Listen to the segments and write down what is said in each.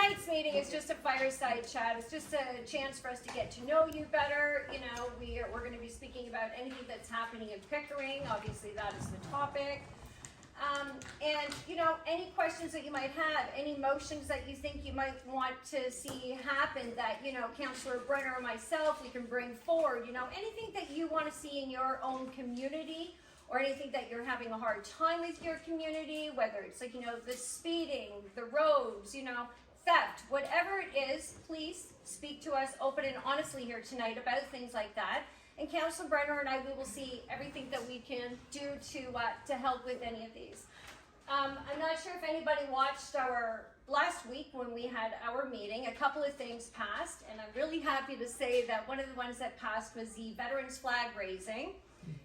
tonight's meeting is just a fireside chat. It's just a chance for us to get to know you better. You know, we're going to be speaking about anything that's happening in Pickering. Obviously, that is the topic. And, you know, any questions that you might have, any motions that you think you might want to see happen that, you know, Councillor Brenner or myself, we can bring forward, you know, anything that you want to see in your own community, or anything that you're having a hard time with your community, whether it's like, you know, the speeding, the roads, you know, theft, whatever it is, please speak to us open and honestly here tonight about things like that. And Councillor Brenner and I, we will see everything that we can do to help with any of these. I'm not sure if anybody watched our last week when we had our meeting. A couple of things passed, and I'm really happy to say that one of the ones that passed was the veterans flag raising.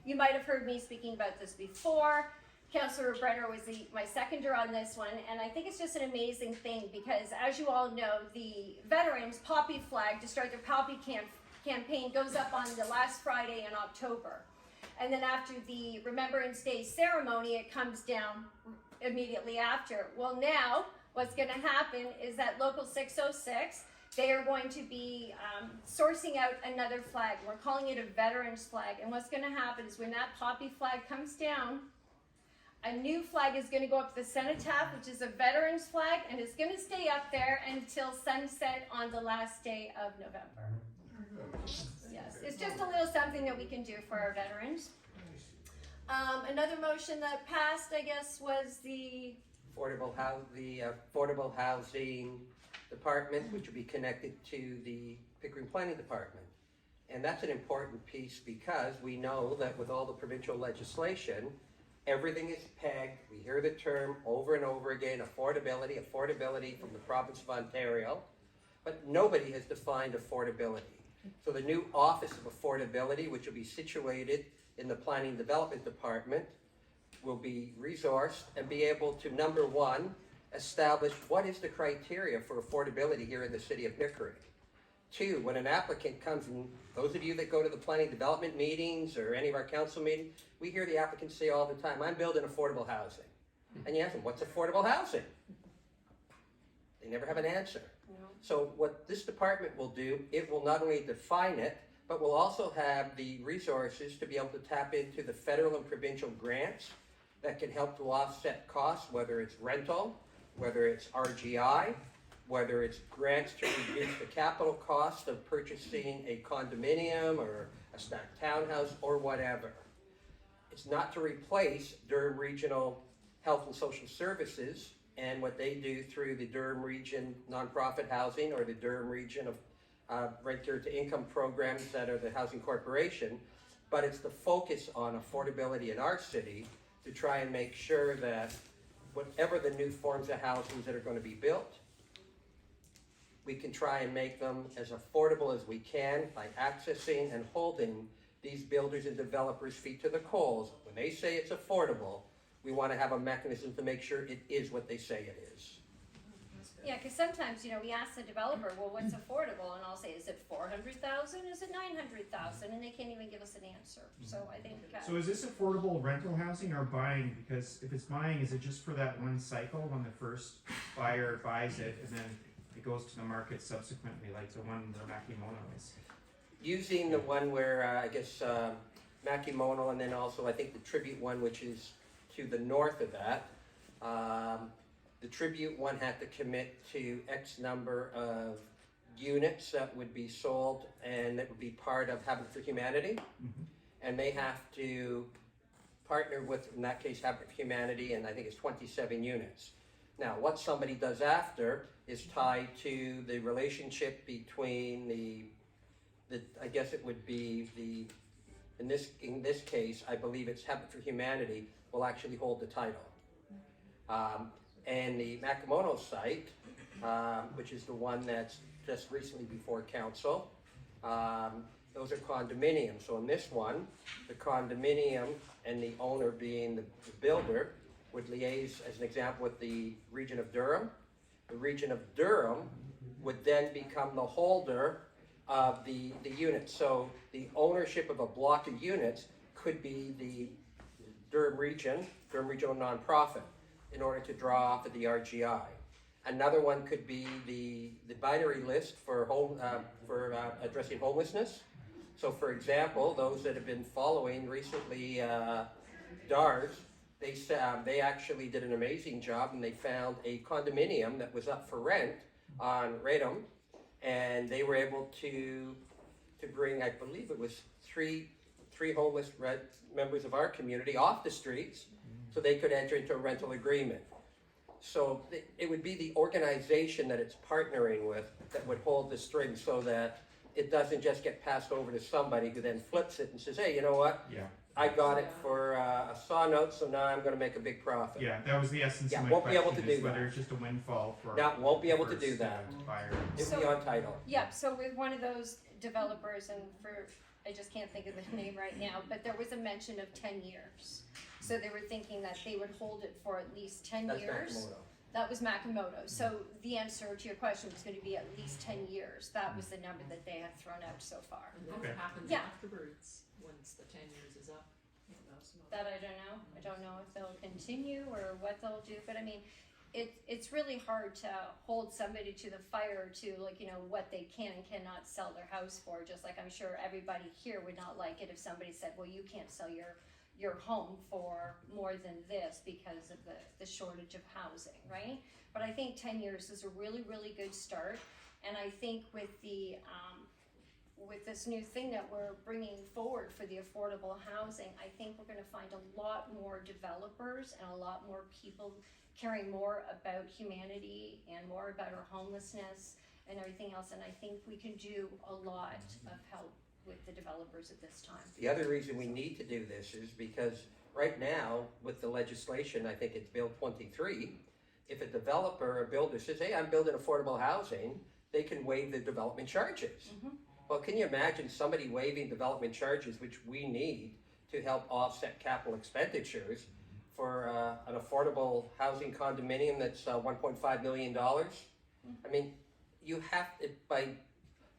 You might have heard me speaking about this before. Councillor Brenner was my seconder on this one, and I think it's just an amazing thing because, as you all know, the veterans poppy flag to start their poppy campaign goes up on the last Friday in October. And then after the Remembrance Day ceremony, it comes down immediately after. Well, now what's going to happen is that Local 606, they are going to be sourcing out another flag. We're calling it a veterans flag. And what's going to happen is when that poppy flag comes down, a new flag is going to go up the cenotaph, which is a veterans flag, and it's going to stay up there until sunset on the last day of November. Yes, it's just a little something that we can do for our veterans. Another motion that passed, I guess, was the Affordable Housing Department, which will be connected to the Pickering Planning Department. And that's an important piece because we know that with all the provincial legislation, everything is pegged. We hear the term over and over again, affordability from the province of Ontario, but nobody has defined affordability. So the new Office of Affordability, which will be situated in the Planning Development Department, will be resourced and be able to, number one, establish what is the criteria for affordability here in the city of Pickering. Two, when an applicant comes in, those of you that go to the planning development meetings or any of our council meetings, we hear the applicants say all the time, I'm building affordable housing. And you ask them, what's affordable housing? They never have an answer. So what this department will do, it will not only define it, but will also have the resources to be able to tap into the federal and provincial grants that can help to offset costs, whether it's rental, whether it's RGI, whether it's grants to reduce the capital cost of purchasing a condominium or a stacked townhouse or whatever. It's not to replace Durham Regional Health and Social Services and what they do through the Durham Region Nonprofit Housing or the Durham Region of Renter to Income programs that are the Housing Corporation, but it's the focus on affordability in our city to try and make sure that whatever the new forms of housing that are going to be built, we can try and make them as affordable as we can by accessing and holding these builders and developers' feet to the coals. When they say it's affordable, we want to have a mechanism to make sure it is what they say it is. Yeah, because sometimes, you know, we ask the developer, well, what's affordable? And I'll say, is it 400,000? Is it 900,000? And they can't even give us an answer. So I think. So is this affordable rental housing or buying? Because if it's buying, is it just for that one cycle when the first buyer buys it and then it goes to the market subsequently, like the one where Makimono is? Using the one where I guess Makimono, and then also I think the Tribute one, which is to the north of that. The Tribute one had to commit to X number of units that would be sold and that would be part of Habitat for Humanity. And they have to partner with, in that case, Habitat for Humanity, and I think it's 27 units. Now, what somebody does after is tied to the relationship between the I guess it would be in this case, I believe it's Habitat for Humanity will actually hold the title. And the Makimono site, which is the one that's just recently before council, those are condominiums. So in this one, the condominium and the owner being the builder would liaise, as an example, with the region of Durham. The region of Durham would then become the holder of the units. So the ownership of a block of units could be the Durham Regional Nonprofit in order to draw off of the RGI. Another one could be the binary list for addressing homelessness. So for example, those that have been following recently, DARS, they actually did an amazing job, and they found a condominium that was up for rent on Radom, and they were able to bring, I believe it was three homeless members of our community off the streets, so they could enter into a rental agreement. So it would be the organization that it's partnering with that would hold the string, so that it doesn't just get passed over to somebody who then flips it and says, hey, you know what? Yeah, I got it for a saw note, so now I'm going to make a big profit. yeah, that was the essence Yeah, of my won't be able question, to is do whether that. it's just a windfall for. Now, won't be able to first, do that. buyer. It'll be on title. Yeah, so with one of those developers, and I just can't think of the name right now, but there was a mention of 10 years. So they were thinking that they would hold it for at least 10 That's years. Nakamoto. That was Makamoto. So the answer to your question was going to be at least 10 years. That was the number that they had thrown out so far. And then Okay. what happens Yeah. afterwards, once the 10 years is up? That I don't know. I don't know if they'll continue or what they'll do, but I mean, it's really hard to hold somebody to the fire to, like, you know, what they can and cannot sell their house for. Just like I'm sure everybody here would not like it if somebody said, well, you can't sell your home for more than this because of the shortage of housing, right? But I think 10 years is a really, really good start. And I think with with this new thing that we're bringing forward for the affordable housing, I think we're going to find a lot more developers and a lot more people caring more about humanity and more about our homelessness and everything else. And I think we can do a lot of help with the developers at this time. The other reason we need to do this is because right now, with the legislation, I think it's Bill 23, if a developer or builder says, hey, I'm building affordable housing, they can waive the development charges. Well, can you imagine somebody waiving development charges, which we need to help offset capital expenditures for an affordable housing condominium that's $1.5 million? I mean, you have to, by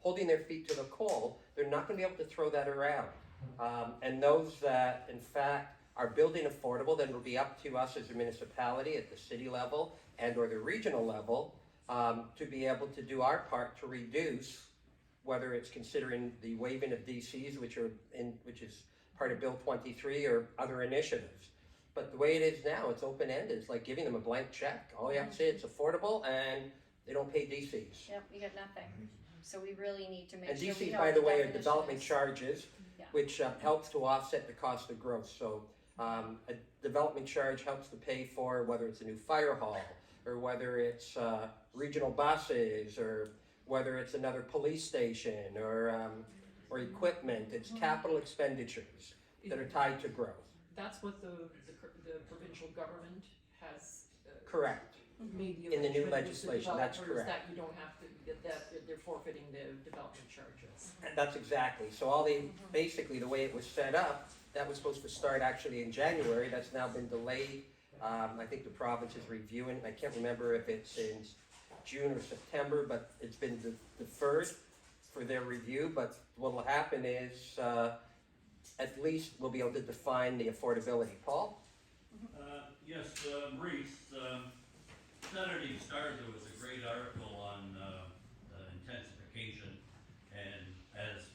holding their feet to the coal, they're not going to be able to throw that around. And those that, in fact, are building affordable, then it'll be up to us as a municipality at the city level and or the regional level to be able to do our part to reduce, whether it's considering the waiving of DCs, which is part of Bill 23, or other initiatives. But the way it is now, it's open-ended. It's like giving them a blank check. All you have to say it's affordable, and they don't pay DCs. Yep, we got nothing. So we really need to make And sure we DCs, know by what the way, are definition development is. charges, Yeah. which helps to offset the cost of growth. So a development charge helps to pay for whether it's a new fire hall, or whether it's regional buses, or whether it's another police station, or equipment. It's capital expenditures that are tied to growth. That's what the provincial government has Correct. made the In the new arrangement with the legislation, that's developers, correct. that you don't have to, that they're forfeiting the development charges. And that's exactly. So basically the way it was set up, that was supposed to start actually in January. That's now been delayed. I think the province is reviewing. I can't remember if it's in June or September, but it's been deferred for their review. But what will happen is at least we'll be able to define the affordability. Paul? Yes, Maurice, Saturday Star, there was a great article on intensification, and as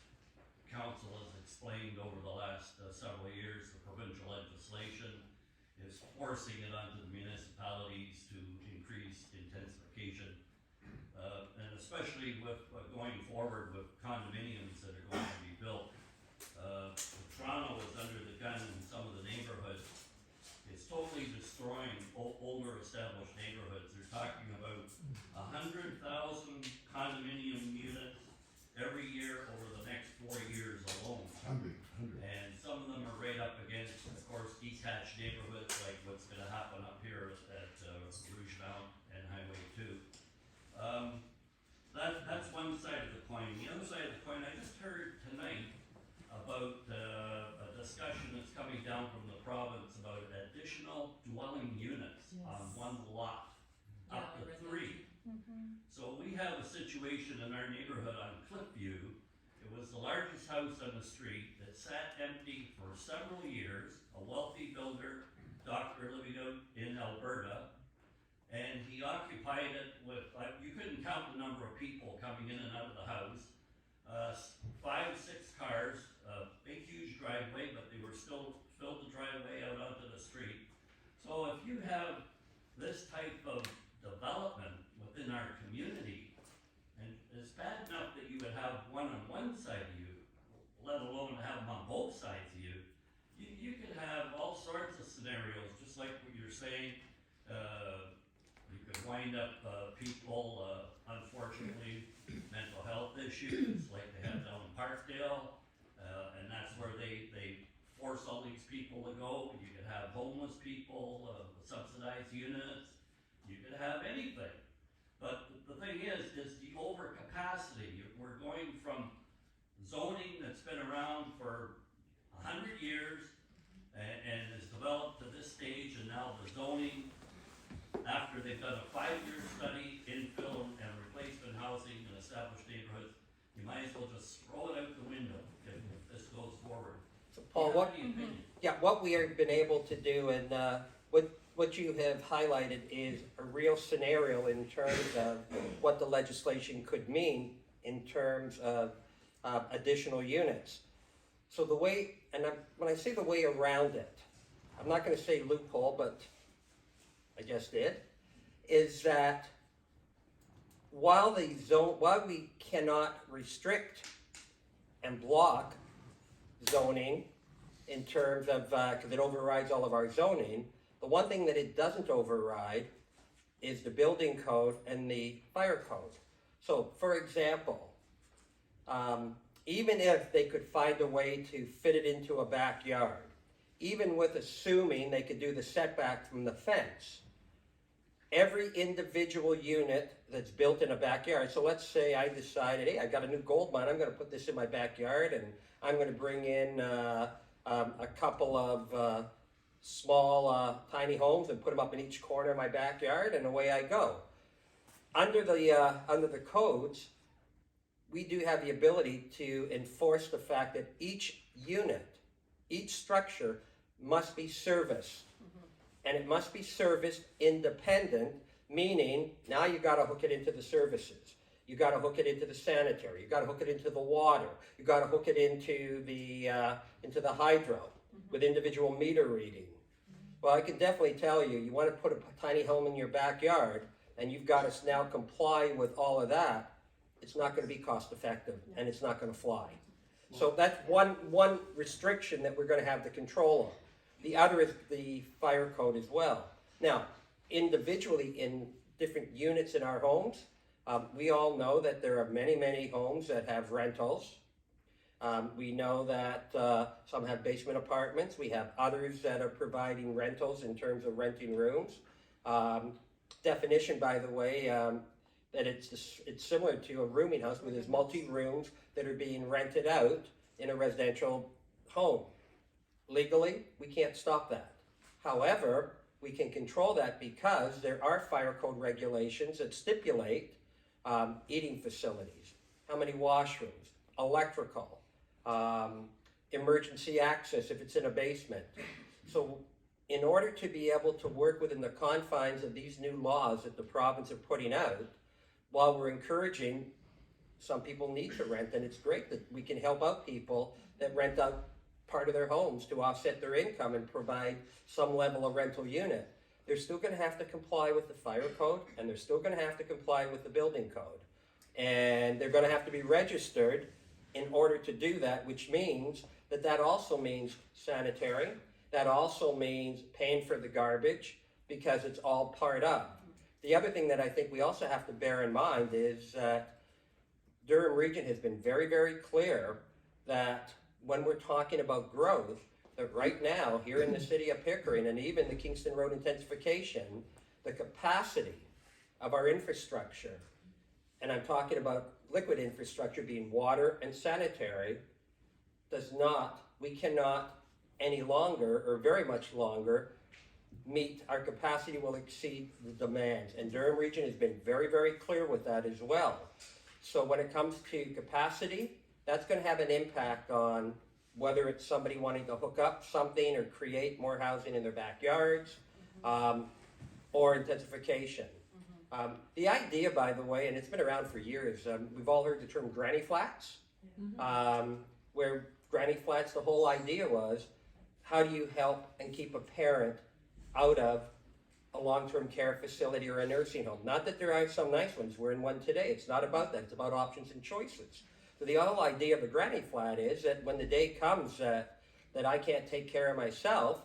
council has explained over the last several years, the provincial legislation is forcing it onto the municipalities to increase intensification, and especially with going forward with condominiums that are going to be built. Toronto is under the gun in some of the neighborhoods. It's totally destroying older established neighborhoods. They're talking about 100,000 condominium units every year over the next 4 years alone. 100. And some of them are right up against, of course, detached neighborhoods like what's gonna happen up here at Rouge Mount and Highway 2. That's one side of the coin. The other side of the coin, I just heard tonight about a discussion that's coming down from the province about additional dwelling units on one lot, up to 3. So we have a situation in our neighborhood on Cliffview. It was the largest house on the street that sat empty for several years, a wealthy builder, Dr. living out in Alberta, and he occupied it when up, people, unfortunately, mental health issues like they have down in Parkdale. And that's where they force all these people to go. You could have homeless people, subsidized units, you could have anything. But the thing is the overcapacity. We're going from zoning that's been around for 100 years and has developed to this stage, and now the zoning, after they've done a 5-year study, infill and replacement housing in established neighborhoods, you might as well just throw it out the window if this goes forward. So Paul, what, Do you have any opinion? yeah, what we have been able to do, and what you have highlighted is a real scenario in terms of what the legislation could mean in terms of additional units. So the way, and when I say the way around it, I'm not going to say loophole, but I just did, is that while we cannot restrict and block zoning in terms of, because it overrides all of our zoning, the one thing that it doesn't override is the building code and the fire code. So, for example, even if they could find a way to fit it into a backyard, even with assuming they could do the setback from the fence, every individual unit that's built in a backyard, so let's say I decided, hey, I got a new gold mine, I'm going to put this in my backyard, and I'm going to bring in a couple of small tiny homes and put them up in each corner of my backyard, and away I go. Under the codes, we do have the ability to enforce the fact that each unit, each structure must be serviced. And it must be serviced independent, meaning now you got to hook it into the services. You got to hook it into the sanitary. You got to hook it into the water. You got to hook it into the hydro with individual meter reading. Well, I can definitely tell you, you want to put a tiny home in your backyard, and you've got to now comply with all of that. It's not going to be cost effective, and it's not going to fly. So that's one restriction that we're going to have to control on. The other is the fire code as well. Now, individually in different units in our homes, we all know that there are many, many homes that have rentals. We know that some have basement apartments. We have others that are providing rentals in terms of renting rooms. Definition, by the way, that it's similar to a rooming house where there's multi-rooms that are being rented out in a residential home. Legally, we can't stop that. However, we can control that because there are fire code regulations that stipulate eating facilities, how many washrooms, electrical, emergency access if it's in a basement. So in order to be able to work within the confines of these new laws that the province are putting out, while we're encouraging, some people need to rent, and it's great that we can help out people that rent out part of their homes to offset their income and provide some level of rental unit. They're still going to have to comply with the fire code, and they're still going to have to comply with the building code. And they're going to have to be registered in order to do that, which means that also means sanitary. That also means paying for the garbage, because it's all part of. The other thing that I think we also have to bear in mind is that Durham Region has been very, very clear that when we're talking about growth, that right now, here in the city of Pickering and even the Kingston Road intensification, the capacity of our infrastructure, and I'm talking about liquid infrastructure being water and sanitary, we cannot any longer, or very much longer, meet, our capacity will exceed the demands. And Durham Region has been very, very clear with that as well. So when it comes to capacity, that's going to have an impact on whether it's somebody wanting to hook up something or create more housing in their backyards, or intensification. The idea, by the way, and it's been around for years, we've all heard the term granny flats, where granny flats, the whole idea was, how do you help and keep a parent out of a long-term care facility or a nursing home? Not that there aren't some nice ones. We're in one today. It's not about that. It's about options and choices. So the whole idea of a granny flat is that when the day comes that I can't take care of myself,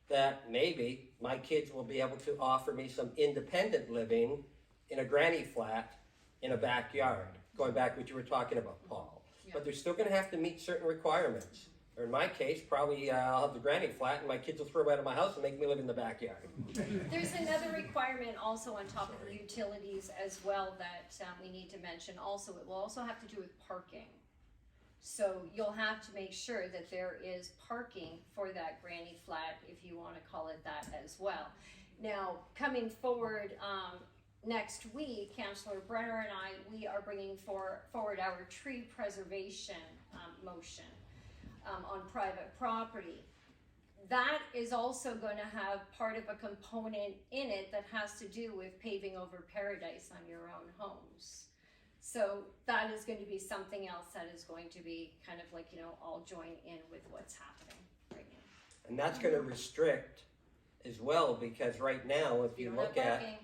that maybe my kids will be able to offer me some independent living in a granny flat in a backyard, going back to what you were talking about, Paul. But they're still gonna have to meet certain requirements. Or in my case, probably I'll have the granny flat and my kids will throw me out of my house and make me live in the backyard. There's another requirement also on top of the utilities as well that we need to mention also. It will also have to do with parking. So you'll have to make sure that there is parking for that granny flat, if you wanna call it that as well. Now, coming forward, next week, Councillor Brenner and I, we are bringing forward our tree preservation motion on private property. That is also going to have part of a component in it that has to do with paving over paradise on your own homes. So that is going to be something else that is going to be kind of like, all join in with what's happening right now. And that's gonna restrict as well, because right now, if you don't look have at, parking.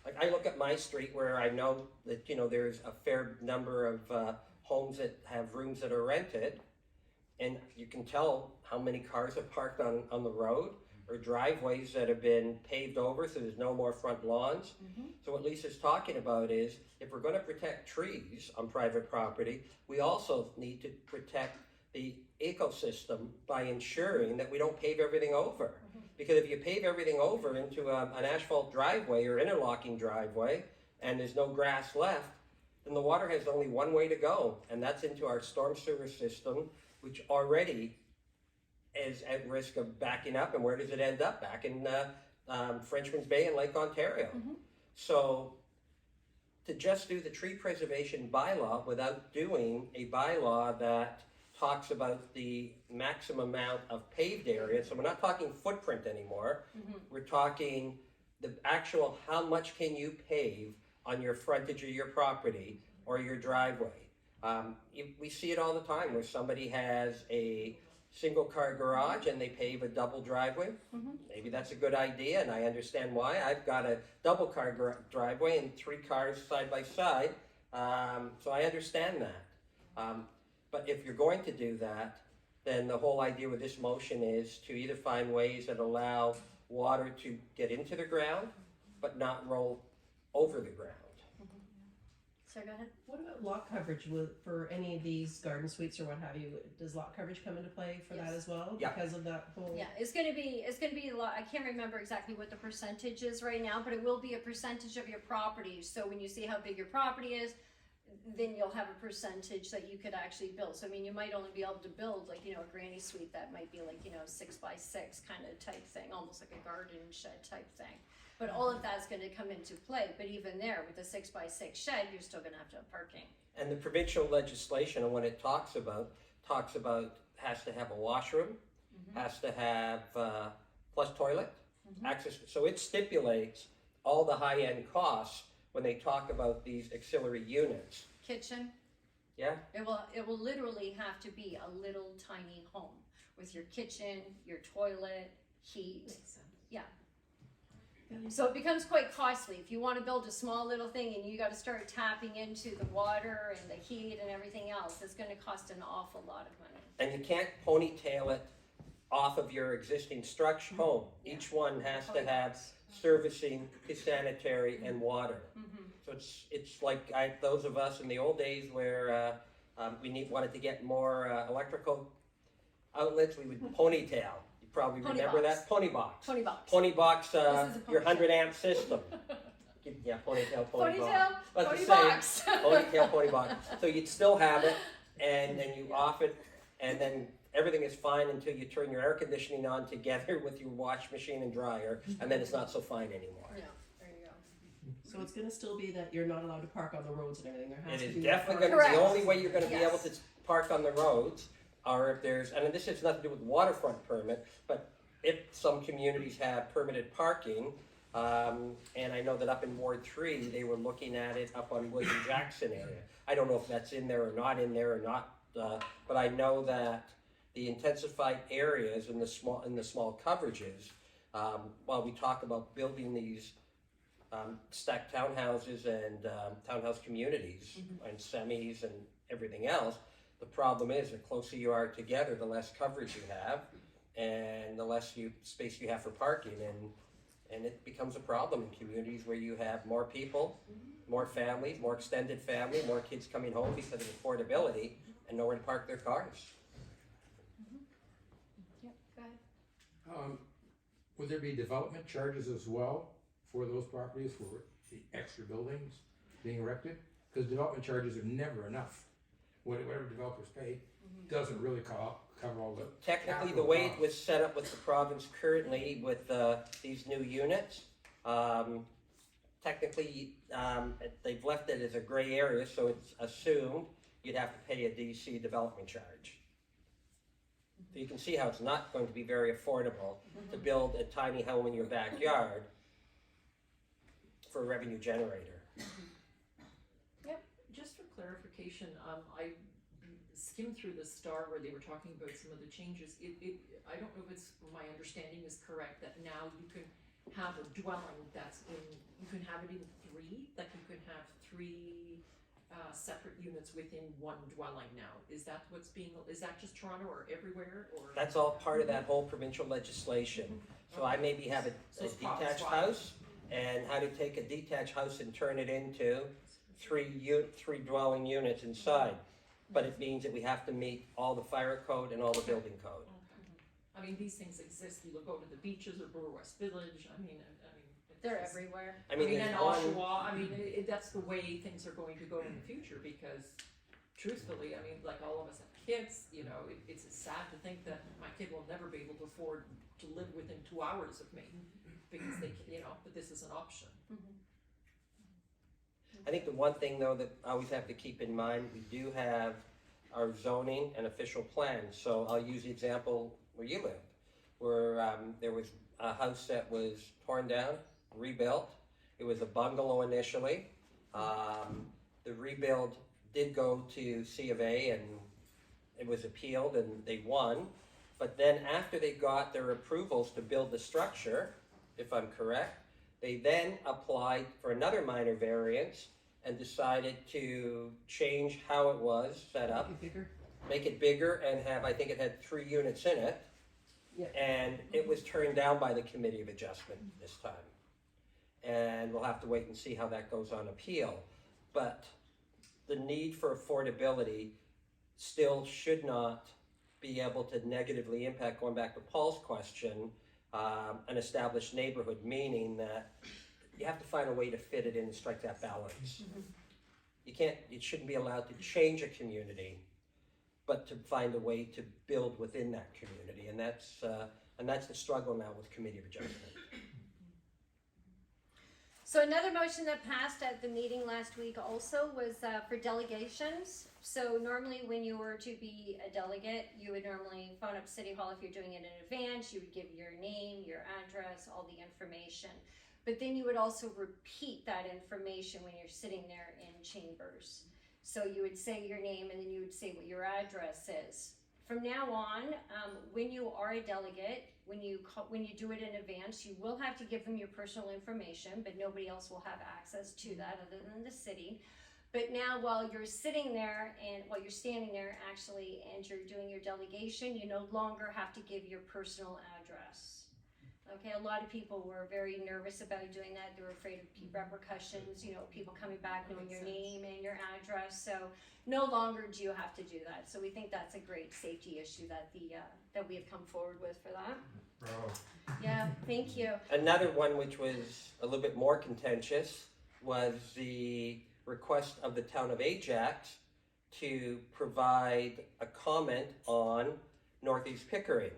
like, I look at my street where I know that, there's a fair number of homes that have rooms that are rented, and you can tell how many cars are parked on the road, or driveways that have been paved over, so there's no more front lawns. So what Lisa's talking about is, if we're gonna protect trees on private property, we also need to protect the ecosystem by ensuring that we don't pave everything over. Because if you pave everything over into an asphalt driveway or interlocking driveway, and there's no grass left, then the water has only one way to go, and that's into our storm sewer system, which already is at risk of backing up. And where does it end up? Back in Frenchman's Bay and Lake Ontario. So to just do the tree preservation bylaw without doing a bylaw that talks about the maximum amount of paved area, so we're not talking footprint anymore, we're talking the actual how much can you pave on your frontage of your property or your driveway. We see it all the time where somebody has a single car garage and they pave a double driveway. Maybe that's a good idea, and I understand why. I've got a double car driveway and 3 cars side by side, so I understand that. But if you're going to do that, then the whole idea with this motion is to either find ways that allow water to get into the ground, but not roll over the ground. So go ahead. What about lot coverage for any of these garden suites or what have you? Does lot coverage come into play for that Yes. as well? Yeah. Because of that whole. Yeah, it's gonna be a lot. I can't remember exactly what the percentage is right now, but it will be a percentage of your property. So when you see how big your property is, then you'll have a percentage that you could actually build. So I mean, you might only be able to build like, a granny suite that might be like, 6 by 6 kind of type thing, almost like a garden shed type thing. But all of that's gonna come into play. But even there, with a 6 by 6 shed, you're still gonna have to have parking. And the provincial legislation, and when it talks about has to have a washroom, has to have flush toilet, access. So it stipulates all the high-end costs when they talk about these auxiliary units. Kitchen. Yeah? It will literally have to be a little tiny home with your kitchen, your toilet, heat. Yeah. So it becomes quite costly. If you want to build a small little thing and you got to start tapping into the water and the heat and everything else, it's going to cost an awful lot of money. And you can't ponytail it off of your existing structure home. Yeah. Each one has to have servicing, sanitary, and water. So it's like those of us in the old days where we wanted to get more electrical outlets, we would ponytail. You probably Pony remember box. that? Pony box. $20. Pony box, This is a your ponytail. 100 amp system. Yeah, ponytail, pony box. Ponytail, But pony the same. box. Ponytail, pony box. So you'd still have it, and then you off it, and then everything is fine until you turn your air conditioning on together with your wash machine and dryer, and then it's not so fine anymore. Yeah, there you go. So it's going to still be that you're not allowed to park on the roads and everything. There has It to is be definitely parking. going to be the Correct. only way you're going to be Yes. able to park on the roads, or if there's, and this has nothing to do with waterfront permit, but if some communities have permitted parking, and I know that up in Ward 3, they were looking at it up on William Jackson area. I don't know if that's in there or not in there or not, but I know that the intensified areas in the small coverages, while we talk about building these stacked townhouses and townhouse communities and semis and everything else, the problem is the closer you are together, the less coverage you have, and the less space you have for parking. And it becomes a problem in communities where you have more people, more families, more extended family, more kids coming home because of affordability and nowhere to park their cars. Yep, go ahead. Would there be development charges as well for those properties for the extra buildings being erected? Because development charges are never enough. Whatever developers pay doesn't really cover all the Technically, the capital way it costs. was set up with the province currently with these new units, technically, they've left it as a gray area, so it's assumed you'd have to pay a DC development charge. So you can see how it's not going to be very affordable to build a tiny home in your backyard for a revenue generator. Just for clarification, I skimmed through the Star where they were talking about some of the changes. I don't know if it's, my understanding is correct, that now you can have a dwelling that's in, you can have it in three, like you can have three separate units within one dwelling now. Is that what's being, is that just Toronto or everywhere, or? That's all part of that whole provincial legislation. So I maybe have So a it's detached province-wide. house, and how to take a detached house and turn it into three dwelling units inside. But it means that we have to meet all the fire code and all the building code. Okay. I mean, these things exist. You look out at the beaches or Bloor West Village. I mean, it's They're just- everywhere. I mean, and there's one, Oshawa, I mean, that's the way things are going to go in the future, because truthfully, I mean, like all of us have kids, you know, it's sad to think that my kid will never be able to afford to live within 2 hours of me, because they, you know, but this is an option. I think the one thing though that I always have to keep in mind, we do have our zoning and official plans. So I'll use the example where you live, where there was a house that was torn down, rebuilt. It was a bungalow initially. The rebuild did go to C of A and it was appealed and they won. But then after they got their approvals to build the structure, if I'm correct, they then applied for another minor variance and decided to change how it was set up, Make it bigger. make it bigger and have, I think it had 3 units in it. Yeah. And it was turned down by the Committee of Adjustment this time. And we'll have to wait and see how that goes on appeal. But the need for affordability still should not be able to negatively impact, going back to Paul's question, an established neighborhood, meaning that you have to find a way to fit it in and strike that balance. It shouldn't be allowed to change a community, but to find a way to build within that community, and that's the struggle now with Committee of Adjustment. So another motion that passed at the meeting last week also was for delegations. So normally when you were to be a delegate, you would normally phone up City Hall if you're doing it in advance. You would give your name, your address, all the information. But then you would also repeat that information when you're sitting there in chambers. So you would say your name and then you would say what your address is. From now on, when you are a delegate, when you do it in advance, you will have to give them your personal information, but nobody else will have access to that other than the city. But now while you're sitting there and while you're standing there actually and you're doing your delegation, you no longer have to give your personal address. Okay, a lot of people were very nervous about doing that. They were afraid of repercussions, you know, people coming back knowing your name and your address. So no longer do you have to do that. So we think that's a great safety issue that that we have come forward with for that. Bravo. Yeah, thank you. Another one which was a little bit more contentious was the request of the town of Ajax to provide a comment on Northeast Pickering.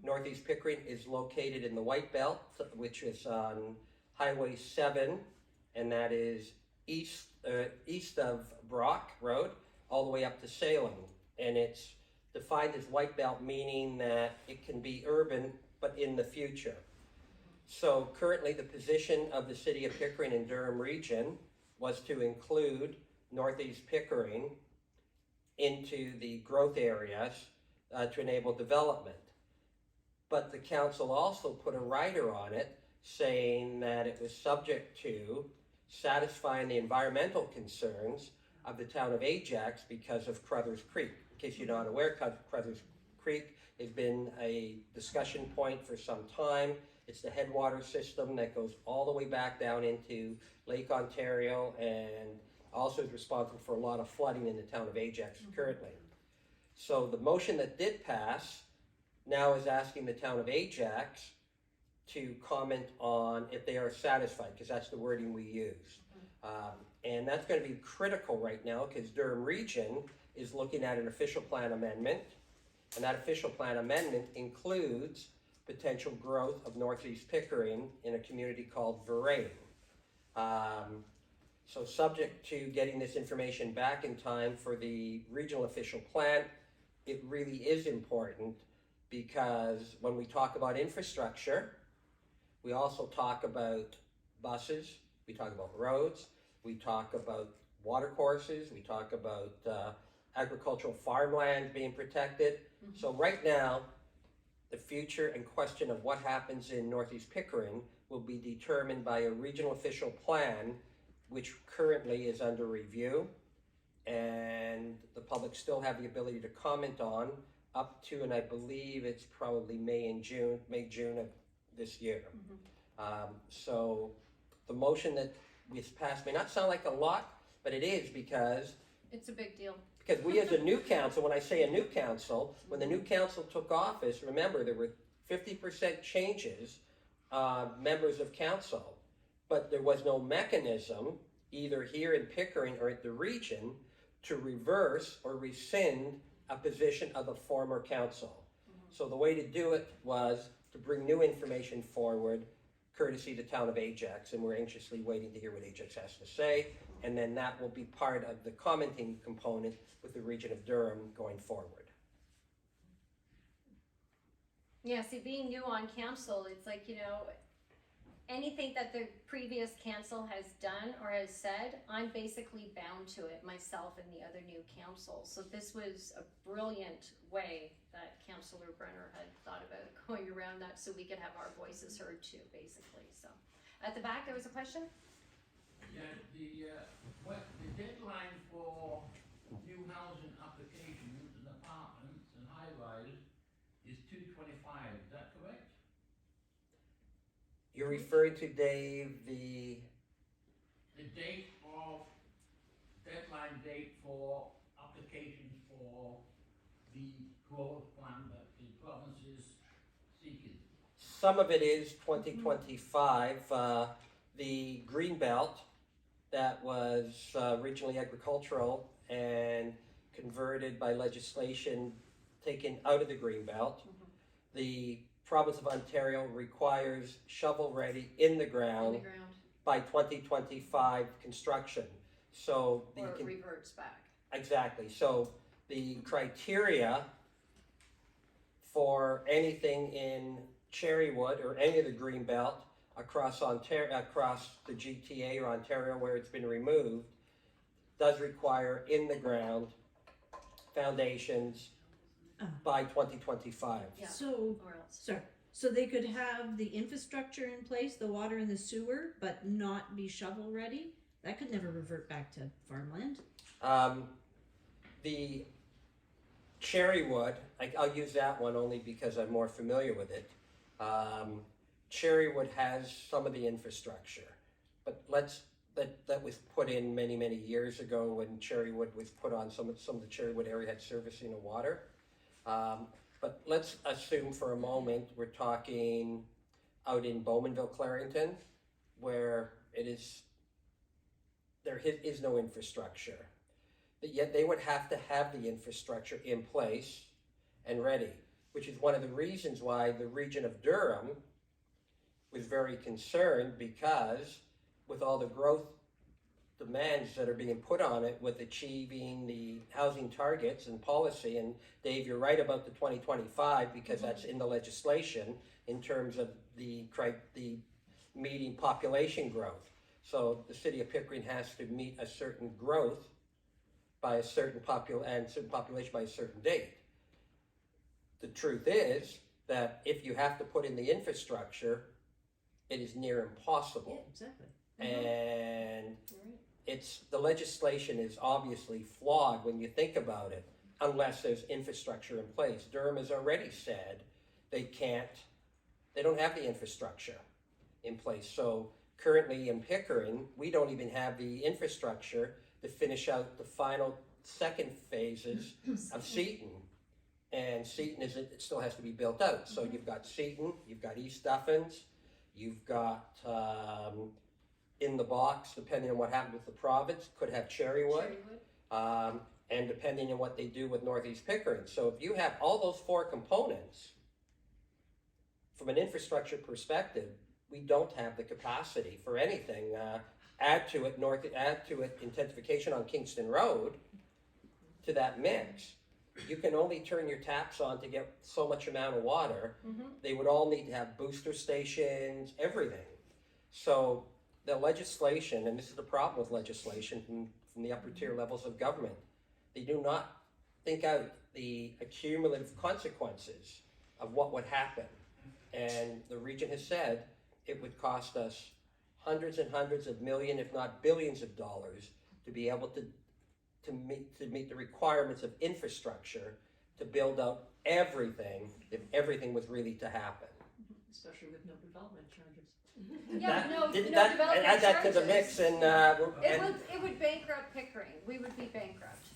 Northeast Pickering is located in the White Belt, which is on Highway 7, and that is east of Brock Road, all the way up to Salem. And it's defined as White Belt, meaning that it can be urban, but in the future. So currently the position of the city of Pickering and Durham region was to include Northeast Pickering into the growth areas to enable development. But the council also put a rider on it saying that it was subject to satisfying the environmental concerns of the town of Ajax because of Crothers Creek. In case you're not aware, Crothers Creek has been a discussion point for some time. It's the headwater system that goes all the way back down into Lake Ontario and also is responsible for a lot of flooding in the town of Ajax currently. So the motion that did pass now is asking the town of Ajax to comment on if they are satisfied, because that's the wording we use. And that's going to be critical right now because Durham Region is looking at an official plan amendment, and that official plan amendment includes potential growth of Northeast Pickering in a community called Verrain. So subject to getting this information back in time for the regional official plan, it really is important because when we talk about infrastructure, we also talk about buses, we talk about roads, we talk about water courses, we talk about agricultural farmland being protected. So right now, the future and question of what happens in Northeast Pickering will be determined by a regional official plan, which currently is under review, and the public still have the ability to comment on up to, and I believe it's probably May, June of this year. So the motion that was passed may not sound like a lot, but it is because It's a big deal. we as a new council, when I say a new council, when the new council took office, remember there were 50% changes, members of council, but there was no mechanism, either here in Pickering or at the region, to reverse or rescind a position of the former council. So the way to do it was to bring new information forward, courtesy the town of Ajax, and we're anxiously waiting to hear what Ajax has to say, and then that will be part of the commenting component with the region of Durham going forward. Yeah, see, being new on council, it's like, anything that the previous council has done or has said, I'm basically bound to it, myself and the other new council. So this was a brilliant way that Councillor Brenner had thought about going around that so we could have our voices heard too, basically. So, at the back, there was a question? Yeah, the deadline for new housing applications and apartments and high-rise is 2/25, is that correct? You're referring to, Dave, the Deadline date for applications for the growth plan that the province is seeking. some of it is 2025. The Greenbelt that was originally agricultural and converted by legislation taken out of the Greenbelt. The province of Ontario requires shovel-ready in the On ground the ground, by 2025 construction. So the or it reverts back. exactly. So the criteria for anything in Cherrywood or any of the Greenbelt across Ontario, across the GTA or Ontario where it's been removed, does require in the ground foundations by 2025. Yeah. So, Or else. sorry, so they could have the infrastructure in place, the water and the sewer, but not be shovel ready? That could never revert back to farmland. The Cherrywood, I'll use that one only because I'm more familiar with it. Cherrywood has some of the infrastructure, but that was put in many, many years ago when Cherrywood was put on. Some of the Cherrywood area had servicing of water. But let's assume for a moment we're talking out in Bowmanville, Clarington, where there is no infrastructure. But yet they would have to have the infrastructure in place and ready, which is one of the reasons why the region of Durham was very concerned, because with all the growth demands that are being put on it with achieving the housing targets and policy, and Dave, you're right about the 2025 because that's in the legislation in terms of the meeting population growth. So the city of Pickering has to meet a certain growth by a certain population by a certain date. The truth is that if you have to put in the infrastructure, it is near impossible. Yeah, exactly. And Right. the legislation is obviously flawed when you think about it, unless there's infrastructure in place. Durham has already said they can't They don't have the infrastructure in place. So currently in Pickering, we don't even have the infrastructure to finish out the final second phases of Seton. And Seton it still has to be built out. So you've got Seton, you've got East Duffins, you've got in the box, depending on what happened with the province, could have Cherrywood. And depending on what they do with Northeast Pickering. So if you have all those four components, from an infrastructure perspective, we don't have the capacity for anything. Add to it intensification on Kingston Road to that mix. You can only turn your taps on to get so much amount of water. They would all need to have booster stations, everything. So the legislation, and this is the problem with legislation from the upper tier levels of government, they do not think out the accumulative consequences of what would happen. And the region has said it would cost us hundreds and hundreds of millions, if not billions of dollars to be able to meet the requirements of infrastructure to build out everything if everything was really to happen. Especially with no development charges. Add that to the mix, and It would bankrupt Pickering. We would be bankrupt.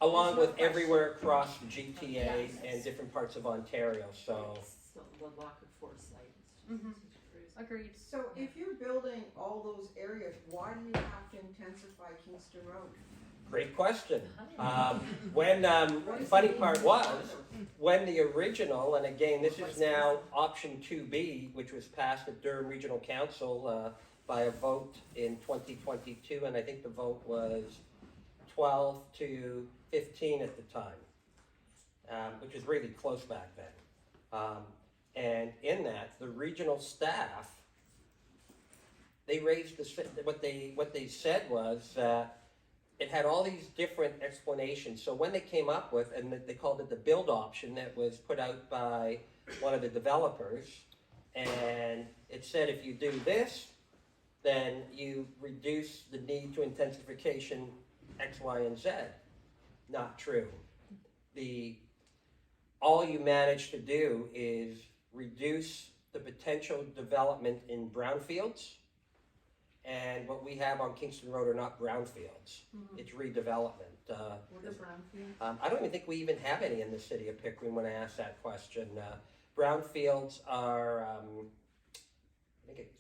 along There's no with question. everywhere across the GTA Yes. and different parts of Ontario. So So the lack of foresight. Mhm. It's crazy. Agreed. So if you're building all those areas, why do you have to intensify Kingston Road? great question. When the funny part was, when the original, and again, this is now option 2B, which was passed at Durham Regional Council by a vote in 2022, and I think the vote was 12 to 15 at the time, which was really close back then. And in that, the regional staff, they raised what they said was that it had all these different explanations. So when they came up with, and they called it the build option that was put out by one of the developers, and it said if you do this, then you reduce the need to intensification X, Y, and Z. Not true. All you manage to do is reduce the potential development in brownfields. And what we have on Kingston Road are not brownfields. It's redevelopment. What are brownfields? I don't even think we even have any in the city of Pickering when I asked that question. Brownfields are, I think it's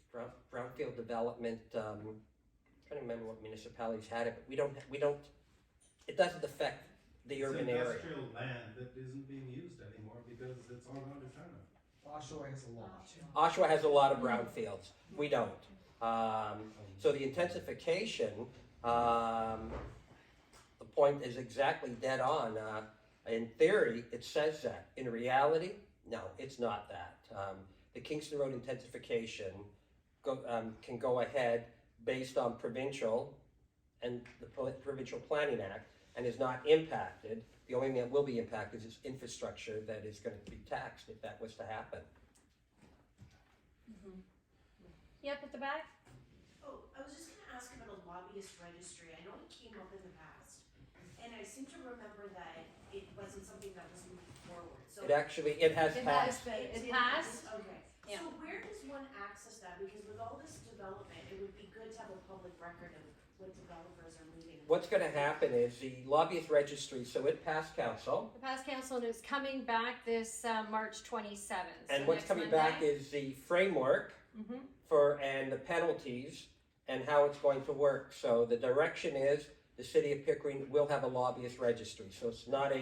brownfield development. I'm trying to remember what municipalities had it, but we don't. It doesn't affect the urban area. It's industrial land that isn't being used anymore because it's all gone to China. Oshawa has a lot. Oshawa has a lot of brownfields. We don't. So the intensification, the point is exactly dead on. In theory, it says that. In reality, no, it's not that. The Kingston Road intensification can go ahead based on provincial and the Provincial Planning Act and is not impacted. The only thing that will be impacted is infrastructure that is going to be taxed if that was to happen. Yep, at the back. Oh, I was just gonna ask about a lobbyist registry. I know it came up in the past, and I seem to remember that it wasn't something that was moving forward, so. It has passed. It passed. Okay, Yeah. so where does one access that? Because with all this development, it would be good to have a public record of what developers are moving. What's going to happen is the lobbyist registry, so it passed council, The past council and it's coming back this March 27th. and what's coming back is the framework and the penalties and how it's going to work. So the direction is the city of Pickering will have a lobbyist registry. So it's not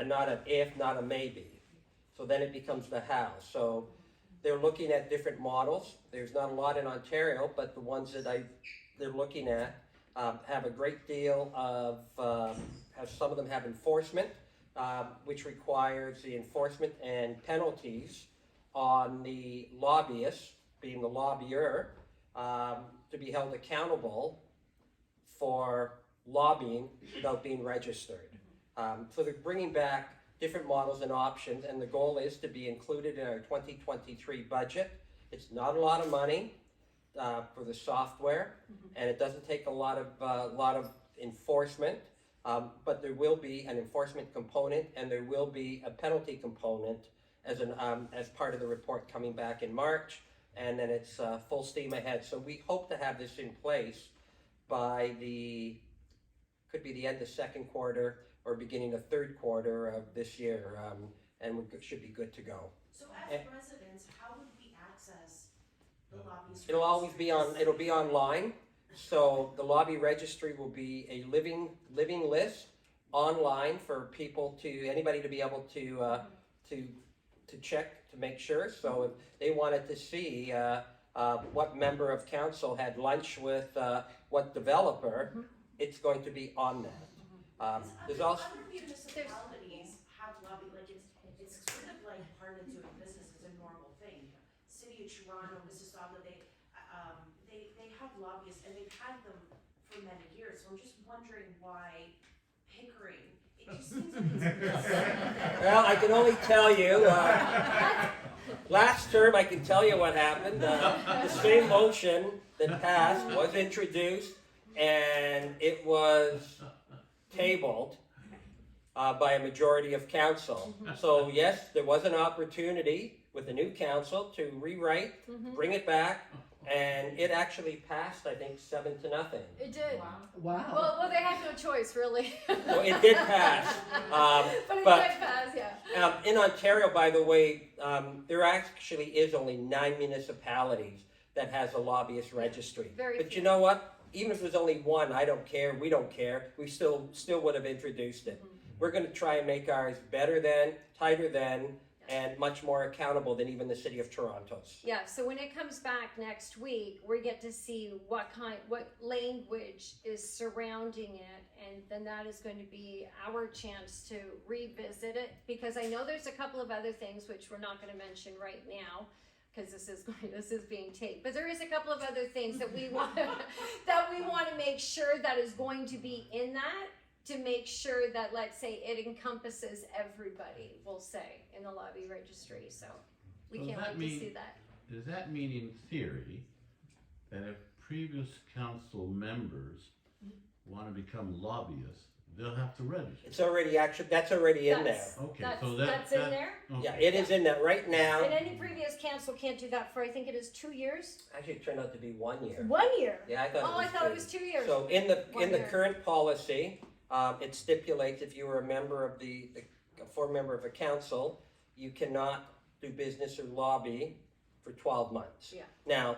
not an if, not a maybe. So then it becomes the how. So they're looking at different models. There's not a lot in Ontario, but the ones that they're looking at have a great deal of, some of them have enforcement, which requires the enforcement and penalties on the lobbyists, being the lobbyer, to be held accountable for lobbying without being registered. So they're bringing back different models and options, and the goal is to be included in our 2023 budget. It's not a lot of money for the software, and it doesn't take a lot of enforcement, but there will be an enforcement component, and there will be a penalty component, as part of the report coming back in March, and then it's full steam ahead. So we hope to have this in place by could be the end of second quarter or beginning of third quarter of this year, and we should be good to go. So as residents, how would we access the lobbyist? It'll always be it'll be online. So the lobby registry will be a living list online for anybody to be able to check to make sure. So if they wanted to see what member of council had lunch with what developer, it's going to be on that. There's also Other municipalities have lobby, like it's sort of like part of doing business is a normal thing. City of Toronto, Mississauga, they have lobbyists and they've had them for many years. So I'm just wondering why Pickering, it just seems like it's. well, I can only tell you. Last term, I can tell you what happened. The same motion that passed was introduced, and it was tabled by a majority of council. So yes, there was an opportunity with the new council to rewrite, bring it back, and it actually passed, I think, 7-0. It did. Wow. Well, they had no choice, really. So it did pass. But it did pass, yeah. In Ontario, by the way, there actually is only 9 municipalities that has a lobbyist registry. But few. you know what? Even if there's only one, I don't care. We don't care. We still would have introduced it. We're going to try and make ours better than, tighter than, and much more accountable than even the City of Toronto's. Yeah, so when it comes back next week, we get to see what language is surrounding it, and then that is going to be our chance to revisit it, because I know there's a couple of other things which we're not going to mention right now, because this is being taped. But there is a couple of other things that we want to make sure that is going to be in that, to make sure that, let's say, it encompasses everybody, we'll say, in the lobby registry. So we can't wait to see that. Does that mean in theory that if previous council members want to become lobbyists, they'll have to register? It's already that's already in there. Okay, That's, so that's in there. Okay. Yeah, it is in there right now. And any previous council can't do that for, I think it is 2 years. Actually, it turned out to be 1 year. 1 year. Yeah, I thought Oh, I thought it was 2 years. So in the 1 year. current policy, it stipulates if you were a member of a former member of a council, you cannot do business or lobby for 12 months. Yeah. Now,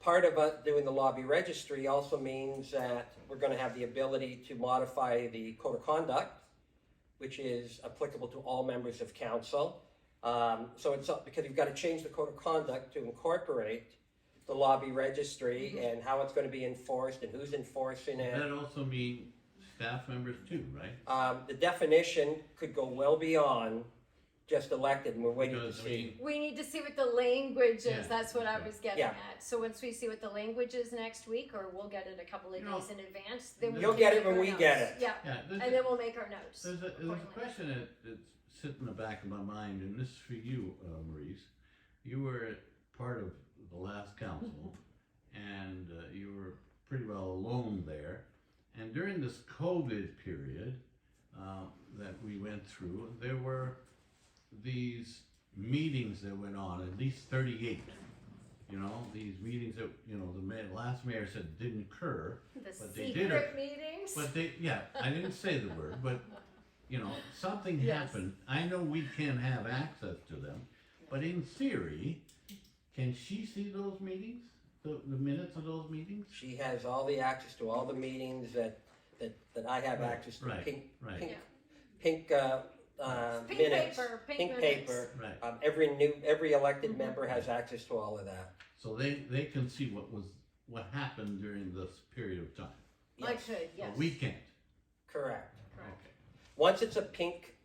part of doing the lobby registry also means that we're going to have the ability to modify the code of conduct, which is applicable to all members of council. So it's because you've got to change the code of conduct to incorporate the lobby registry and how it's going to be enforced and who's enforcing it. That also mean staff members too, right? The definition could go well beyond just elected, and we're waiting Because, to I see. mean, We need to see what the language is. Yeah. That's what I was getting Yeah. at. So once we see what the language is next week, or we'll get it a couple of You know, days in advance, then we You'll can get it make when our we notes. get it. Yeah, yeah, and then we'll make our notes. there's a accordingly. question that's sitting in the back of my mind, and this is for you, Maurice. You were part of the last council, and you were pretty well alone there. And during this COVID period that we went through, there were these meetings that went on, at least 38. You know, these meetings that, you know, the last mayor said didn't occur, The but they secret did meetings. but they, yeah, I didn't say the word, but, you know, something Yes. happened. I know we can't have access to them, but in theory, can she see those meetings? The minutes of those meetings? She has all the access to all the meetings that I have Right, access to. right, Pink right. Yeah. pink Pink minutes. paper, pink Pink minutes. paper. Right. Every elected member has access to all of that. So they can see what happened during this period of time. I Yes, could, yes. But we can't. correct. Correct. Okay. Once it's a pink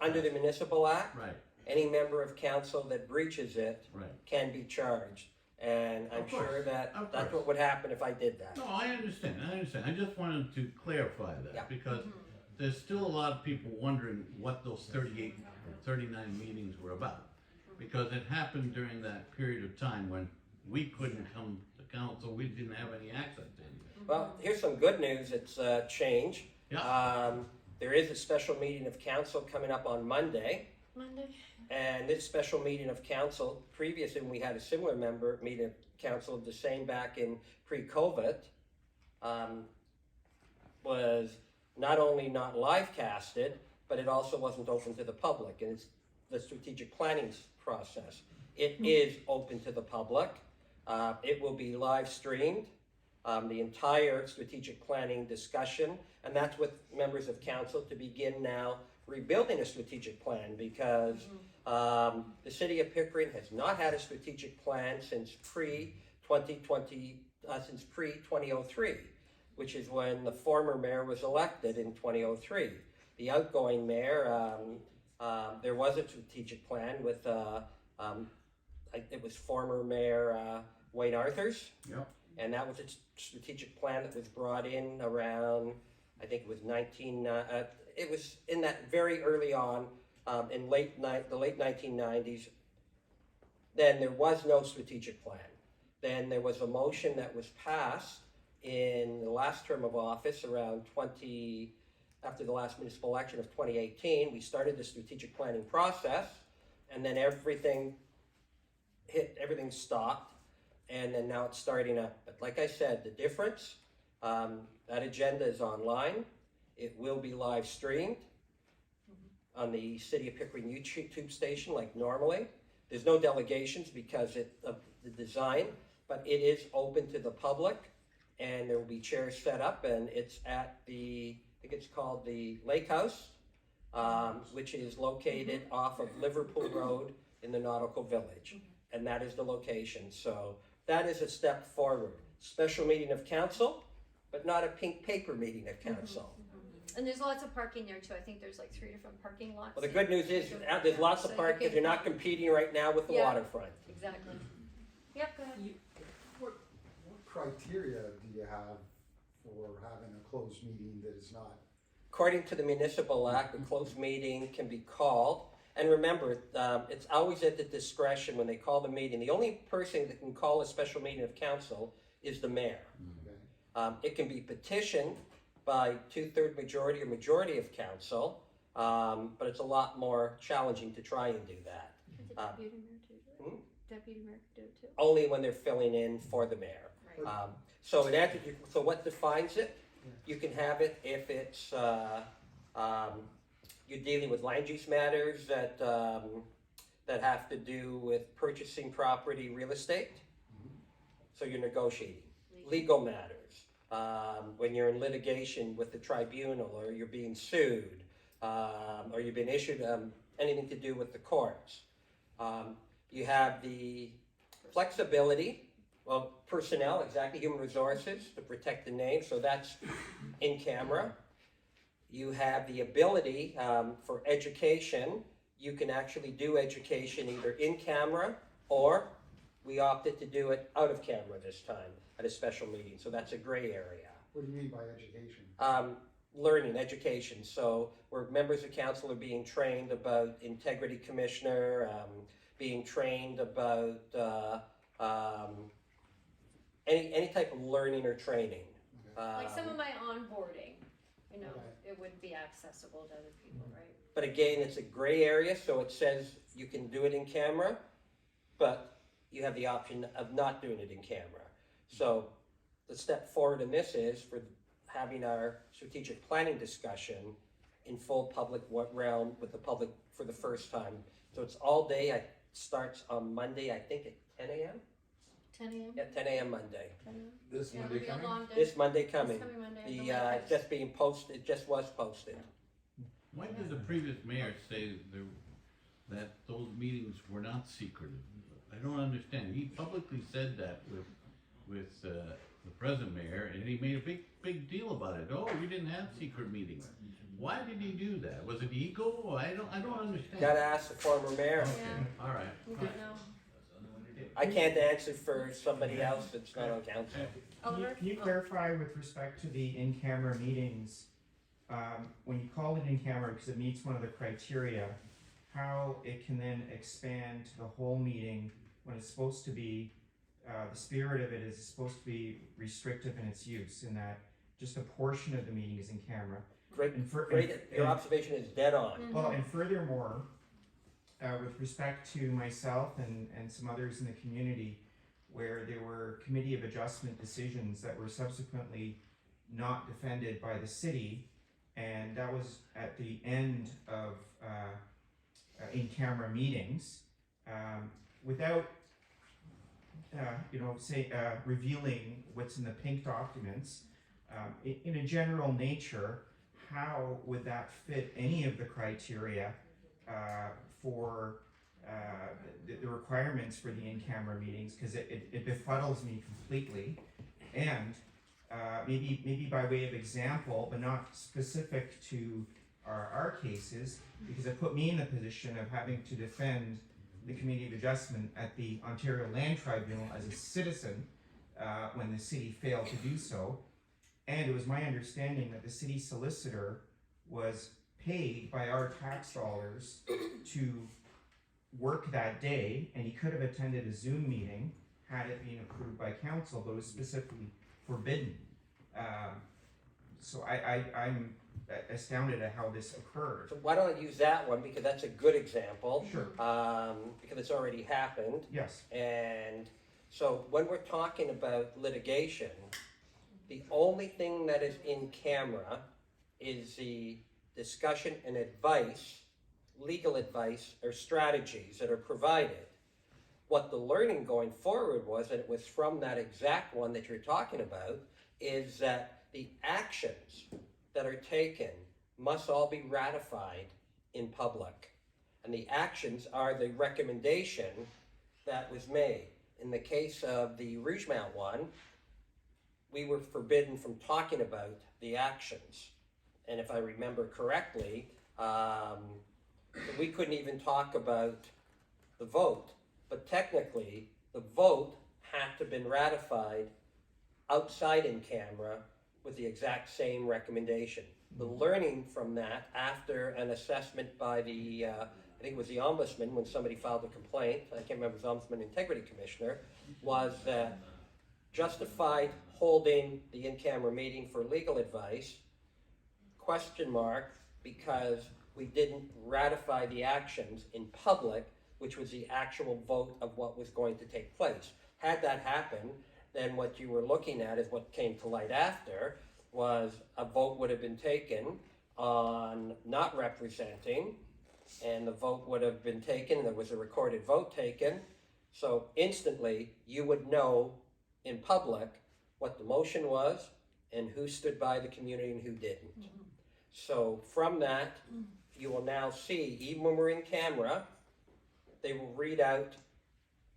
under the Municipal Act, Right, any member of council that breaches it right. can be charged. And I'm Of course, sure that of that's course. what would happen if I did that. No, I understand. I just wanted to clarify that Yeah. because Mm-hmm. there's still a lot of people wondering what those 38 or 39 meetings were about. Because it happened during that period of time when we couldn't come to council, we didn't have any access to anything. Well, here's some good news. It's change. Yeah. There is a special meeting of council coming up on Monday. Monday. And this special meeting of council, previously when we had a similar meeting of council, the same back in pre-COVID, was not only not live casted, but it also wasn't open to the public. And it's the strategic planning process. It is open to the public. It will be live streamed, the entire strategic planning discussion, and that's with members of council to begin now rebuilding a strategic plan, because the city of Pickering has not had a strategic plan since pre-2020, since pre-2003, which is when the former mayor was elected in 2003. The outgoing mayor, there was a strategic plan with, it was former Mayor Wayne Arthurs. Yep. And that was a strategic plan that was brought in around, I think it was it was in that very early on, in the late 1990s. Then there was no strategic plan. Then there was a motion that was passed in the last term of office around after the last municipal election of 2018. We started the strategic planning process, and then everything stopped. And then now it's starting up. But like I said, the difference, that agenda is online. It will be live streamed on the City of Pickering YouTube station like normally. There's no delegations because of the design, but it is open to the public, and there will be chairs set up, and it's at I think it's called the Lake House, which is located off of Liverpool Road in the Nautical Village. And that is the location. So that is a step forward. Special meeting of council, but not a pink paper meeting of council. And there's lots of parking there too. I think there's like 3 different parking lots. Well, the good news is there's lots of parking because you're not competing right now with the Yeah. waterfront. Exactly. Yep, go ahead. What criteria do you have for having a closed meeting that is not? According to the Municipal Act, a closed meeting can be called. And remember, it's always at the discretion when they call the meeting. The only person that can call a special meeting of council is the mayor. Okay. It can be petitioned by 2/3 majority or majority of council, but it's a lot more challenging to try and do that. Could the deputy mayor do it? Deputy mayor could do it too. Only when they're filling in for the mayor. Right. So what defines it? You can have it if it's you're dealing with land use matters that have to do with purchasing property, real estate. So you're negotiating. Legal matters. When you're in litigation with the tribunal, or you're being sued, or you've been issued anything to do with the courts. You have the flexibility of personnel, exactly, human resources, to protect the name, so that's in camera. You have the ability for education. You can actually do education either in camera, or we opted to do it out of camera this time at a special meeting, so that's a gray area. What do you mean by education? Learning, education, so where members of council are being trained about integrity commissioner, being trained about any type of learning or training. Like some of my onboarding, Okay. it wouldn't be accessible to other people, right? But again, it's a gray area, so it says you can do it in camera, but you have the option of not doing it in camera. So the step forward in this is for having our strategic planning discussion in full public realm with the public for the first time. So it's all day. It starts on Monday, I think at 10 a.m.? 10 a.m.? Yeah, 10 a.m. Monday. 10 a.m.? This Yeah, Monday it'll be a coming? long day. This Monday coming. This coming Monday, The, the late it's just being posted, it just was posted. Why did the previous mayor say that those meetings were not secretive? I don't understand. He publicly said that with the present mayor, and he made a big deal about it. Oh, we didn't have secret meetings. Why did he do that? Was it ego? I don't understand. Gotta ask the former mayor. Okay, Yeah. all right. We don't know. I can't answer for somebody else that's not on council. Oliver? Can you clarify with respect to the in-camera meetings, when you call it in camera because it meets one of the criteria, how it can then expand to the whole meeting when it's supposed to be, the spirit of it is supposed to be restrictive in its use, in that just a portion of the meeting is in camera. Great, And your observation is dead on. Well, and furthermore, with respect to myself and some others in the community, where there were committee of adjustment decisions that were subsequently not defended by the city, and that was at the end of in-camera meetings, without revealing what's in the pink documents. In a general nature, how would that fit any of the criteria for the requirements for the in-camera meetings? Because it befuddles me completely. And maybe by way of example, but not specific to our cases, because it put me in the position of having to defend the Committee of Adjustment at the Ontario Land Tribunal as a citizen when the city failed to do so. And it was my understanding that the city solicitor was paid by our tax dollars to work that day, and he could have attended a Zoom meeting had it been approved by council, but it was specifically forbidden. So I'm astounded at how this occurred. So why don't I use that one, because that's a good example. Sure. Because it's already happened. Yes. And so when we're talking about litigation, the only thing that is in camera is the discussion and advice, legal advice or strategies that are provided. What the learning going forward was, and it was from that exact one that you're talking about, is that the actions that are taken must all be ratified in public. And the actions are the recommendation that was made. In the case of the Rougemount one, we were forbidden from talking about the actions. And if I remember correctly, we couldn't even talk about the vote. But technically, the vote had to have been ratified outside in camera with the exact same recommendation. The learning from that, after an assessment by the, I think it was the Ombudsman when somebody filed a complaint, I can't remember if it was Ombudsman Integrity Commissioner, was that justified holding the in-camera meeting for legal advice, question mark, because we didn't ratify the actions in public, which was the actual vote of what was going to take place. Had that happened, then what you were looking at is what came to light after was a vote would have been taken on not representing, and the vote would have been taken, there was a recorded vote taken, so instantly you would know in public what the motion was and who stood by the community and who didn't. Mm-hmm. So from that, you will now see, even when we're in camera, they will read out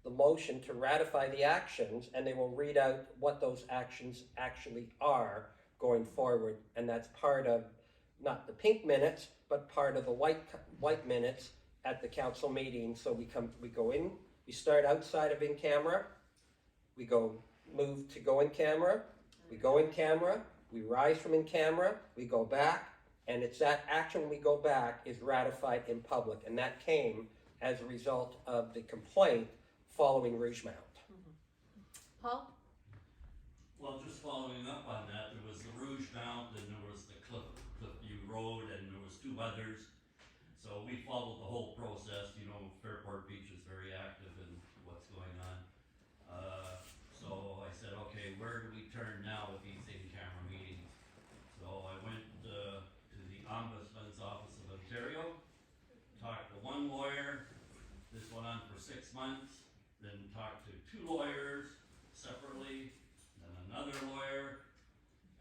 the motion to ratify the actions, and they will read out what those actions actually are going forward. And that's part of not the pink minutes, but part of the white minutes at the council meeting. So we go in, we start outside of in camera, we move to go in camera, we go in camera, we rise from in camera, we go back, and it's that action when we go back is ratified in public. And that came as a result of the complaint following Rougemount. Paul? Well, just following up on that, there was the Rougemount, and there was the Cliffview Road, and there was two others. So we followed the whole process. You know, Fairport Beach is very active in what's going on. So I said, okay, where do we turn now with these in-camera meetings? So I went to the Ombudsman's Office of Ontario, talked to one lawyer. This went on for 6 months. Then talked to two lawyers separately, then another lawyer,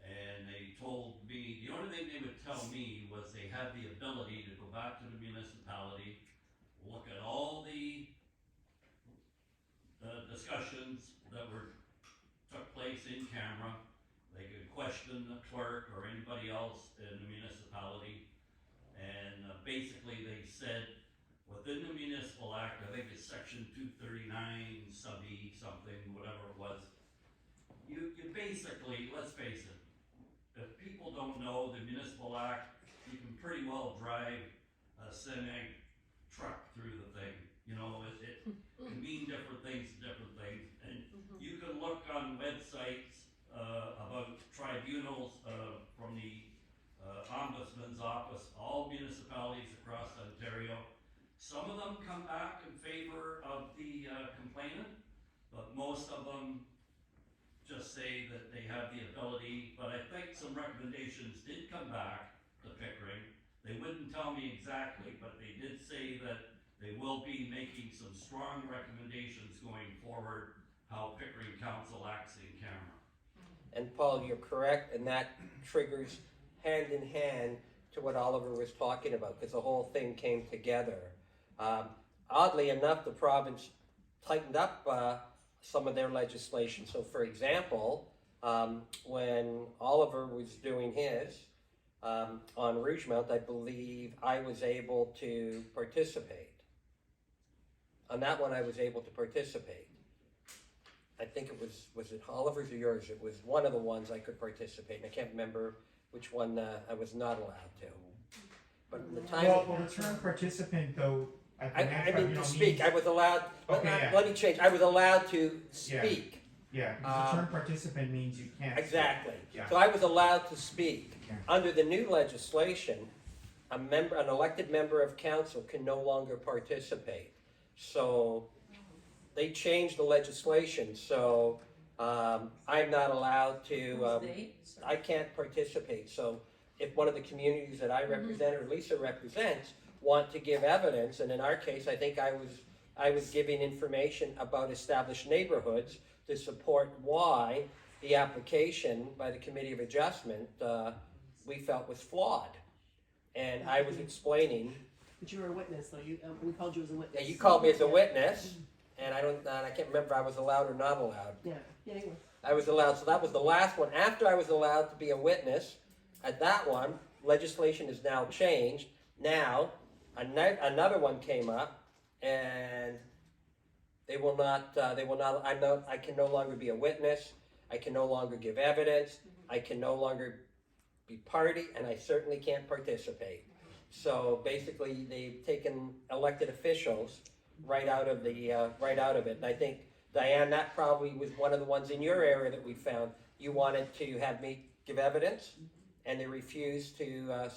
and they told me, the only thing they would tell me was they had the ability to go back to the municipality, look at all the discussions that took place in camera. They could question the clerk or anybody else in the municipality, and basically they said, within the Municipal Act, I think it's section 239 sub E something, whatever it was, you basically, let's face it, if people don't know the Municipal Act, you can pretty well drive a semi truck through the thing. You know, it can mean different things to different things. And you can look on websites about tribunals from the Ombudsman's Office, all municipalities across Ontario. Some of them come back in favor of the complainant, but most of them just say that they have the ability, but I think some recommendations did come back to Pickering. They wouldn't tell me exactly, but they did say that they will be making some strong recommendations going forward, how Pickering Council acts in camera. And Paul, you're correct, and that triggers hand in hand to what Oliver was talking about, because the whole thing came together. Oddly enough, the province tightened up some of their legislation. So, for example, when Oliver was doing his on Rougemount, I believe I was able to participate. On that one, I was able to participate. I think it was it Oliver's or yours? It was one of the ones I could participate. I can't remember which one I was not allowed to. But at the time, Well, the term participant though, at the I next mean time, you to know, speak. means- I was allowed. Okay, yeah. Let me change. I was allowed to speak. Yeah, because the term participant means you can't. Exactly. Yeah. So I was allowed to speak. Yeah. Under the new legislation, an elected member of council can no longer participate. So they changed the legislation. So I'm not allowed to. I can't participate. So if one of the communities that I represent or Lisa represents want to give evidence, and in our case, I think I was giving information about established neighborhoods to support why the application by the Committee of Adjustment we felt was flawed. And I was explaining. But you were a witness, though. We called you as a witness. Yeah, you called me as a witness, and I can't remember if I was allowed or not allowed. Yeah. Anyway. I was allowed, so that was the last one. After I was allowed to be a witness, at that one, legislation is now changed. Now, another one came up, and they will not, I can no longer be a witness, I can no longer give evidence, I can no longer be party, and I certainly can't participate. So basically, they've taken elected officials right out of it. And I think, Diane, that probably was one of the ones in your area that we found. You wanted to have me give evidence, and they refused to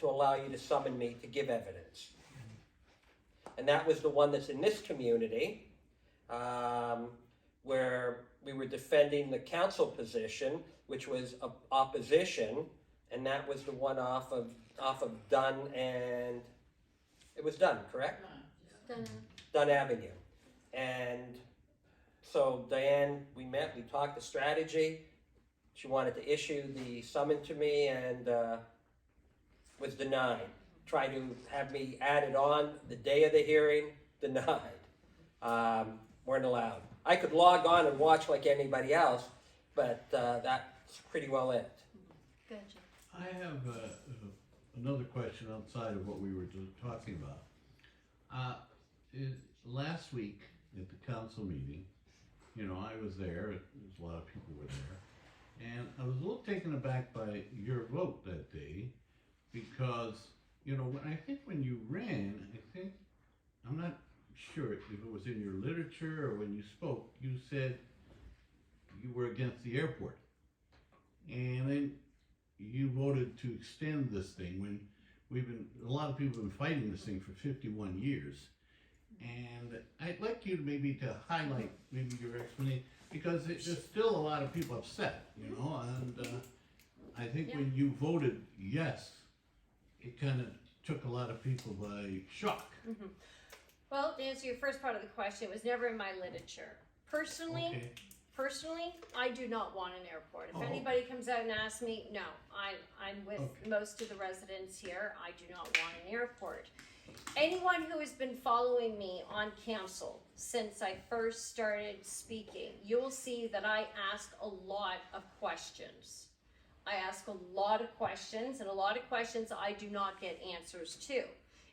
allow you to summon me to give evidence. And that was the one that's in this community, where we were defending the council position, which was opposition, and that was the one off of Dunn and it was Dunn, correct? Dunn Avenue. And so Diane, we met, we talked the strategy. She wanted to issue the summon to me and was denied. Tried to have me added on the day of the hearing, denied. Weren't allowed. I could log on and watch like anybody else, but that's pretty well it. Gotcha. I have another question outside of what we were talking about. Last week at the council meeting, you know, I was there, a lot of people were there, and I was a little taken aback by your vote that day because, you know, I think when you ran, I'm not sure if it was in your literature or when you spoke, you said you were against the airport. And then you voted to extend this thing when a lot of people have been fighting this thing for 51 years. And I'd like you maybe to highlight maybe your explanation, because there's still a lot of people upset, you know, and I think when you voted yes, it kind of took a lot of people by shock. Mm-hmm. Well, to answer your first part of the question, it was never in my literature. Personally, I do not want an airport. If anybody comes out and asks me, no, I'm with most of the residents here. I do not want an airport. Anyone who has been following me on council since I first started speaking, you'll see that I ask a lot of questions. I ask a lot of questions, and a lot of questions I do not get answers to.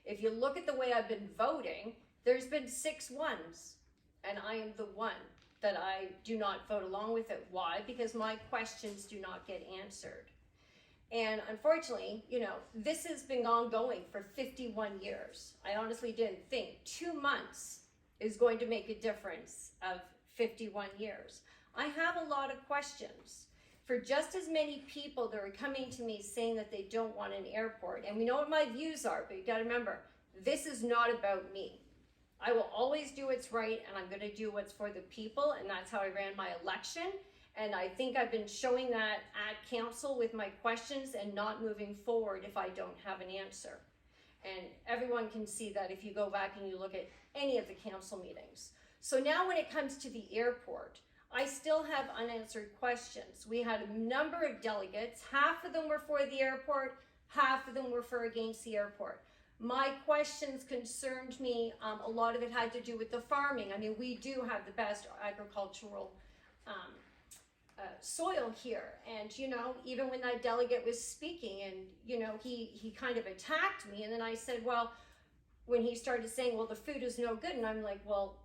If you look at the way I've been voting, there's been 6 ones, and I am the one that I do not vote along with it. Why? Because my questions do not get answered. And unfortunately, you know, this has been ongoing for 51 years. I honestly didn't think 2 months is going to make a difference of 51 years. I have a lot of questions. For just as many people that are coming to me saying that they don't want an airport, and we know what my views are, but you gotta remember, this is not about me. I will always do what's right, and I'm gonna do what's for the people, and that's how I ran my election. And I think I've been showing that at council with my questions and not moving forward if I don't have an answer. And everyone can see that if you go back and you look at any of the council meetings. So now when it comes to the airport, I still have unanswered questions. We had a number of delegates, half of them were for the airport, half of them were for against the airport. My questions concerned me, a lot of it had to do with the farming. I mean, we do have the best agricultural soil here. And, you know, even when that delegate was speaking and, you know, he kind of attacked me. And then I said, well, when he started saying, well, the food is no good. And I'm like, well,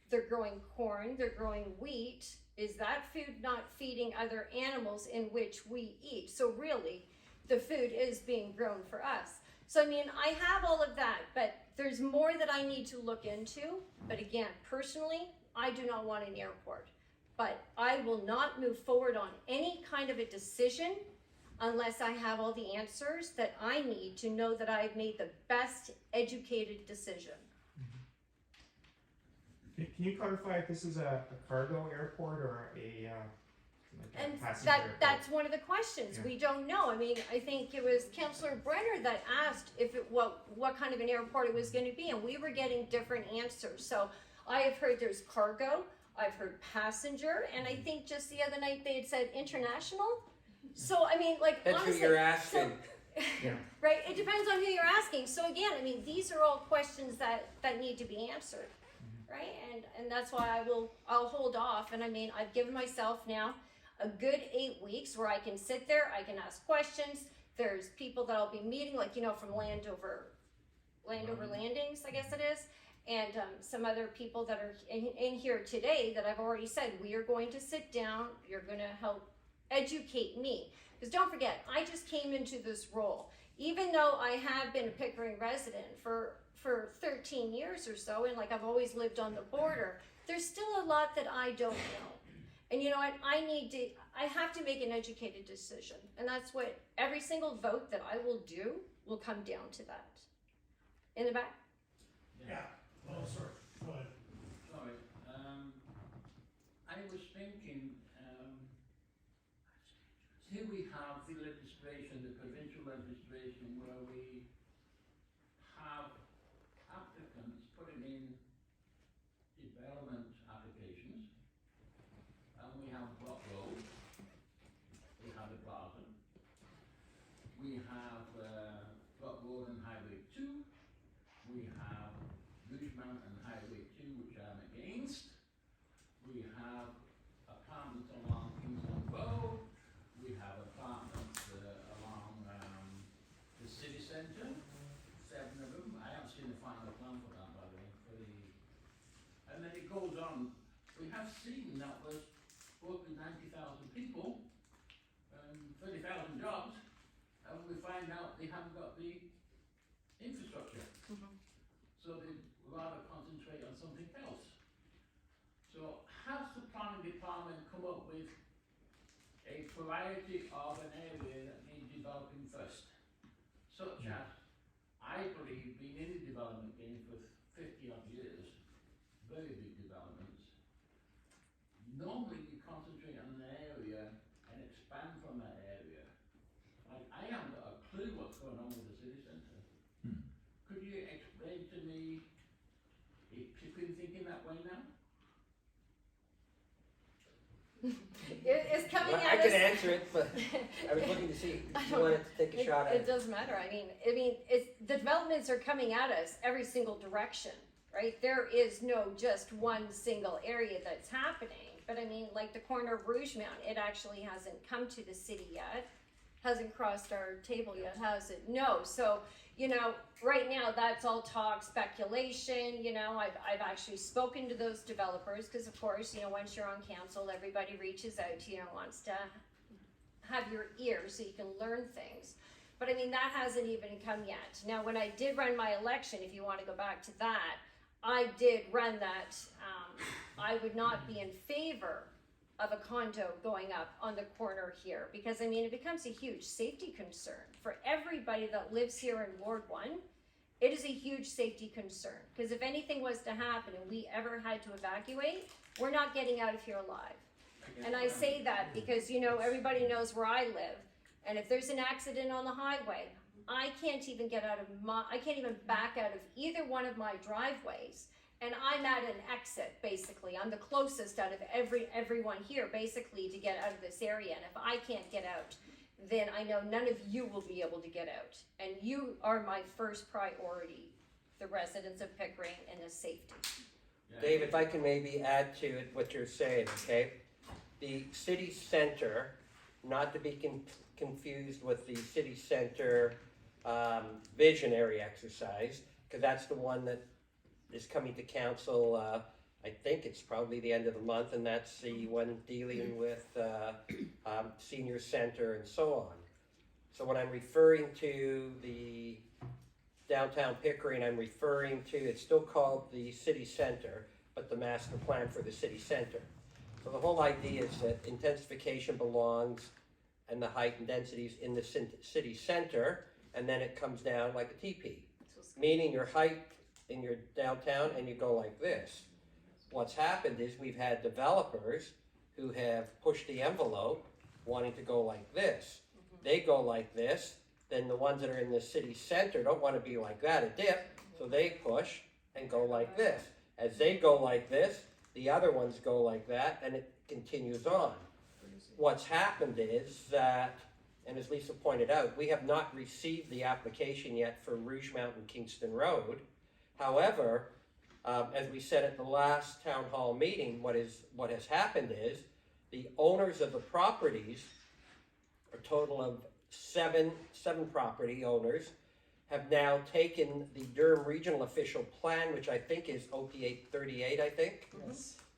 they're growing corn, they're growing wheat. Is that food not feeding other animals in which we eat? So really, the food is being grown for us. So, I mean, I have all of that, but there's more that I need to look into. But again, personally, I do not want an airport. But I will not move forward on any kind of a decision unless I have all the answers that I need to know that I've made the best educated decision. Can you clarify if this is a cargo airport or a And passenger airport? that's one of the questions. Yeah. We don't know. I mean, I think it was Councillor Brenner that asked if it what kind of an airport it was going to be, and we were getting different answers. So I have heard there's cargo, I've heard passenger, and I think just the other night they had said international. So I mean, like That's honestly, who you're asking. Yeah. right? It depends on who you're asking. So again, I mean, these are all questions that need to be answered, right? And that's why I'll hold off. And I mean, I've given myself now a good 8 weeks where I can sit there, I can ask questions. There's people that I'll be meeting, like, you know, from Landover Landings, I guess it is, and some other people that are in here today that I've already said, we are going to sit down, you're going to help educate me. Because don't forget, I just came into this role. Even though I have been a Pickering resident for 13 years or so, and like I've always lived on the border, there's still a lot that I don't know. And you know what, I have to make an educated decision. And that's what every single vote that I will do will come down to that. In the back? Yeah, oh, sorry, go ahead. Sorry, I was thinking, here we have the legislation, the provincial legislation, where we have applicants putting in development applications, and we have Block Road, we have the Plaza, we have Block Road and Highway 2, we have Rougemont and Highway 2, which I'm against, we have apartments along Kingston Road, we have apartments along the city centre, 7 of them. I haven't seen the final plan for that, by the way. And then it goes on. We have seen that was roughly 90,000 people, 30,000 jobs, and we find out they haven't got the infrastructure. So they rather concentrate on something else. So has the planning department come up with a variety of an area that needs developing first? Such as, I believe, being in the development game for 50 odd years, very big developments, normally you concentrate on an area and expand from that area. Like, I haven't got a clue what's going on with the city centre. Could you explain to me if Pickering thinking that way now? It's coming Well, at I us. could answer it, but I was looking to see if you wanted to take a shot at It it. doesn't matter. I mean, the developments are coming at us every single direction, right? There is no just one single area that's happening. But I mean, like the corner of Rougemont, it actually hasn't come to the city yet. Hasn't crossed our table yet, has it? No. So, you know, right now that's all talk, speculation. You know, I've actually spoken to those developers because, of course, you know, once you're on council, everybody reaches out to you and wants to have your ear so you can learn things. But I mean, that hasn't even come yet. Now, when I did run my election, if you want to go back to that, I did run that. I would not be in favor of a condo going up on the corner here, because I mean, it becomes a huge safety concern for everybody that lives here in Ward 1. it is a huge safety concern, because if anything was to happen and we ever had to evacuate, we're not getting out of here alive. And I say that because, you know, everybody knows where I live, and if there's an accident on the highway, I can't even I can't even back out of either one of my driveways, and I'm at an exit, basically. I'm the closest out of everyone here, basically, to get out of this area, and if I can't get out, then I know none of you will be able to get out. And you are my first priority, the residents of Pickering and the safety. Dave, if I can maybe add to it what you're saying, okay? The city center, not to be confused with the city center visionary exercise, because that's the one that is coming to council, I think it's probably the end of the month, and that's the one dealing with senior center and so on. So when I'm referring to the downtown Pickering, I'm referring to, it's still called the city center, but the master plan for the city center. So the whole idea is that intensification belongs and the height and densities in the city center, and then it comes down like a teepee, meaning your height in your downtown, and you go like this. What's happened is we've had developers who have pushed the envelope wanting to go like this. They go like this, then the ones that are in the city center don't want to be like that, a dip, so they push and go like this. As they go like this, the other ones go like that, and it continues on. What's happened is that, and as Lisa pointed out, we have not received the application yet for Rouge Mountain Kingston Road. However, as we said at the last town hall meeting, what has happened is the owners of the properties, a total of seven property owners, have now taken the Durham Regional Official Plan, which I think is OP 838, I think,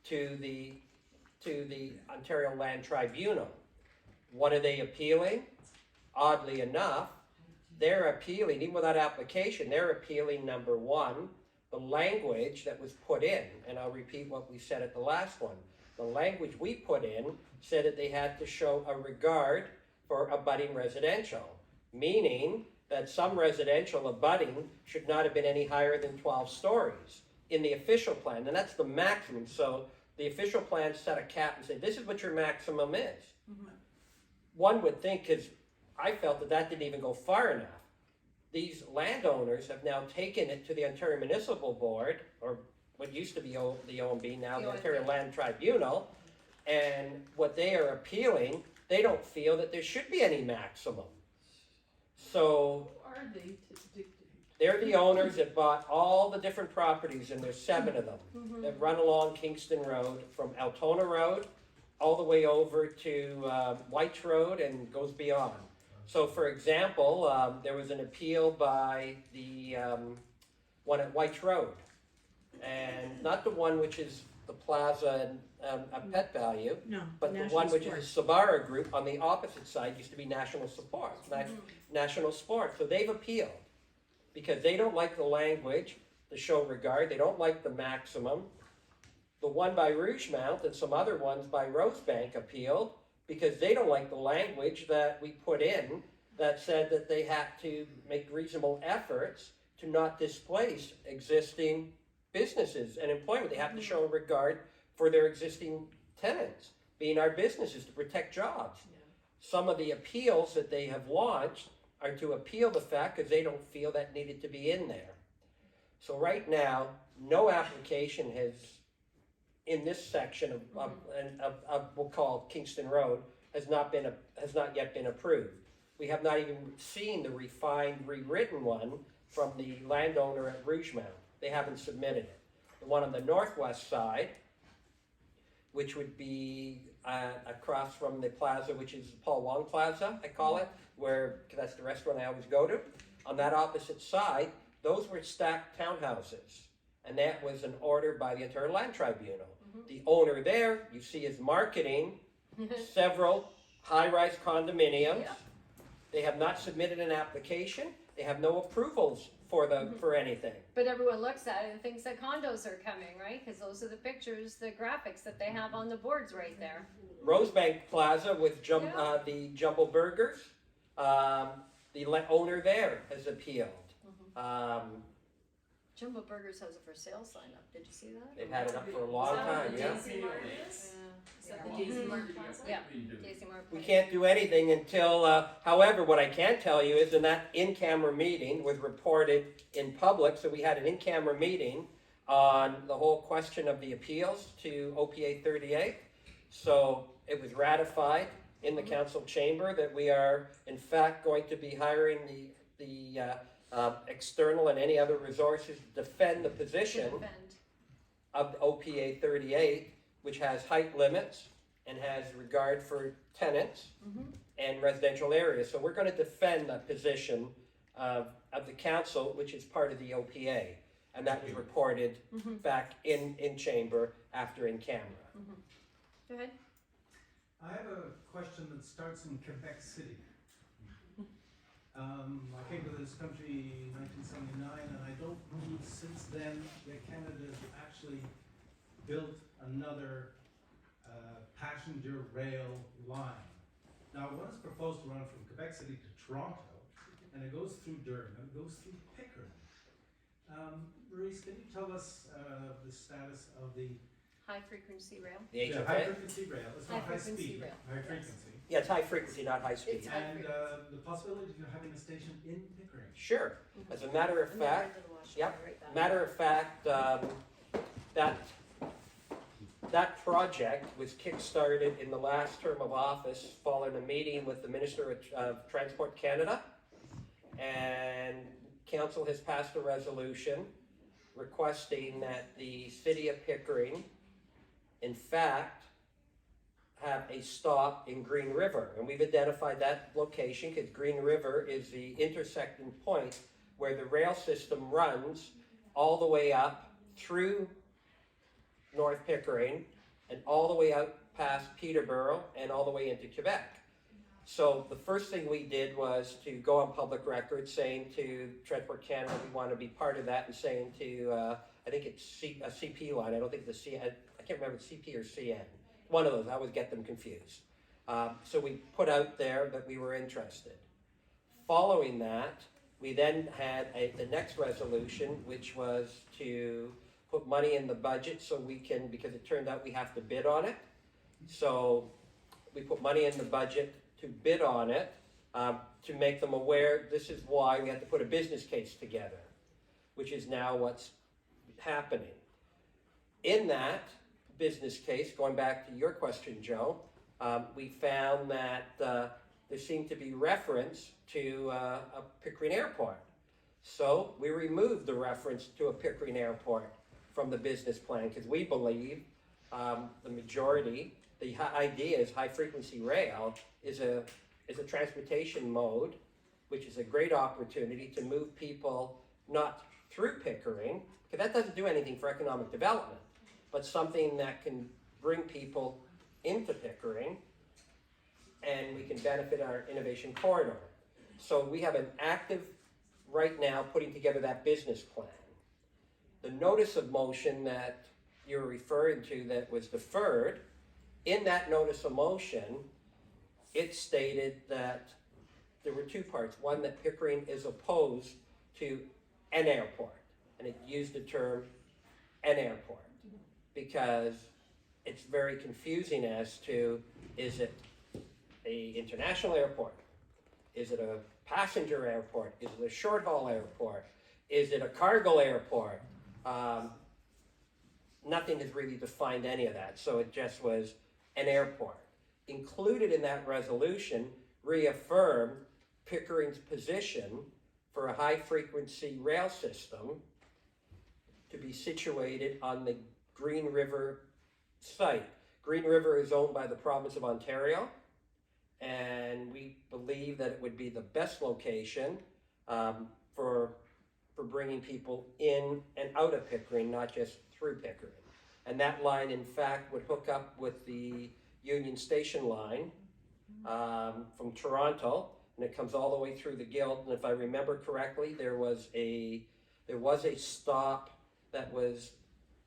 to the Ontario Land Tribunal. What are they appealing? Oddly enough, they're appealing, even without application, they're appealing, number one, the language that was put in, and I'll repeat what we said at the last one. The language we put in said that they had to show a regard for abutting residential, meaning that some residential abutting should not have been any higher than 12 stories in the official plan, and that's the maximum. So the official plan set a cap and said, this is what your maximum is. One would think, because I felt that that didn't even go far enough. These landowners have now taken it to the Ontario Municipal Board, or what used to be the OMB, now the Ontario Land Tribunal, and what they are appealing, they don't feel that there should be any maximum. So Who are they to dictate? they're the owners that bought all the different properties, and there's 7 of them that run along Kingston Road, from Altona Road all the way over to White's Road and goes beyond. So for example, there was an appeal by the one at White's Road, and not the one which is the plaza and a Pet Value, No, but the National one which Sport. is a Sabara Group on the opposite side used to be National Support, National Sport. So they've appealed because they don't like the language, the show regard. They don't like the maximum. The one by Rougemount and some other ones by Rosebank appealed because they don't like the language that we put in that said that they had to make reasonable efforts to not displace existing businesses and employment. They have to show regard for their existing tenants, being our businesses, to protect jobs. Some of the appeals that they have launched are to appeal the fact because they don't feel that needed to be in there. So right now, no application has, in this section of we'll call Kingston Road, has not yet been approved. We have not even seen the refined, rewritten one from the landowner at Rougemount. They haven't submitted it. The one on the northwest side, which would be across from the plaza, which is Paul Wong Plaza, I call it, where that's the restaurant I always go to. On that opposite side, those were stacked townhouses, and that was an order by the Ontario Land Tribunal. The owner there, you see, is marketing several high-rise condominiums. They have not submitted an application. They have no approvals for anything. But everyone looks at it and thinks that condos are coming, right? Because those are the pictures, the graphics that they have on the boards right there. Rosebank Plaza with the Jumbo Burgers, the owner there has appealed. Jumbo Burgers has a for sale sign up, did you see that? They've had it up for a long time, yeah. Is that the Daisy Mart Plaza? Yeah, Daisy Mart. We can't do anything until, however, what I can tell you is in that in-camera meeting was reported in public, so we had an in-camera meeting on the whole question of the appeals to OPA 38. So it was ratified in the council chamber that we are in fact going to be hiring the external and any other resources to defend the position of OPA 38, which has height limits and has regard for tenants and residential areas. So we're going to defend the position of the council, which is part of the OPA. And that was reported back in chamber after in camera. Go ahead. I have a question that starts in Quebec City. I came to this country in 1979, and I don't believe since then that Canada has actually built another passenger rail line. Now, one is proposed to run from Quebec City to Toronto, and it goes through Durham, and it goes through Pickering. Maurice, can you tell us the status of the High frequency rail. The HFA? high frequency rail? It's not High high frequency speed, rail, high yes. frequency. Yeah, it's high frequency, not high speed. It's high And frequency. the possibility of having a station in Pickering. Sure. As a matter of I'm not fact, into the Washington, yep. right back. Matter of fact, that project was kick-started in the last term of office following a meeting with the Minister of Transport Canada. And council has passed a resolution requesting that the city of Pickering, in fact, have a stop in Green River. And we've identified that location because Green River is the intersecting point where the rail system runs all the way up through North Pickering and all the way out past Peterborough and all the way into Quebec. So the first thing we did was to go on public record saying to Transport Canada we want to be part of that, and saying to, I think it's a CP line, I don't think it's I can't remember if it's CP or CN. One of those, I always get them confused. So we put out there that we were interested. Following that, we then had the next resolution, which was to put money in the budget so we can, because it turned out we have to bid on it. So we put money in the budget to bid on it, to make them aware this is why we had to put a business case together, which is now what's happening. In that business case, going back to your question, Joe, we found that there seemed to be reference to a Pickering Airport. So we removed the reference to a Pickering Airport from the business plan because we believe the majority, the idea is high frequency rail is a transportation mode, which is a great opportunity to move people not through Pickering, because that doesn't do anything for economic development, but something that can bring people into Pickering and we can benefit our innovation corridor. So we have an active, right now, putting together that business plan. The notice of motion that you're referring to that was deferred, in that notice of motion, it stated that there were two parts. One, that Pickering is opposed to an airport, and it used the term an airport because it's very confusing as to, is it an international airport? Is it a passenger airport? Is it a short haul airport? Is it a cargo airport? Nothing has really defined any of that, so it just was an airport. Included in that resolution reaffirmed Pickering's position for a high-frequency rail system to be situated on the Green River site. Green River is owned by the province of Ontario, and we believe that it would be the best location for bringing people in and out of Pickering, not just through Pickering. And that line, in fact, would hook up with the Union Station line from Toronto, and it comes all the way through the Guild. And if I remember correctly, there was a stop that was,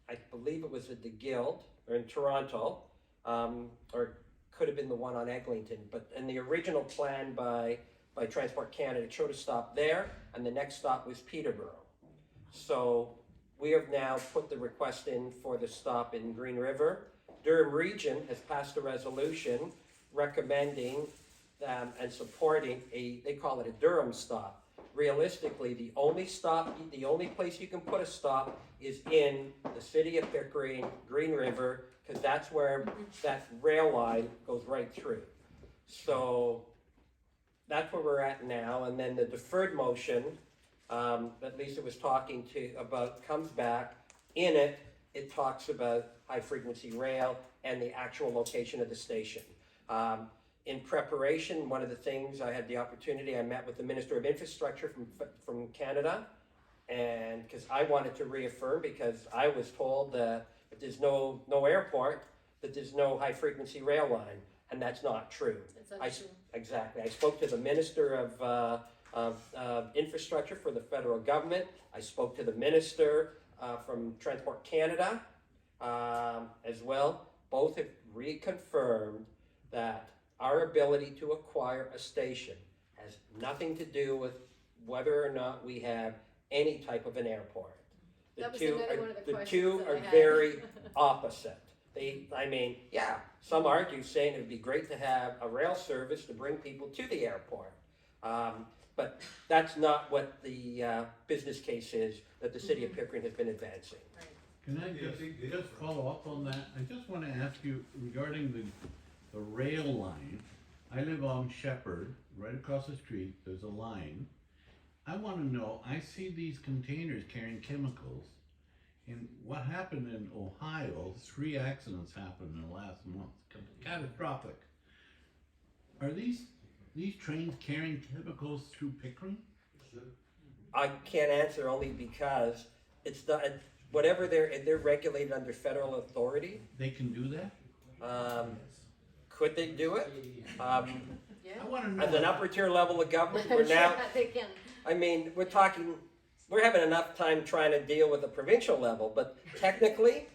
I believe it was at the Guild or in Toronto, or could have been the one on Eglinton. But in the original plan by by Transport Canada. It showed a stop there, and the next stop was Peterborough. So we have now put the request in for the stop in Green River. Durham Region has passed a resolution recommending and supporting they call it a Durham stop. Realistically, the only place you can put a stop is in the city of Pickering, Green River, because that's where that rail line goes right through. So that's where we're at now. And then the deferred motion that Lisa was talking about comes back. In it, it talks about high frequency rail and the actual location of the station. In preparation, one of the things I had the opportunity, I met with the Minister of Infrastructure from Canada, and because I wanted to reaffirm, because I was told that if there's no airport, that there's no high frequency rail line, and that's not true. It's untrue. Exactly. I spoke to the Minister of Infrastructure for the federal government. I spoke to the Minister from Transport Canada as well. Both have reconfirmed that our ability to acquire a station has nothing to do with whether or not we have any type of an airport. That was another one of the The questions two that I are had. very opposite. Some argue saying it would be great to have a rail service to bring people to the airport. But that's not what the business case is that the city of Pickering has been advancing. Can I just follow up on that? I just want to ask you regarding the rail line. I live on Shepherd, right across the street, there's a line. I want to know, I see these containers carrying chemicals, and what happened in Ohio, 3 accidents happened in the last month, catastrophic. Are these trains carrying chemicals through Pickering? I can't answer only because it's not, whatever they're regulated under federal authority. They can do that? Could they do it? I want to know. As an upper tier level of government, we're I'm sure now, that they can. I mean, we're having enough time trying to deal with the provincial level, but technically,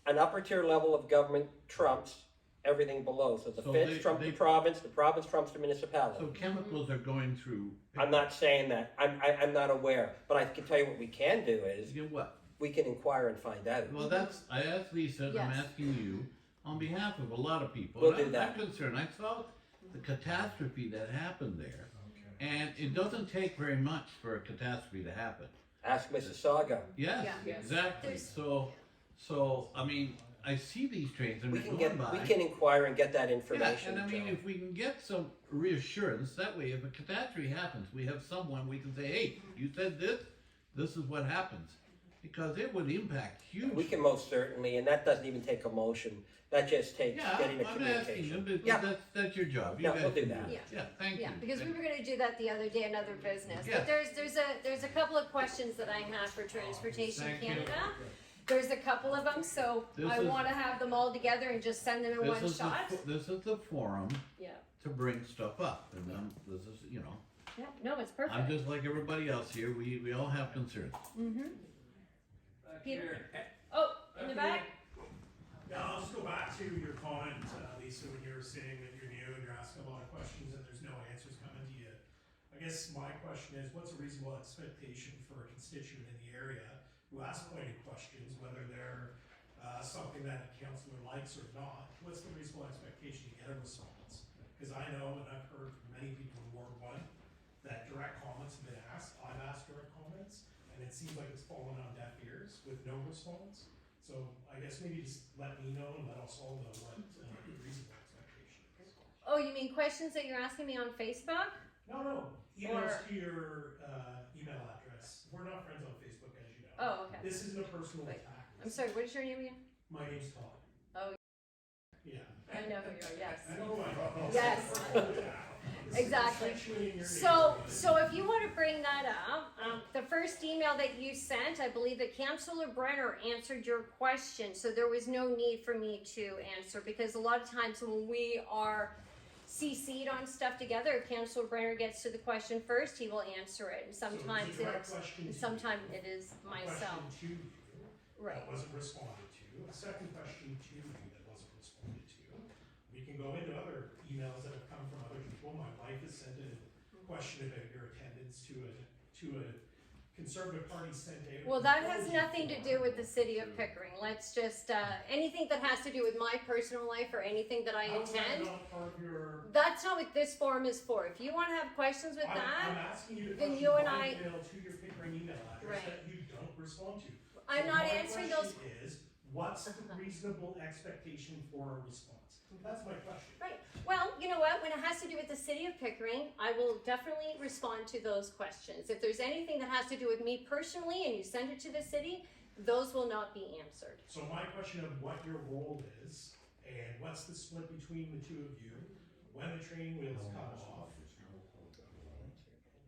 an upper tier level of government trumps everything below. So the feds trump the province trumps the municipality. So chemicals are going through. I'm not saying that. I'm not aware, but I can tell you what we can do is What? we can inquire and find out. Well, I asked Lisa, and I'm Yes. asking you, on behalf of a lot of people. We'll and do that. I'm concerned, I saw the catastrophe that happened there, and it doesn't take very much for a catastrophe to happen. Ask Mississauga. Yes, Yeah. exactly, There's- so, I mean, I see these trains and We they're can going by. we can inquire and get that Yeah, information. and I mean, Joe. if we can get some reassurance, that way if a catastrophe happens, we have someone we can say, hey, you said this is what happens. Because it would impact hugely. We can most certainly, and that doesn't even take a motion. That just takes Yeah, getting a I'm asking communication. them, because Yeah. that's your job. You Yeah, guys we'll do can that. it. Yeah, thank you. Yeah, because we Thank were gonna do that the other day, another business. Yeah. But there's a couple of questions that I have for Transportation Thank you. Canada. There's a couple of them, so This I is- wanna have them all together and just send them in This one is shot. this is the forum Yeah, to bring stuff up, and then this is, yeah, no, it's I'm perfect. just like everybody else here, we all have concerns. Mm-hmm. Back Peter? here. Oh, in the back? Yeah, I'll just go back to your comment, Lisa, when you were saying that you're new and you're asking a lot of questions and there's no answers coming to you. I guess my question is, what's a reasonable expectation for a constituent in the area who asks pointed questions, whether they're something that a councillor likes or not? What's the reasonable expectation to get a response? Because I know, and I've heard from many people in Ward 1, that direct comments have been asked. I've asked direct comments, and it seems like it's fallen on deaf ears with no response. So I guess maybe just let me know and let us all know what the reasonable expectation is. Oh, you mean questions that you're asking me on Facebook? No, emails Or- to your email address. We're not friends on Facebook, as you know. Oh, okay. This isn't a personal Wait, attack. I'm sorry, what is your name again? My name's Todd. Oh. Yeah. I know who you are, yes. I know who I am. Yes. This is Exactly. accentuating your So name. if you want to bring that up, the first email that you sent, I believe that Councillor Brenner answered your question, so there was no need for me to answer, because a lot of times when we are CC'd on stuff together, if Councillor Brenner gets to the question first, he will answer it, and sometimes So it's a direct question to you. sometimes it is A myself. question to you Right. that wasn't responded to. A second question to you that wasn't responded to. We can go into other emails that have come from other people. My wife has sent a question about your attendance to a Conservative Party sent out. Well, that has nothing to do with the city of Pickering. Let's just, anything that has to do with my personal life or anything that I How's that attend, not part of your? that's not what this forum is for. If you wanna have questions with I'm that, asking you to then question you and by I- email to your Pickering email address Right. that you don't respond to. I'm So not my answering those. question is, what's the reasonable expectation for a response? That's my question. Right. Well, you know what? When it has to do with the city of Pickering, I will definitely respond to those questions. If there's anything that has to do with me personally and you send it to the city, those will not be answered. So my question of what your role is, and what's the split between the two of you, when the training wheels come off,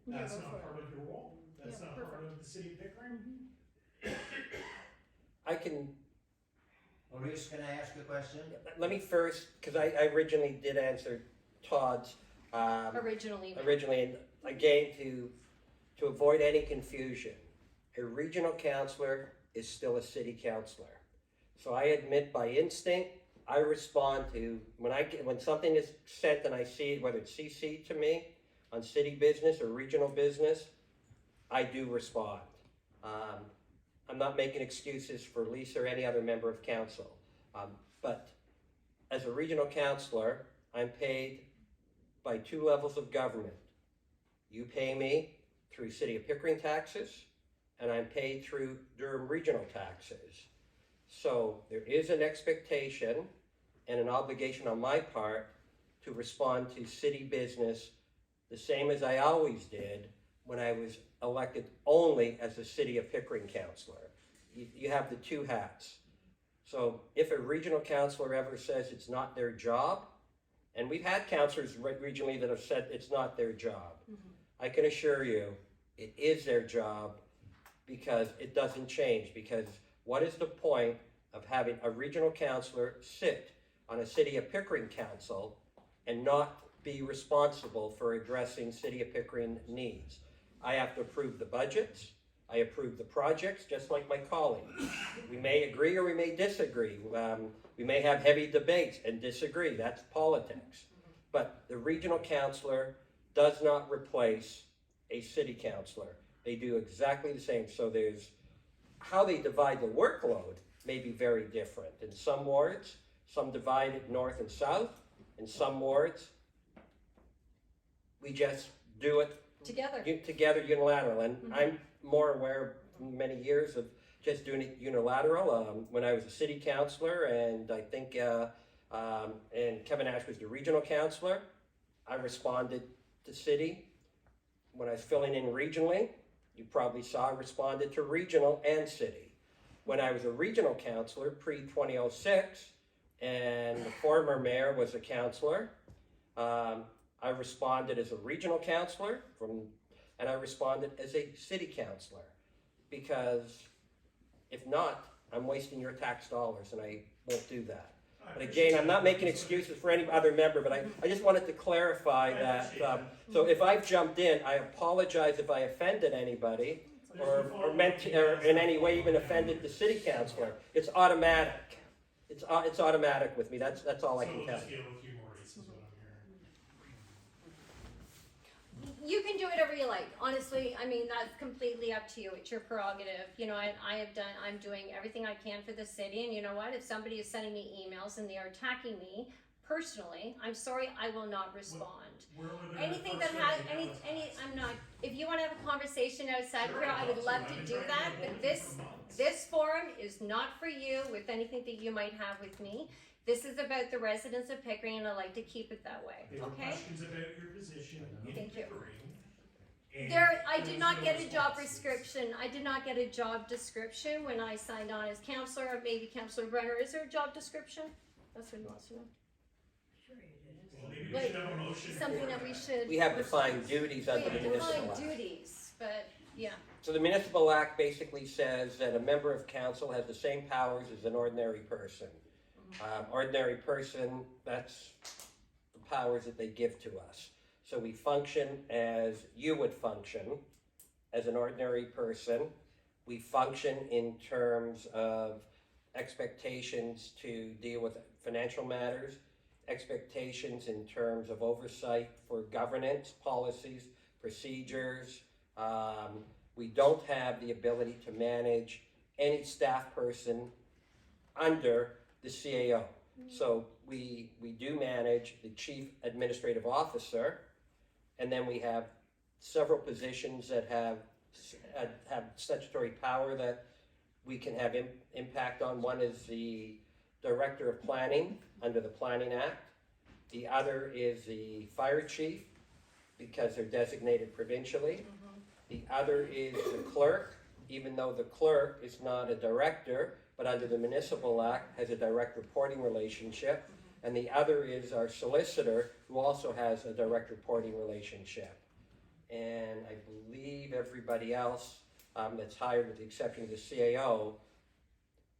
that's go not for it. part of your role? That's Yeah, not part of the city of Pickering? I can, Maurice, can I ask a question? let me first, because I originally did answer Todd's, Originally. and again, to avoid any confusion, a regional councillor is still a city councillor. So I admit by instinct, I respond to, when something is sent and I see it, whether it's CC to me on city business or regional business, I do respond. I'm not making excuses for Lisa or any other member of council. But as a regional councillor, I'm paid by two levels of government. You pay me through City of Pickering taxes, and I'm paid through Durham regional taxes. So there is an expectation and an obligation on my part to respond to city business the same as I always did when I was elected only as a City of Pickering councillor. You have the two hats. So if a regional councillor ever says it's not their job, and we've had councillors regionally that have said it's not their job, I can assure you it is their job, because it doesn't change. Because what is the point of having a regional councillor sit on a City of Pickering council and not be responsible for addressing City of Pickering needs? I have to approve the budgets, I approve the projects, just like my colleagues. We may agree or we may disagree. We may have heavy debates and disagree, that's politics. But the regional councillor does not replace a city councillor. They do exactly the same. So there's, how they divide the workload may be very different. In some wards, some divide it north and south. In some wards, we just do it Together. together unilateral. And I'm more aware of many years of just doing it unilateral. When I was a city councillor, and I think and Kevin Ash was the regional councillor, I responded to city. When I was filling in regionally, you probably saw I responded to regional and city. When I was a regional councillor pre-2006, and the former mayor was a councillor, I responded as a regional councillor, and I responded as a city councillor. Because if not, I'm wasting your tax dollars, and I won't do that. But again, I'm not making excuses for any other member, but I just wanted to clarify that. So if I've jumped in, I apologize if I offended anybody, or meant to, or in any way even offended the city councillor. It's automatic. It's automatic with me. That's all I can tell you. You can do whatever you like. Honestly, I mean, that's completely up to you. It's your prerogative. You know, I'm doing everything I can for the city, and you know what? If somebody is sending me emails and they are attacking me personally, I'm sorry, I will not respond. Anything that has, I'm not, if you wanna have a conversation outside here, I would love to do that, but this forum is not for you with anything that you might have with me. This is about the residents of Pickering, and I like to keep it that way, There were okay? questions about your position in Thank you. Pickering. and I there did was not no get a job responses. description. I did not get a job description when I signed on as counselor, or maybe Counselor Brenner. Is there a job description? That's what he wants to know. Well, maybe we Like, should have a motion something for that it. we should. We have defined duties We under the have municipal defined act. duties, but yeah. So the municipal act basically says that a member of council has the same powers as an ordinary person. Ordinary person, that's the powers that they give to us. So we function as you would function as an ordinary person. We function in terms of expectations to deal with financial matters, expectations in terms of oversight for governance, policies, procedures. We don't have the ability to manage any staff person under the CAO. So we do manage the chief administrative officer, and then we have several positions that have statutory power that we can have impact on. One is the director of planning under the Planning Act. The other is the fire chief, because they're designated provincially. The other is the clerk, even though the clerk is not a director, but under the Municipal Act has a direct reporting relationship. And the other is our solicitor, who also has a direct reporting relationship. And I believe everybody else that's hired, with the exception of the CAO,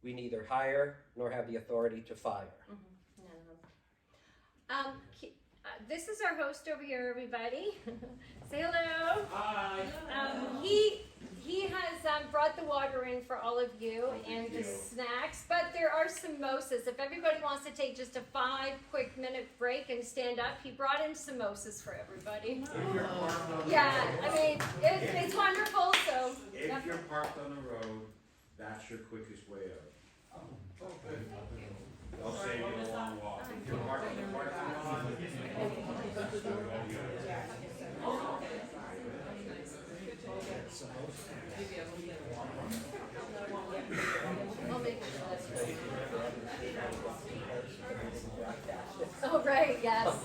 we neither hire nor have the authority to fire. This is our host over here, everybody. Say hello. Hi. He has brought the water in for all of you and the snacks, but there are samosas. If everybody wants to take just a 5 quick minute break and stand up, he brought in samosas for everybody. Yeah, I mean, it's wonderful, so. If you're parked on the road, that's your quickest way out. They'll save you a long walk. If you're parked in the parking lot, Oh, right, yes.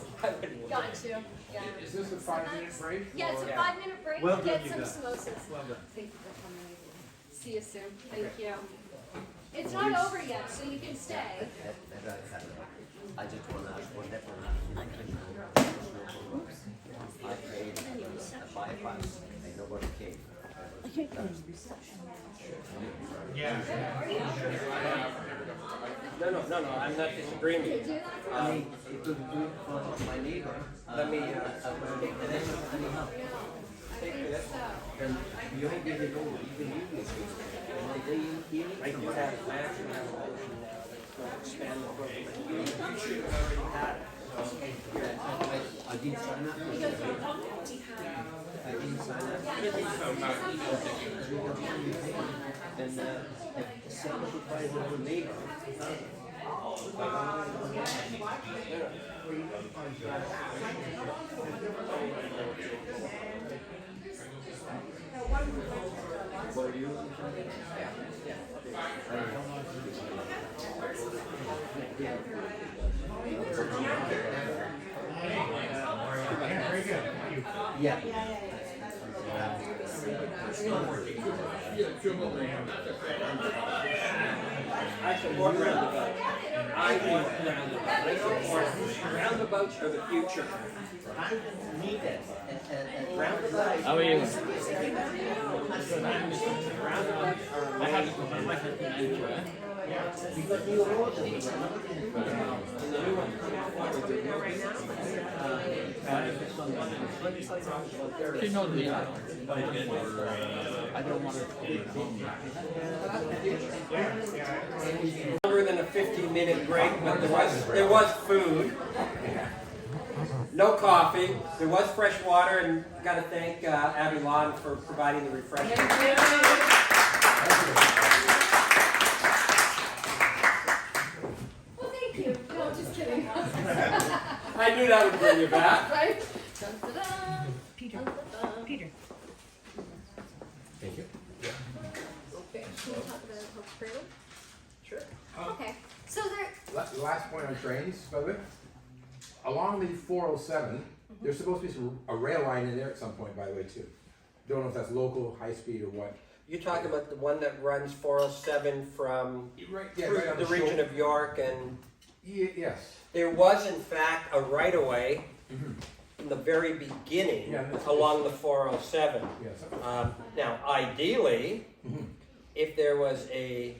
Got you. Yeah. Is this a 5-minute break? Yeah, it's a or- 5-minute break. Well We'll done, get you some guys. samosas. Well done. Thank you for coming. See you soon. Thank you. It's not over yet, so you can stay. I just want to ask one different. I paid a bypass and nobody came. Yeah. No, I'm not disagreeing with you. I mean, it could do it for my neighbor. Let me, take this. take this. Then you ain't gonna go, you can use this. I do have, I actually have a motion now to expand the program. You should have already had it, so here. I didn't sign up. I didn't sign up. Then, sacrifice over neighbor. What you? Yeah, very good. Thank you. Yeah. I support roundabouts. I want roundabouts. I support roundabouts for the future. I need that. Roundabout. How are you? We got new roads. You know the, I don't want Longer than a 15-minute break, but there was food. No coffee. There was fresh water, and got to thank Abby Lawn for providing the refreshments. Well, thank you. No, just kidding. I knew that would bring you back. Right? Dun-da-da. Peter. Dun-da-da. Peter. Thank you. Okay, can we talk about Hope Cradle? Sure. Okay, so there, Last point on trains, by the way. Along the 407, there's supposed to be a rail line in there at some point, by the way, too. Don't know if that's local, high speed, or what. You're talking about the one that runs 407 from Right on the region shoulder. of York, and Yes. there was in fact a right-of-way in the very beginning Yeah, that's- along the 407. Yes. Now, ideally, if there was a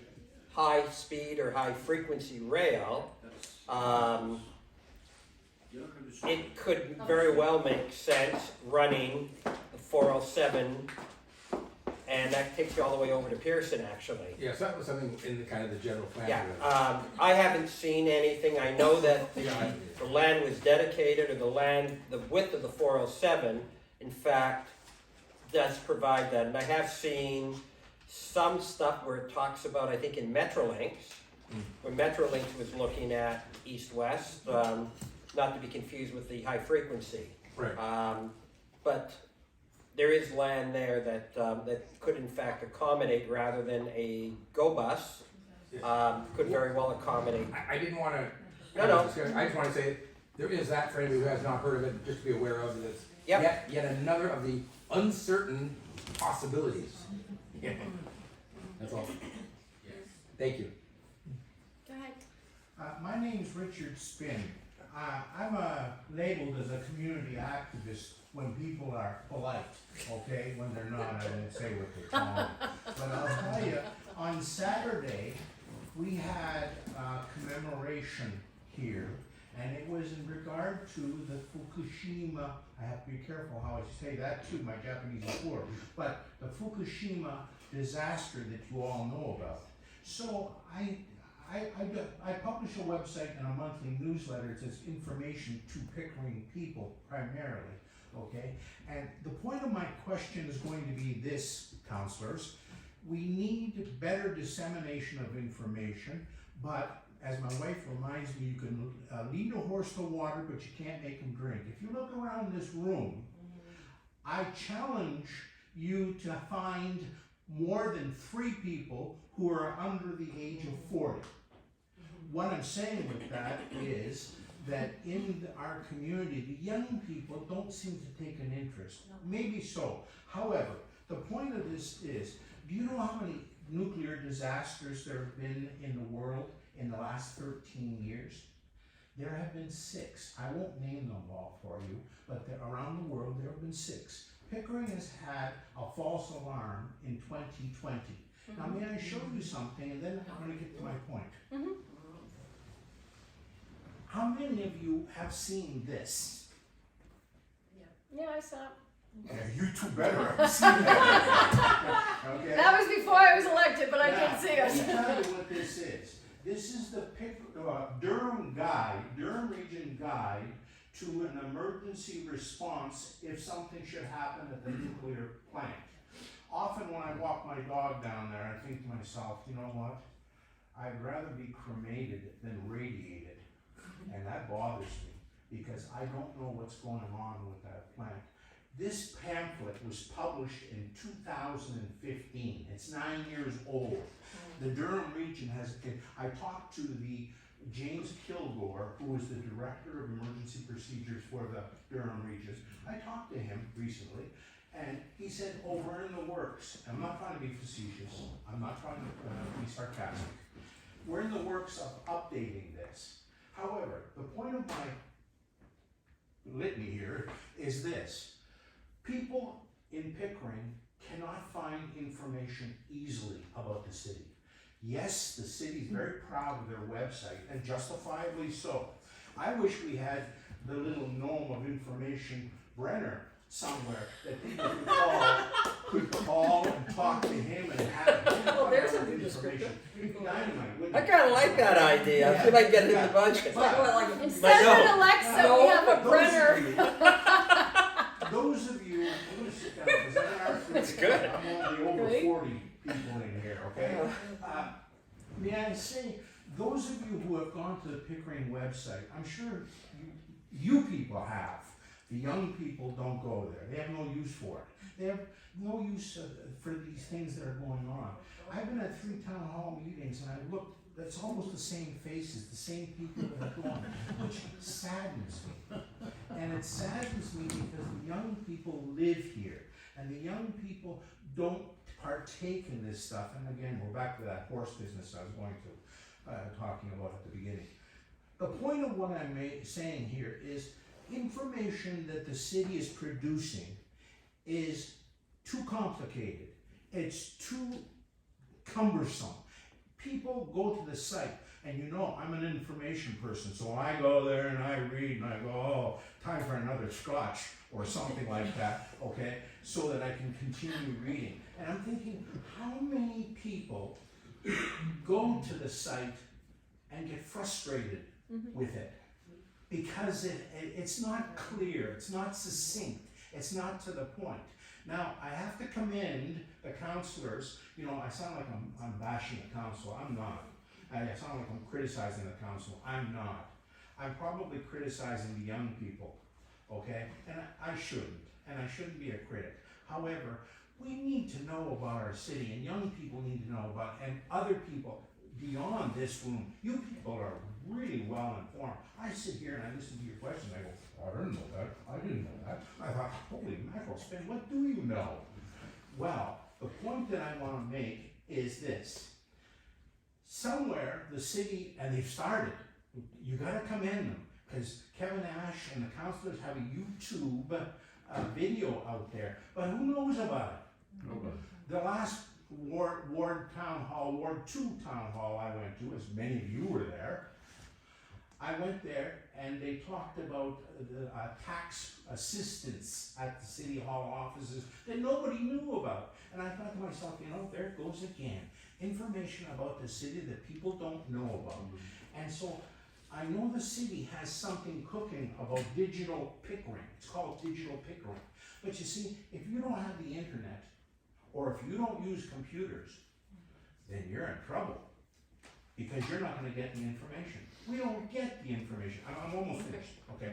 high-speed or high-frequency rail, it could very well make sense running the 407, and that takes you all the way over to Pearson, actually. Yes, that was something in the kind of the general plan. Yeah, I haven't seen anything. I know that the land was dedicated, or the width of the 407 in fact, does provide that. And I have seen some stuff where it talks about, I think in Metrolinx, when Metrolinx was looking at east-west, not to be confused with the high frequency. Right. But there is land there that could in fact accommodate, rather than a go bus, could very well accommodate. I didn't wanna. No. I just wanna say, there is that, for anybody who has not heard of it, just to be aware of this. Yep. Yet another of the uncertain possibilities. Yeah. That's all. Thank you. Go ahead. My name's Richard Spinn. I'm labeled as a community activist when people are polite, okay? When they're not, I won't say what they're calling. But I'll tell you, on Saturday, we had a commemoration here, and it was in regard to the Fukushima, I have to be careful how I say that too, my Japanese is poor, but the Fukushima disaster that you all know about. So I publish a website and a monthly newsletter. It says information to Pickering people primarily, okay? And the point of my question is going to be this, councillors. We need better dissemination of information, but as my wife reminds me, you can lead a horse to water, but you can't make him drink. If you look around this room, I challenge you to find more than 3 people who are under the age of 40. What I'm saying with that is that in our community, the young people don't seem to take an interest. Maybe so. However, the point of this is, do you know how many nuclear disasters there have been in the world in the last 13 years? There have been 6. I won't name them all for you, but around the world there have been 6. Pickering has had a false alarm in 2020. Now, may I show you something, and then I'm going to get to my point. How many of you have seen this? Yeah, I saw. Yeah, you two better have seen that. Okay. That was before I was elected, but I did see Let me it. tell you what this is. This is the Durham Region Guide to an emergency response if something should happen at the nuclear plant. Often when I walk my dog down there, I think to myself, you know what? I'd rather be cremated than radiated. And that bothers me because I don't know what's going on with that plant. This pamphlet was published in 2015. It's 9 years old. The Durham region has, I talked to the James Kilgore, who is the Director of Emergency Procedures for the Durham region. I talked to him recently, and he said, oh, we're in the works. I'm not trying to be facetious. I'm not trying to be sarcastic. We're in the works of updating this. However, the point of my litany here is this. People in Pickering cannot find information easily about the city. Yes, the city's very proud of their website, and justifiably so. I wish we had the little gnome of information, Brenner, somewhere that people could call and talk to him and have Well, there's a good description. I kind of like that idea. I feel like getting in the budget. Instead of an Alexa, we have a Brenner. Those of you, I'm going to sit down because That's good. I'm only over 40 people in here, okay? May I say, those of you who have gone to the Pickering website, I'm sure you people have. The young people don't go there. They have no use for it. They have no use for these things that are going on. I've been at 3 town hall meetings and I've looked, it's almost the same faces, the same people that are going, which saddens me. And it saddens me because the young people live here and the young people don't partake in this stuff. And again, we're back to that horse business I was going to, talking about at the beginning. The point of what I'm saying here is information that the city is producing is too complicated. It's too cumbersome. People go to the site, and you know I'm an information person, so I go there and I read and I go, oh, time for another scotch or something like that, okay, so that I can continue reading. And I'm thinking, how many people go to the site and get frustrated with it? Because it's not clear, it's not succinct, It's not to the point. Now, I have to commend the councillors. You know, I sound like I'm bashing the council. I'm not. I sound like I'm criticizing the council. I'm not. I'm probably criticizing the young people, okay? And I shouldn't, and I shouldn't be a critic. However, we need to know about our city, and young people need to know about, and other people beyond this room. You people are really well informed. I sit here and I listen to your questions. I go, I didn't know that. I didn't know that. I thought, holy mackerel, Spin, what do you know? Well, the point that I want to make is this. Somewhere the city, and they've started, you got to commend them, because Kevin Ash and the councillors have a YouTube video out there, but who knows about it? Nobody. The last Ward Town Hall, Ward 2 Town Hall I went to, as many of you were there, I went there and they talked about the tax assistance at the City Hall offices that nobody knew about. And I thought to myself, you know, there it goes again. Information about the city that people don't know about. And so I know the city has something cooking about digital Pickering. It's called digital Pickering. But you see, if you don't have the internet, or if you don't use computers, then you're in trouble. Because you're not going to get the information. We don't get the information. I'm almost finished, okay?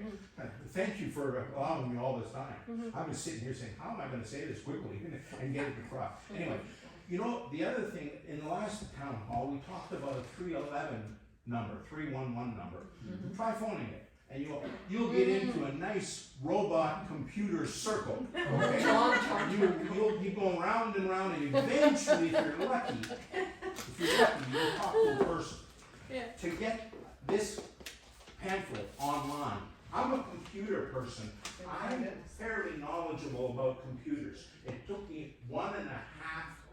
Thank you for allowing me all this time. I've been sitting here saying, how am I going to say this quickly and get it across? Anyway, you know, the other thing, in the last town hall, we talked about a 311 number, 311 number. Try phoning it. And you'll get into a nice robot computer circle. Okay? You'll be going round and round, and eventually, if you're lucky, you'll talk to a person. To get this pamphlet online, I'm a computer person. I'm fairly knowledgeable about computers. It took me 1.5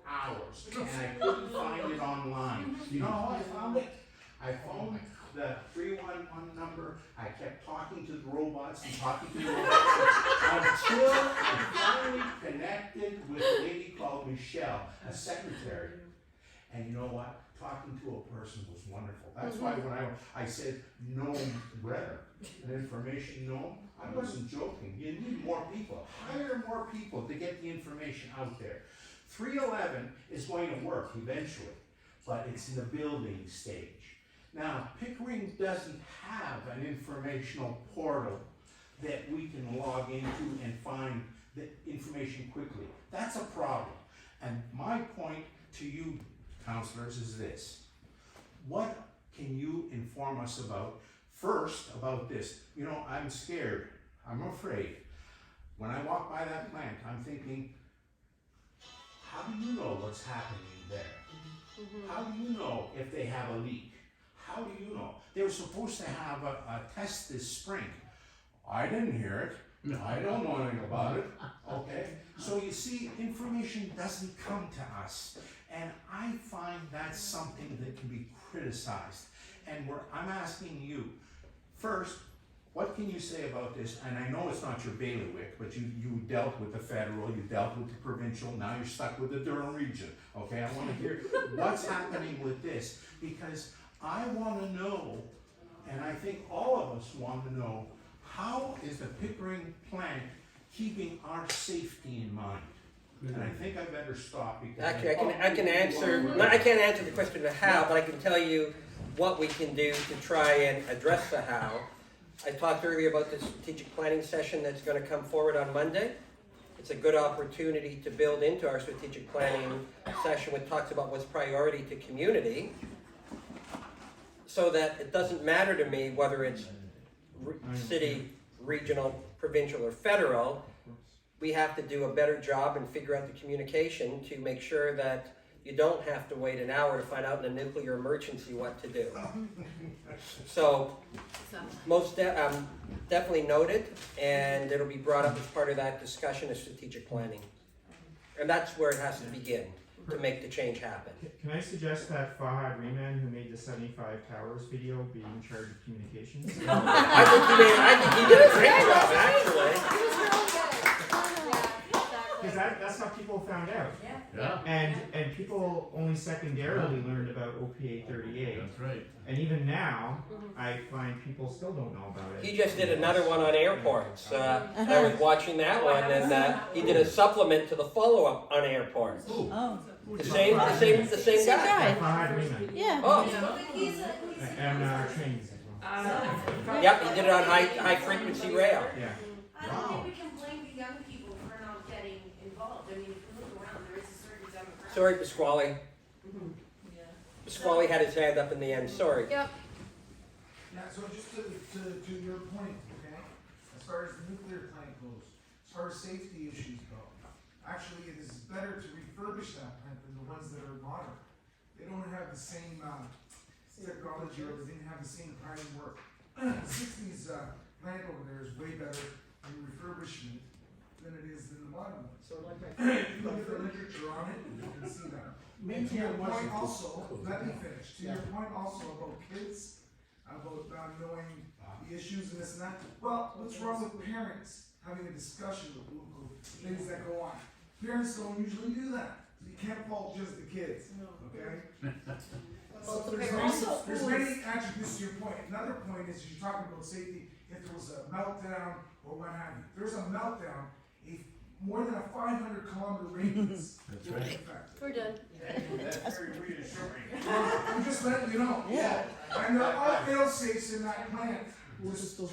hours, and I couldn't find it online. You know how I found it? I phoned the 311 number. I kept talking to the robots and talking to the robots until I finally connected with a lady called Michelle, a secretary. And you know what? Talking to a person was wonderful. That's why when I said no bread, an information no, I wasn't joking. You need more people. Hire more people to get the information out there. 311 is going to work eventually, but it's in the building stage. Now, Pickering doesn't have an informational portal that we can log into and find the information quickly. That's a problem. And my point to you, councillors, is this. What can you inform us about? First, about this. You know, I'm scared. I'm afraid. When I walk by that plant, I'm thinking, how do you know what's happening there? How do you know if they have a leak? How do you know? They were supposed to have a test this spring. I didn't hear it. I don't know anything about it. Okay? So you see, information doesn't come to us. And I find that's something that can be criticized. And I'm asking you, first, what can you say about this? And I know it's not your bailiwick, but you dealt with the federal, you dealt with the provincial, now you're stuck with the Durham region. Okay, I want to hear what's happening with this, because I want to know, and I think all of us want to know, how is the Pickering plant keeping our safety in mind? And I think I better stop because Actually, I can answer. I can't answer the question of how, but I can tell you what we can do to try and address the how. I talked earlier about the strategic planning session that's going to come forward on Monday. It's a good opportunity to build into our strategic planning session, which talks about what's priority to community, so that it doesn't matter to me whether it's city, regional, provincial, or federal. We have to do a better job and figure out the communication to make sure that you don't have to wait an hour to find out in a nuclear emergency what to do. So, definitely noted, and it'll be brought up as part of that discussion of strategic planning. And that's where it has to begin to make the change happen. Can I suggest that Fahad Rehman, who made the 75 Towers video, be in charge of communications? I think he did a great job, actually. Because that's how people found out. Yeah. And people only secondarily learned about OPA 38. That's right. And even now, I find people still don't know about it. He just did another one on airports. I was watching that one, and he did a supplement to the follow-up on airports. Oh. The same Same guy. guy. Fahad Rehman. Yeah. Oh, And trains as well. yep, he did it on high frequency rail. Yeah. I don't think we can blame the young people for not getting involved. I mean, if you look around, there is a certain demographic. Sorry, Pasquale. Yeah. Pasquale had his hand up in the end. Sorry. Yep. Yeah, so just to your point, okay, as far as the nuclear plant goes, as far as safety issues go, actually it is better to refurbish that plant than the ones that are modern. They don't have the same technology, or they didn't have the same prime work. The 60s plant over there is way better in refurbishment than it is in the modern one. So like if you look at the literature on it, you can see that. And to your point also, let me finish, to your point also about kids, about not knowing the issues and this and that. Well, what's wrong with parents having a discussion with local things that go on? Parents don't usually do that. You can't fault just the kids, okay? So there's many attributes to your point. Another point is you're talking about safety. If there was a meltdown or what have you, there's a meltdown, more than a 500-kilometer radius. That's will right. be affected. We're done. That's very reassuring. I'm just letting you know. Yeah. And there are fail-safes in that plant was to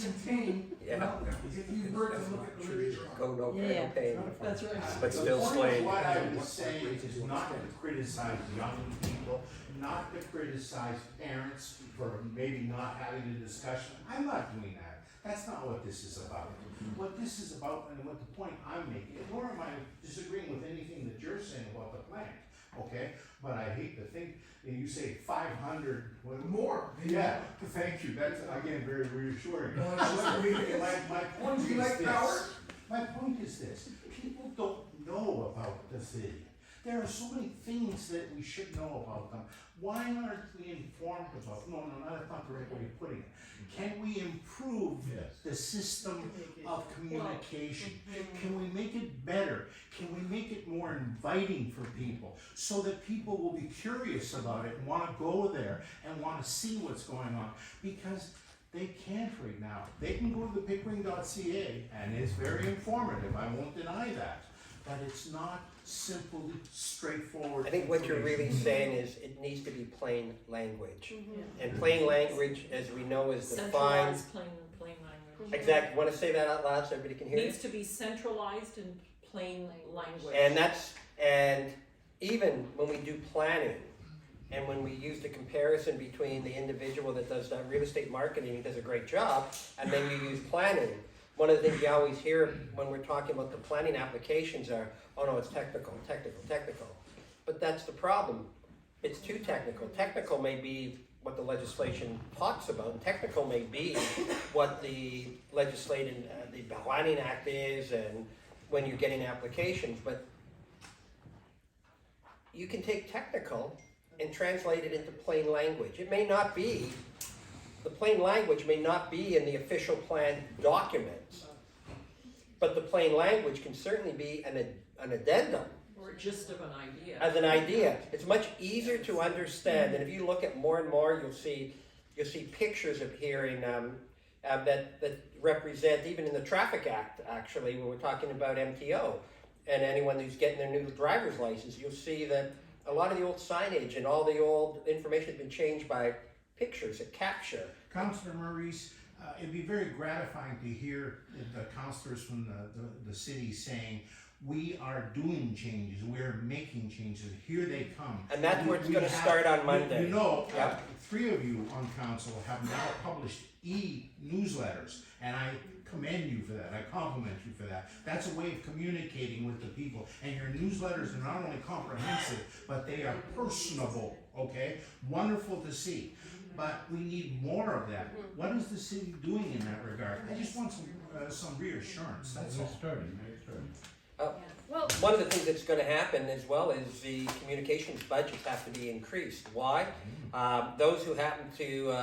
contain meltdowns. If you were to look at the literature. Go no Yeah. pain. That's right. But still slain. What I was saying is not to criticize young people, not to criticize parents for maybe not having a discussion. I'm not doing that. That's not what this is about. What this is about, and what the point I'm making, nor am I disagreeing with anything that you're saying about the plant, okay? But I hate to think, and you say 500, more. Yeah, thank you, that's again very reassuring. My point is this. My point is this, people don't know about the city. There are so many things that we should know about them. Why aren't we informed about? No, that's not the right way of putting it. Can we improve the system of communication? Can we make it better? Can we make it more inviting for people so that people will be curious about it and want to go there and want to see what's going on? Because they can't right now. They can go to the pickering.ca and it's very informative. I won't deny that. But it's not simple, straightforward. I think what you're really saying is it needs to be plain language. And plain language, as we know, is defined. Centralized plain language. Exactly. Want to say that out loud so everybody can hear Needs it? to be centralized in plain language. And even when we do planning, and when we use the comparison between the individual that does that real estate marketing, he does a great job, and then you use planning. One of the things you always hear when we're talking about the planning applications are, oh no, it's technical. But that's the problem. It's too technical. Technical may be what the legislation talks about, and technical may be what the the Planning Act is, and when you're getting applications, but you can take technical and translate it into plain language. It may not be, the plain language may not be in the official plan documents, but the plain language can certainly be an addendum. Or just of an idea. As an idea. It's much easier to understand, and if you look at more and more, you'll see pictures appearing that represent, even in the Traffic Act, actually, when we're talking about MTO, and anyone who's getting their new driver's license, you'll see that a lot of the old signage and all the old information has been changed by pictures that capture. Councillor Maurice, it'd be very gratifying to hear the councillors from the city saying, we are doing changes, we're making changes, here they come. And that's where it's going to start on Monday. You know, 3 of you on council have now published e-newsletters, and I commend you for that, I compliment you for that. That's a way of communicating with the people, and your newsletters are not only comprehensive, but they are personable, okay? Wonderful to see. But we need more of that. What is the city doing in that regard? I just want some reassurance, that's all. Well, one of the things that's going to happen as well is the communications budgets have to be increased. Why? Those who happen to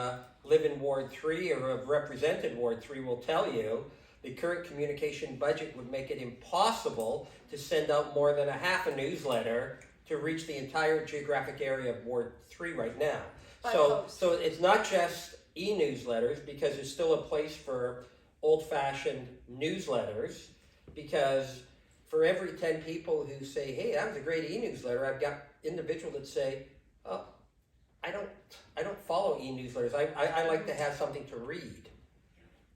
live in Ward 3 or have represented Ward 3 will tell you the current communication budget would make it impossible to send out more than a half a newsletter to reach the entire geographic area of Ward 3 right now. By So, post. so it's not just e-newsletters, because there's still a place for old-fashioned newsletters, because for every 10 people who say, hey, that was a great e-newsletter, I've got individuals that say, oh, I don't follow e-newsletters. I like to have something to read.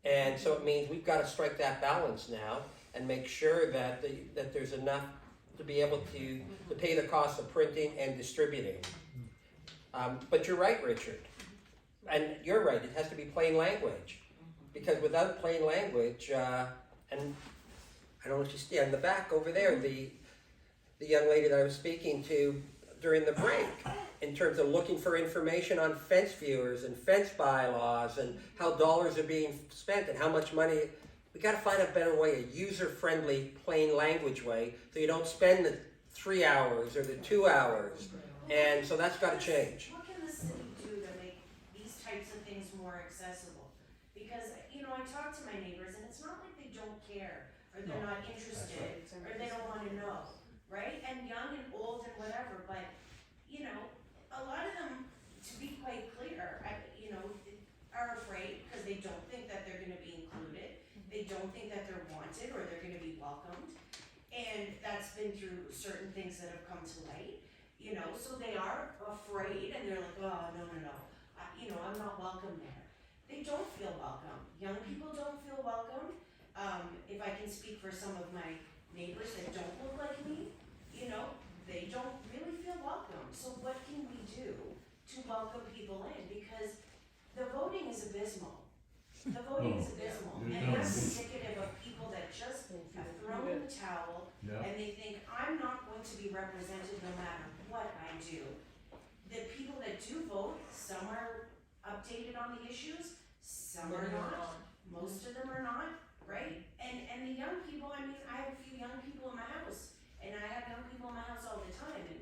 And so it means we've got to strike that balance now and make sure that that there's enough to be able to pay the cost of printing and distributing. But you're right, Richard. And you're right, it has to be plain language. Because without plain language, and I don't know if you see in the back over there, the young lady that I was speaking to during the break, in terms of looking for information on fence viewers and fence bylaws and how dollars are being spent and how much money. We got to find a better way, a user-friendly, plain language way, so you don't spend the 3 hours or the 2 hours. And so that's got to change. What can the city do to make these types of things more accessible? Because, you know, I talk to my neighbors and it's not like they don't care or they're not interested or they don't want to know, right? And young and old and whatever, but, you know, a lot of them, to be quite clear, you know, are afraid because they don't think that they're going to be included. They don't think that they're wanted or they're going to be welcomed. And that's been through certain things that have come to light, you know, so they are afraid and they're like, oh, no. You know, I'm not welcome there. They don't feel welcome. Young people don't feel welcome. If I can speak for some of my neighbors that don't look like me, you know, they don't really feel welcome. So what can we do to welcome people in? Because the voting is abysmal. The voting is abysmal. And that's indicative of people that just have thrown in the towel and they think, I'm not going to be represented no matter what I do. The people that do vote, some are updated on the issues, some are not. Most of them are not, right? And the young people, I mean, I have a few young people in my house. And I have young people in my house all the time, and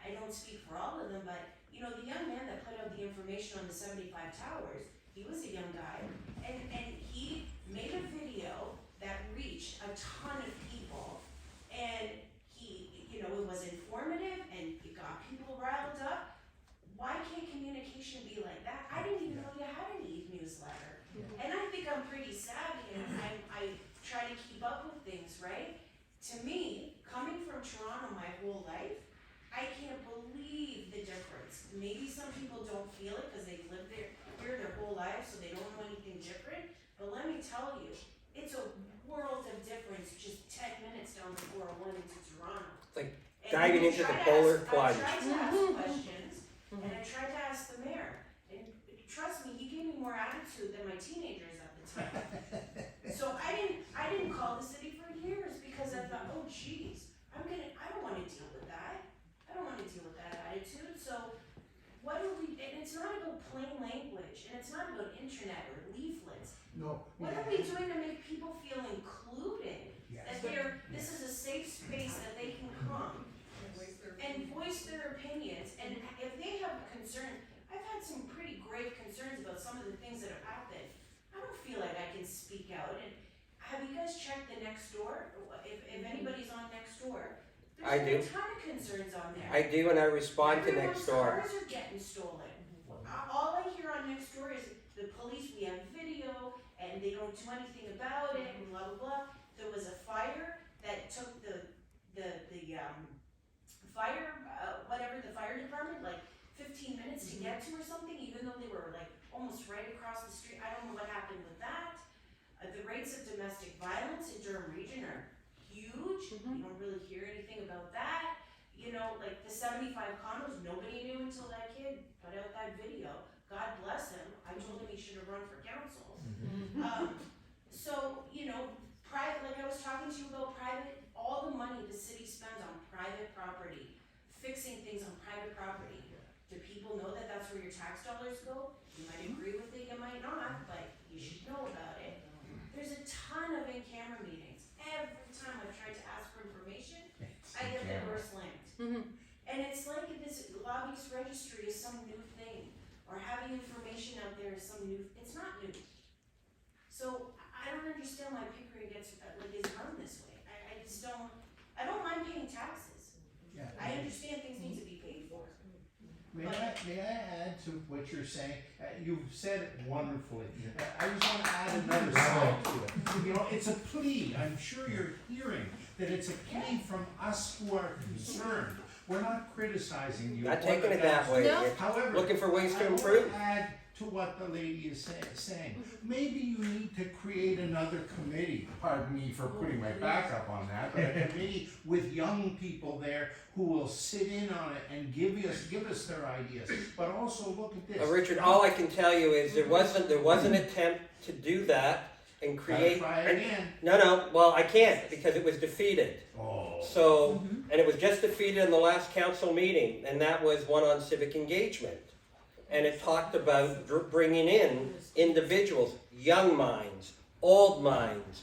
I don't speak for all of them, but, you know, the young man that put out the information on the 75 towers, he was a young guy, and he made a video that reached a ton of people, and he, you know, it was informative, and it got people riled up. Why can't communication be like that? I didn't even know you had an e-newsletter, and I think I'm pretty savvy, and I try to keep up with things, right? To me, coming from Toronto my whole life, I can't believe the difference. Maybe some people don't feel it because they've lived here their whole life, so they don't know anything different. But let me tell you, it's a world of difference just 10 minutes down the 401 into Toronto. It's like And diving I into the tried to polar ask- plunge. I tried to ask questions, and I tried to ask the mayor. And trust me, he gave me more attitude than my teenagers at the time. So I didn't call the city for years because I thought, oh geez, I don't want to deal with that. I don't want to deal with that attitude. So what do we, and it's not about plain language, and it's not about internet or leaflets. No. What are we doing to make people feel included? Yes. That this is a safe space that they can come and voice their opinions, and if they have a concern, I've had some pretty grave concerns about some of the things that have happened. I don't feel like I can speak out, and have you guys checked the next door? If anybody's on next door, I there's do. been a ton of concerns on there. I do, and I respond to next door. Cars are getting stolen. All I hear on next door is the police, we have video, and they don't do anything about it, and blah, blah, blah. There was a fire that took the fire department, like 15 minutes to get to or something, even though they were like almost right across the street. I don't know what happened with that. The rates of domestic violence in Durham Region are huge. You don't really hear anything about that. You know, like the 75 condos, nobody knew until that kid put out that video. God bless him. I told him he should have run for council. So, you know, private, like I was talking to you about private, all the money the city spends on private property, fixing things on private property. Do people know that that's where your tax dollars go? You might agree with it, you might not, but you should know about it. There's a ton of in-camera meetings. Every time I've tried to ask for information, I get the door slammed. And it's like this lobbyist registry is some new thing, or having information out there is some new, it's not new. So I I don't understand why Pickering gets, is run this way. I just don't, I don't mind paying taxes. Yeah. I understand things need to be paid for. May I add to what you're saying? You've said it wonderfully. I just want to add another side to it. You know, it's a plea. I'm sure you're hearing that it's a plea from us who are concerned. We're not criticizing you. Not taking it that way. No. You're However, looking for ways to I improve. want to add to what the lady is saying. Maybe you need to create another committee, pardon me for putting my back up on that, but a committee with young people there who will sit in on it and give us their ideas, but also look at this. Richard, all I can tell you is there was an attempt to do that and create. Try again. No, well, I can't because it was defeated. Oh. So, and it was just defeated in the last council meeting, and that was one on civic engagement. And it talked about bringing in individuals, young minds, old minds,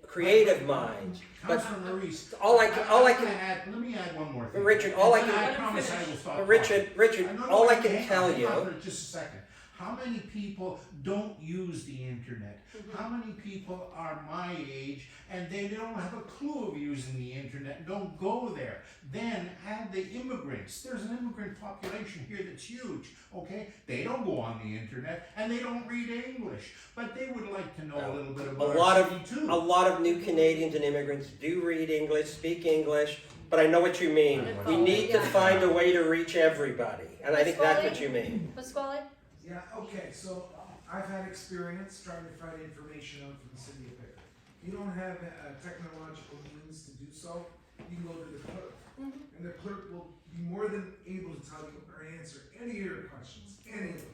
creative minds. But Councilor Maurice, all I can add, let me add one more thing. But Richard, all I can- I promise I will stop. But Richard, No, all I hang can on, tell hang you. on for just a second. How many people don't use the internet? How many people are my age and they don't have a clue of using the internet, don't go there? Then add the immigrants. There's an immigrant population here that's huge, okay? They don't go on the internet and they don't read English, but they would like to know a little bit about A lot our of city too. a lot of new Canadians and immigrants do read English, speak English, but I know what you mean. We need to find a way to reach everybody, and I think that's what you mean. Pasquale? Yeah, okay, so I've had experience trying to find information out from the city of Pickering. You don't have technological means to do so, you can go to the clerk. And the clerk will be more than able to tell you or answer any of your questions, any of them.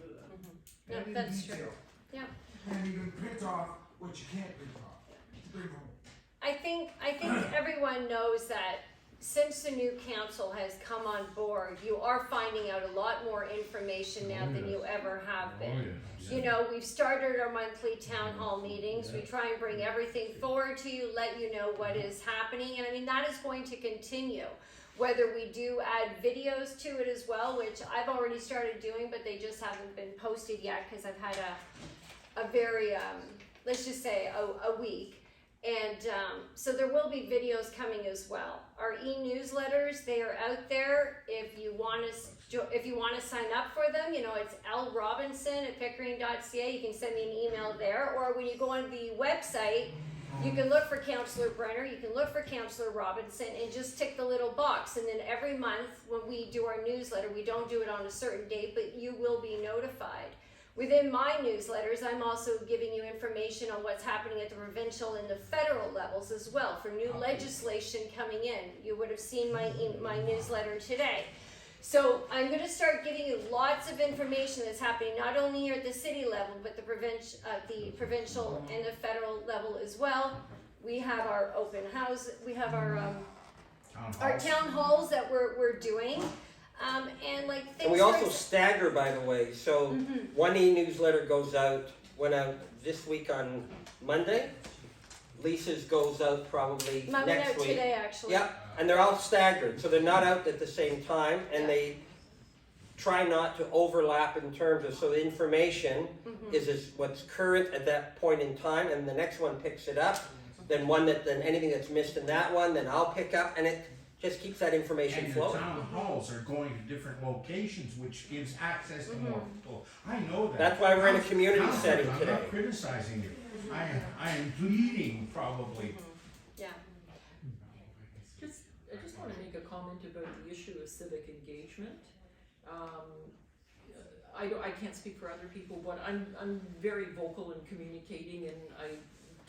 Yeah, Any that's detail. true. Yeah. And you can print off what you can't print off, bring home. I think everyone knows that since the new council has come on board, you are finding out a lot more information now than you ever have been. You know, we've started our monthly town hall meetings. We try and bring everything forward to you, let you know what is happening. And I mean, that is going to continue. Whether we do add videos to it as well, which I've already started doing, but they just haven't been posted yet because I've had a very, let's just say a week. And so there will be videos coming as well. Our e-newsletters, they are out there. If you want to sign up for them, you know, it's lrobinson@pickering.ca. You can send me an email there. Or when you go on the website, you can look for Councillor Brenner, you can look for Councillor Robinson, and just tick the little box. And then every month when we do our newsletter, we don't do it on a certain date, but you will be notified. Within my newsletters, I'm also giving you information on what's happening at the provincial and the federal levels as well for new legislation coming in. You would have seen my newsletter today. So I'm going to start giving you lots of information that's happening not only here at the city level, but the provincial and the federal level as well. We have our open house, we have our town halls that we're doing. And like things And we also stagger, by the way. So one e-newsletter went out this week on Monday. Lisa's goes out probably Mine went next out week. today, actually. Yep, and they're all staggered, so they're not out at the same time, and they try not to overlap in terms of, so the information is what's current at that point in time, and the next one picks it up. Then anything that's missed in that one, then I'll pick up, and it just keeps that information And flowing. the town halls are going to different locations, which gives access to more people. I know that. That's why we're in a community Councillor, setting I'm today. not criticizing you. I am pleading probably. Yeah. I just want to make a comment about the issue of civic engagement. I can't speak for other people, but I'm very vocal in communicating, and I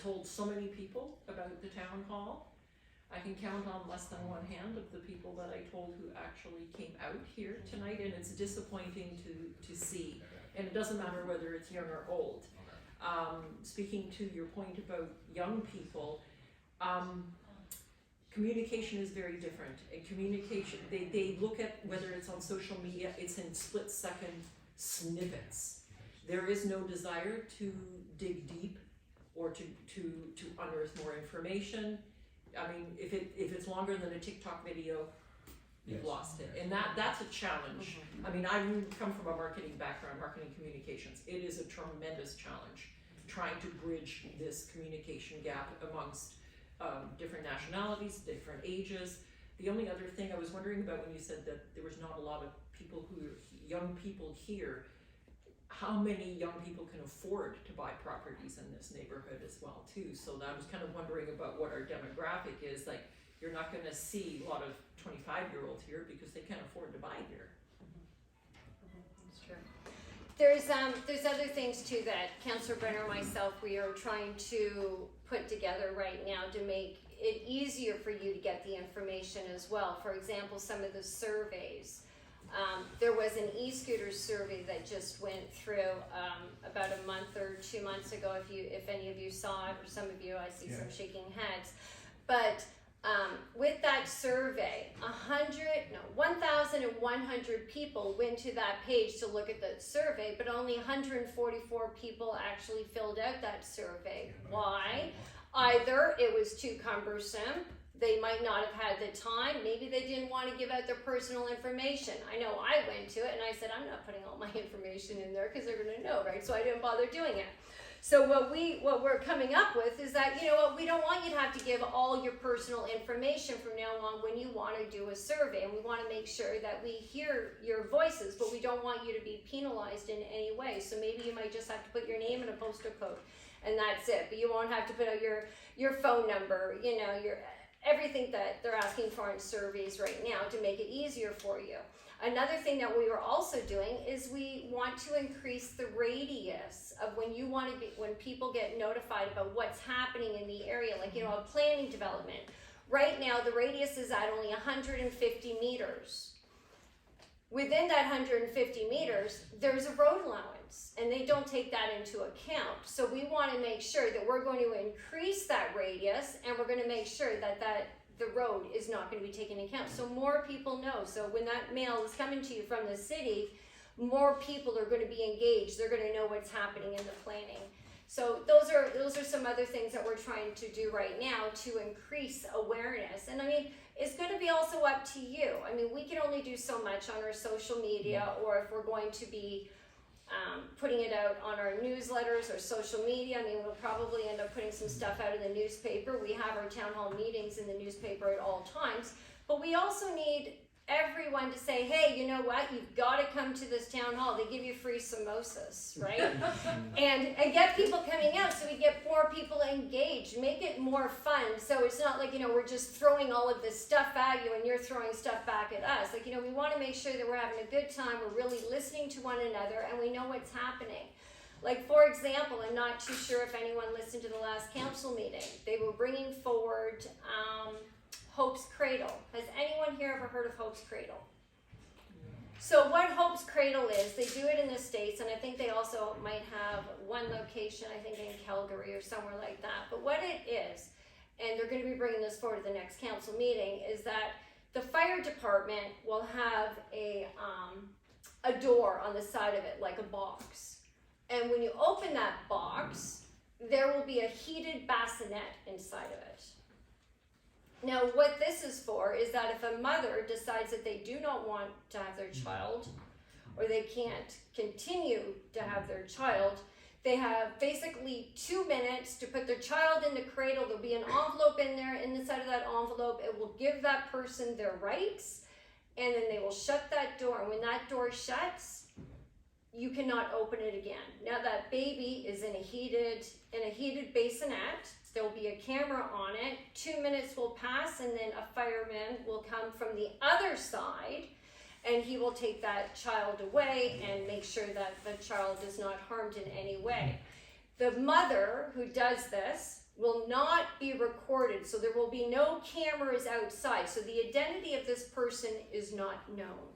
told so many people about the town hall. I can count on less than one hand of the people that I told who actually came out here tonight, and it's disappointing to see. And it doesn't matter whether it's young or old. Speaking to your point about young people, communication is very different. And communication, they look at whether it's on social media, it's in split-second snippets. There is no desire to dig deep or to unearth more information. I mean, if it's longer than a TikTok video, you've lost it. And that's a challenge. I mean, I come from a marketing background, marketing communications. It is a tremendous challenge. trying to bridge this communication gap amongst different nationalities, different ages. The only other thing I was wondering about when you said that there was not a lot of people young people here, how many young people can afford to buy properties in this neighborhood as well too? So I was kind of wondering about what our demographic is. Like, you're not gonna see a lot of 25-year-olds here because they can't afford to buy here. That's true. There's other things too that Councillor Brenner and myself, we are trying to put together right now to make it easier for you to get the information as well. For example, some of the surveys. There was an e-scooter survey that just went through about a month or 2 months ago. If any of you saw it, or some of you, I see some shaking heads. But with that survey, 1,100 people went to that page to look at the survey, but only 144 people actually filled out that survey. Why? Either it was too cumbersome, they might not have had the time, maybe they didn't want to give out their personal information. I know I went to it and I said, I'm not putting all my information in there because they're going to know, right? So I didn't bother doing it. So what we're coming up with is that, you know what, we don't want you to have to give all your personal information from now on when you want to do a survey, and we want to make sure that we hear your voices, but we don't want you to be penalized in any way. So maybe you might just have to put your name and a postal code, and that's it. But you won't have to put out your phone number, you know, your everything that they're asking for in surveys right now to make it easier for you. Another thing that we were also doing is we want to increase the radius of when people get notified about what's happening in the area, like, you know, a planning development. Right now, the radius is at only 150 meters. Within that 150 meters, there's a road allowance, and they don't take that into account. So we want to make sure that we're going to increase that radius, and we're going to make sure that the road is not going to be taken into account. So more people know. So when that mail is coming to you from the city, more people are going to be engaged. They're going to know what's happening in the planning. So those are some other things that we're trying to do right now to increase awareness. And I mean, it's going to be also up to you. I mean, we can only do so much on our social media, or if we're going to be putting it out on our newsletters or social media. I mean, we'll probably end up putting some stuff out in the newspaper. We have our town hall meetings in the newspaper at all times, but we also need everyone to say, hey, you know what, you've got to come to this town hall. They give you free samosas, right? and get people coming out so we get more people engaged, make it more fun. So it's not like, you know, we're just throwing all of this stuff at you and you're throwing stuff back at us. Like, you know, we want to make sure that we're having a good time, we're really listening to one another, and we know what's happening. Like, for example, I'm not too sure if anyone listened to the last council meeting. They were bringing forward Hope's Cradle. Has anyone here ever heard of Hope's Cradle? So what Hope's Cradle is, they do it in the States, and I think they also might have one location, I think in Calgary or somewhere like that. But what it is, and they're going to be bringing this forward to the next council meeting, is that the fire department will have a door on the side of it, like a box. And when you open that box, there will be a heated bassinet inside of it. Now, what this is for is that if a mother decides that they do not want to have their child, or they can't continue to have their child, they have basically 2 minutes to put their child in the cradle. There'll be an envelope in there. Inside of that envelope, it will give that person their rights, and then they will shut that door. And when that door shuts, you cannot open it again. Now that baby is in a heated bassinet. There'll be a camera on it. 2 minutes will pass, and then a fireman will come from the other side, and he will take that child away and make sure that the child is not harmed in any way. The mother who does this will not be recorded, so there will be no cameras outside. So the identity of this person is not known.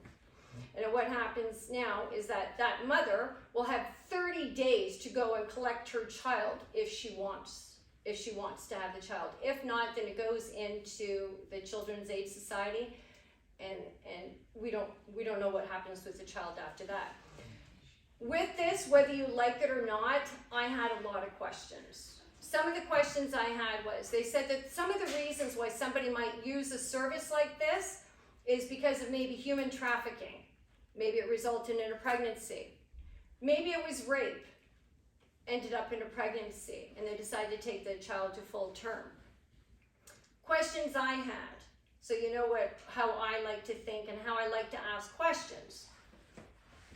And what happens now is that that mother will have 30 days to go and collect her child if she wants to have the child. If not, then it goes into the Children's Aid Society, and we don't know what happens with the child after that. With this, whether you like it or not, I had a lot of questions. Some of the questions I had was, they said that some of the reasons why somebody might use a service like this is because of maybe human trafficking. Maybe it resulted in a pregnancy. Maybe it was rape. ended up in a pregnancy and they decided to take the child to full term. Questions I had, so you know how I like to think and how I like to ask questions.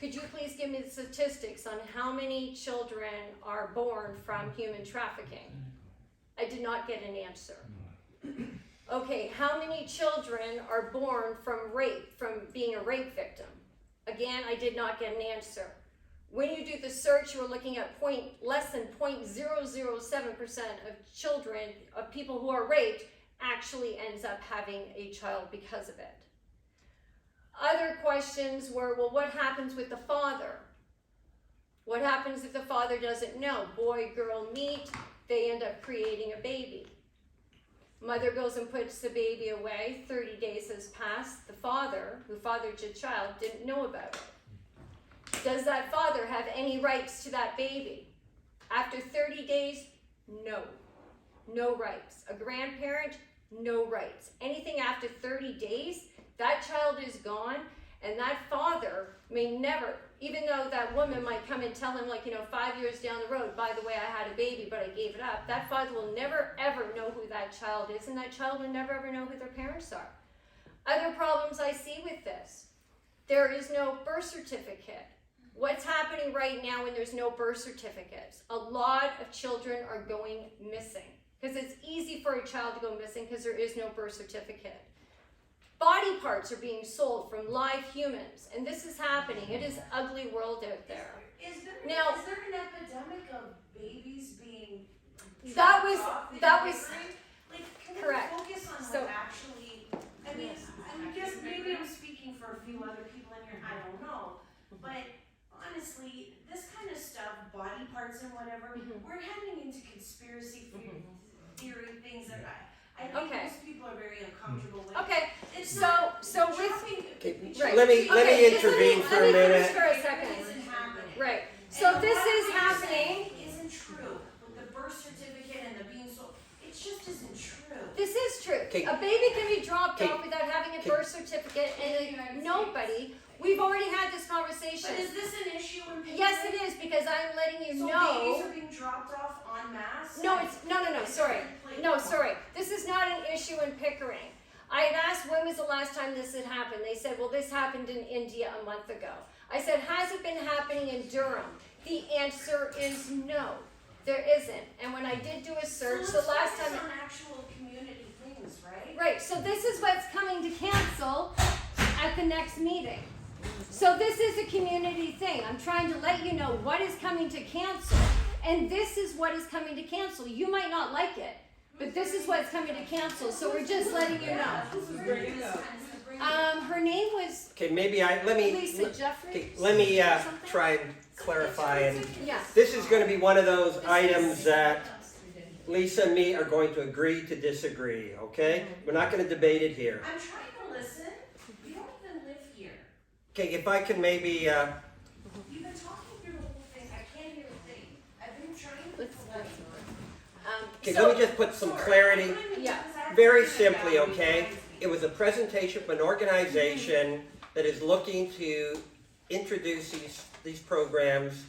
Could you please give me the statistics on how many children are born from human trafficking? I did not get an answer. Okay, how many children are born from rape, from being a rape victim? Again, I did not get an answer. When you do the search, you're looking at less than 0.007% of children, of people who are raped, actually ends up having a child because of it. Other questions were, well, what happens with the father? What happens if the father doesn't know? Boy, girl meet, they end up creating a baby. Mother goes and puts the baby away, 30 days has passed. The father, who fathered the child, didn't know about it. Does that father have any rights to that baby? After 30 days, no. No rights. A grandparent, no rights. Anything after 30 days, that child is gone, and that father may never, even though that woman might come and tell him, 5 years down the road, by the way, I had a baby, but I gave it up, that father will never, ever know who that child is, and that child will never, ever know who their parents are. Other problems I see with this, there is no birth certificate. What's happening right now when there's no birth certificates? A lot of children are going missing, because it's easy for a child to go missing because there is no birth certificate. Body parts are being sold from live humans, and this is happening. It is an ugly world out there. Is there Now- an epidemic of babies being That was like, can correct. we focus on So- what actually, I mean, I guess maybe I'm speaking for a few other people in here, I don't know, but honestly, this kind of stuff, body parts and whatever, we're heading into conspiracy theory things that I think Okay. most people are very uncomfortable with. Okay, It's so not with dropping- right. Let me Okay, just intervene for a let me minute. finish for a second. isn't happening. Right. And So the this fact is that you're happening. saying Isn't true. With the birth certificate and the being sold, it just isn't true. This is true. Okay. A baby can be dropped Okay. off without having a Okay. birth certificate, and nobody. We've already had this conversation. But is this an issue in Pickering? Yes, it is, because I'm letting you So know. babies are being dropped off en masse? No, it's no. Sorry, no, sorry. This is not an issue in Pickering. I had asked when was the last time this had happened. They said, well, this happened in India a month ago. I said, has it been happening in Durham? The answer is no, there isn't. And when I did do a search, so the last time. on actual community things, right? Right, so this is what's coming to council at the next meeting. So this is a community thing. I'm trying to let you know what is coming to council, and this is what is coming to council. You might not like it, but this is what's coming to council, so we're just letting you know. Her name was Okay, maybe let me Lisa Jeffries. okay, let me or something? try and clarify. And Yeah. this is going to be one of those items that Lisa and me are going to agree to disagree. Okay, we're not going to debate it here. I'm trying to listen. You don't even live here. Okay, if I can maybe. You've been talking through the whole thing. I can't hear a thing. I've been trying to listen. Okay, So- let me just put some clarity. Yeah. Very simply, okay? It was a presentation from an organization that is looking to introduce these programs.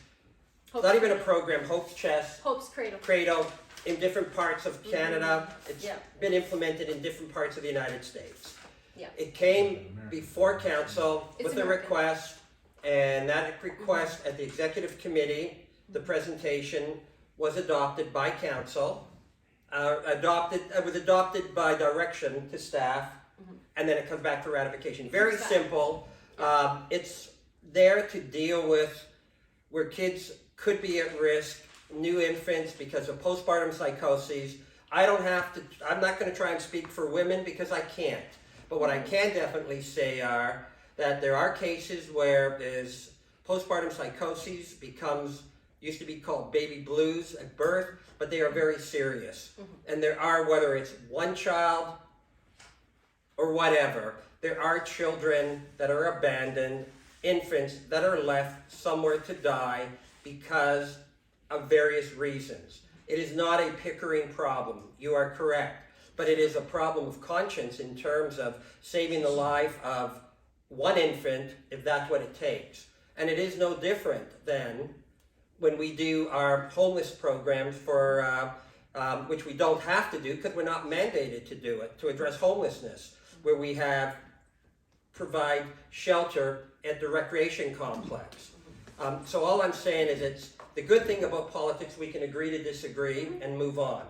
It's not even a program, Hope's Chest, Hope's Cradle. Cradle, in different parts of Canada. It's Yeah. been implemented in different parts of the United States. Yeah. It came before council It's with a American. request, and that request at the executive committee, the presentation was adopted by council. It was adopted by direction to staff, and then it comes back for ratification. Very simple. It's there to deal with where kids could be at risk, new infants because of postpartum psychoses. I'm not going to try and speak for women because I can't. But what I can definitely say are that there are cases where there's postpartum psychoses used to be called baby blues at birth, but they are very serious. And there are, whether it's one child or whatever, there are children that are abandoned, infants that are left somewhere to die because of various reasons. It is not a Pickering problem, you are correct, but it is a problem of conscience in terms of saving the life of one infant, if that's what it takes. And it is no different than when we do our homeless programs for, which we don't have to do because we're not mandated to do it, to address homelessness, where we provide shelter at the recreation complex. So all I'm saying is it's the good thing about politics, we can agree to disagree and move on.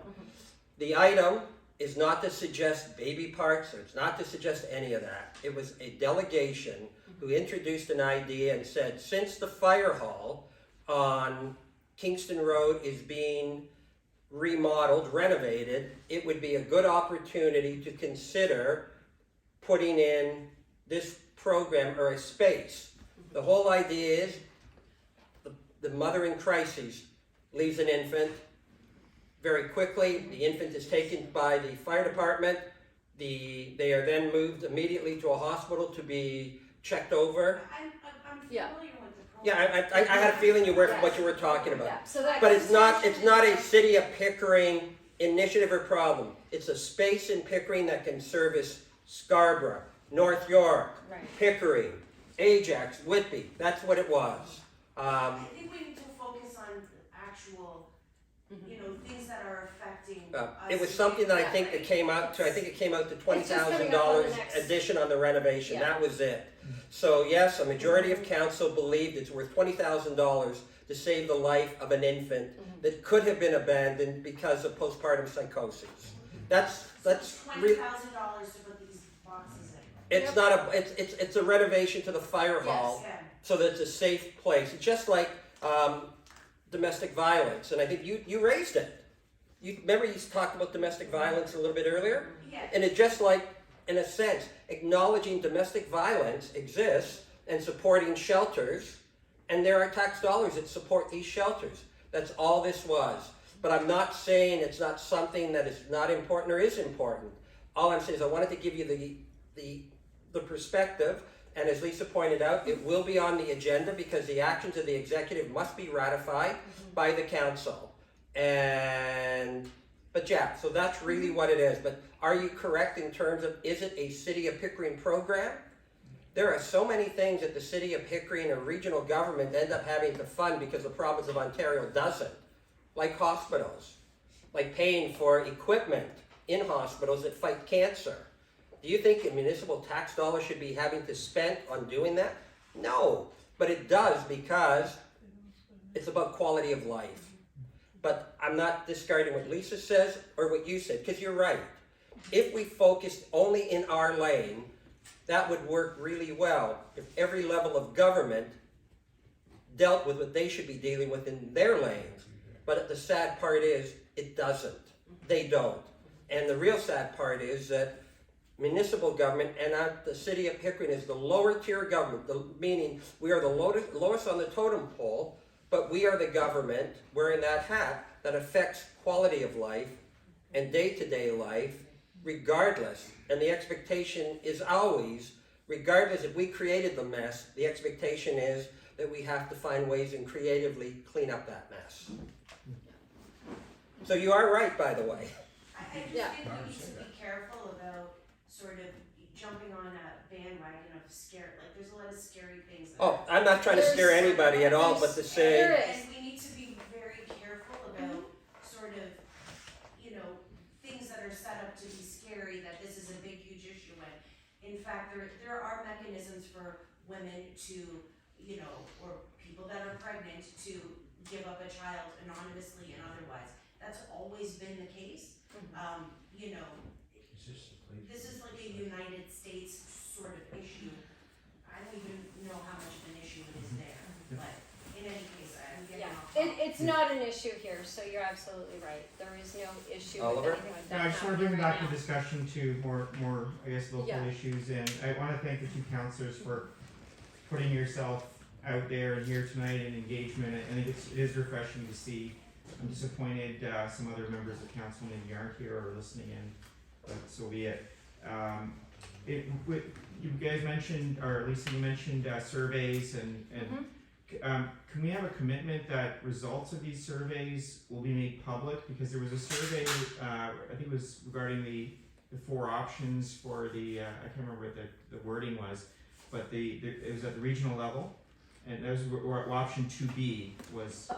The item is not to suggest baby parks, or it's not to suggest any of that. It was a delegation who introduced an idea and said, since the fire hall on Kingston Road is being remodeled, renovated, it would be a good opportunity to consider putting in this program or a space. The whole idea is the mother in crisis leaves an infant. Very quickly, the infant is taken by the fire department. They are then moved immediately to a hospital to be checked over. I'm Yeah. familiar with the program. Yeah, I had a feeling you were what you were talking about. Yeah, so that But it's not conversation a city of Pickering initiative or problem. It's a space in Pickering that can service Scarborough, North York, Right. Pickering, Ajax, Whitby. That's what it was. I think we need to focus on actual, things that are affecting us. It was something that I Yeah. think that came out to, I think it came out to It's just coming up on the $20,000 next- addition on the renovation. Yeah. That was it. So yes, a majority of council believed it's worth $20,000 to save the life of an infant that could have been abandoned because of postpartum psychosis. That's really. $20,000 to put these boxes in. It's not a. It's a renovation to the fire hall, Yes, so that it's a safe place. It's just like domestic violence, and I think you raised it. You remember you talked about domestic violence a little bit earlier, Yeah. and it's just like, in a sense, acknowledging domestic violence exists and supporting shelters, and there are tax dollars that support these shelters. That's all this was. But I'm not saying it's not something that is not important or is important. All I'm saying is I wanted to give you the perspective, and as Lisa pointed out, it will be on the agenda because the actions of the executive must be ratified by the council. But yeah, so that's really what it is. But are you correct in terms of, is it a City of Pickering program? There are so many things that the City of Pickering or regional government end up having to fund because the province of Ontario doesn't. Like hospitals, like paying for equipment in hospitals that fight cancer. Do you think a municipal tax dollar should be having to spend on doing that? No, but it does because it's about quality of life. But I'm not discarding what Lisa says or what you said, because you're right. If we focused only in our lane, that would work really well if every level of government dealt with what they should be dealing with in their lanes. But the sad part is, it doesn't. They don't. And the real sad part is that municipal government and the City of Pickering is the lower tier government, meaning we are the lowest on the totem pole, but we are the government wearing that hat that affects quality of life and day-to-day life regardless. And the expectation is always, regardless if we created the mess, the expectation is that we have to find ways and creatively clean up that mess. So you are right, by the way. I just think we need to be careful about sort of jumping on a bandwagon of there's a lot of scary things. Oh, I'm not trying to scare anybody at all, but to say. And we need to be very careful about sort of, things that are set up to be scary, that this is a big, huge issue. And in fact, there are mechanisms for women to, or people that are pregnant to give up a child anonymously and otherwise. That's always been the case. This is like a United States sort of issue. I don't even know how much of an issue it is there, but in any case, I'm getting off topic. It's not an issue here, so you're absolutely right. There is no issue with Oliver? anything like No, that. I just want to bring back the discussion to more, I guess, local Yeah. issues, and I want to thank the two councillors for putting yourself out there and here tonight in engagement. I think it is refreshing to see. I'm disappointed some other members of council maybe aren't here or listening in, but so be it. You guys mentioned, or at least you mentioned surveys, and can we have a commitment that results of these surveys will be made public? Because there was a survey, I think it was regarding the 4 options for the, I can't remember what the wording was, but it was at the regional level, and that was where option 2B was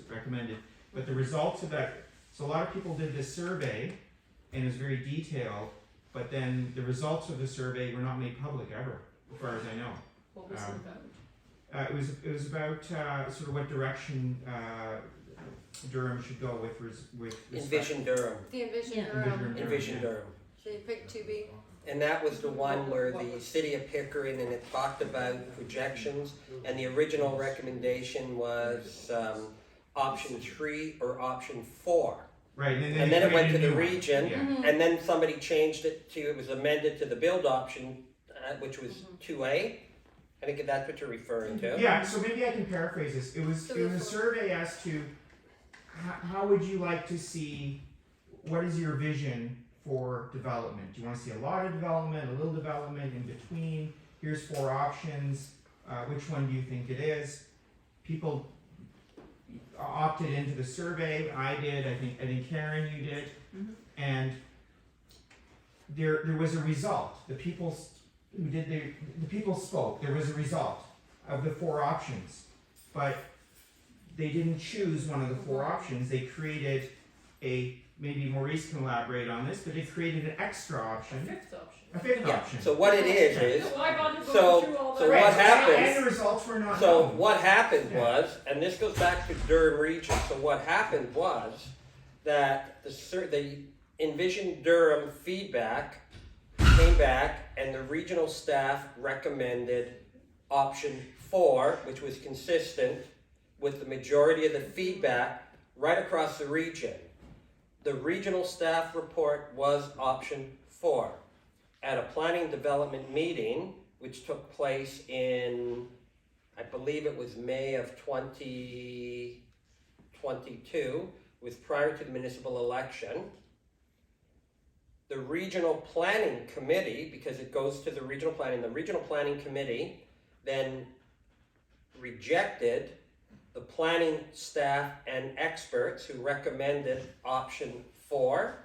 recommended. But the results of that, so a lot of people did this survey, and it was very detailed, but then the results of the survey were not made public ever, as far as I know. What was it about? It was about sort of what direction Durham should go with respect. Envision Durham. The Envision Yeah. Durham, Envision Durham. they picked 2B. And that was the one where the city of Pickering, and it talked about projections, and the original recommendation was option 3 or option 4. Right, And then it went to the region, Yeah. and then somebody changed it to, it was amended to the build option, which was 2A. I think that's what you're referring to. Yeah, so maybe I can paraphrase this. It was a survey as to how would you like to see, what is your vision for development? Do you want to see a lot of development, a little development, in between? Here's 4 options. Which one do you think it is? People opted into the survey. I did. I think Karen, you did. And there was a result. The people who did the people spoke. There was a result of the 4 options, but they didn't choose one of the 4 options. They created maybe Maurice can elaborate on this, but they created an extra option. A fifth option. So what it is Why bother going so through all so that? what happens? And the results were not So known. what happened was, and this goes back to Durham region. So what happened was that the Envision Durham feedback came back, and the regional staff recommended option 4, which was consistent with the majority of the feedback right across the region. The regional staff report was option 4. At a planning development meeting, which took place in, I believe it was May of 2022, was prior to the municipal election, the regional planning committee, because it goes to the regional planning committee then rejected the planning staff and experts who recommended option 4,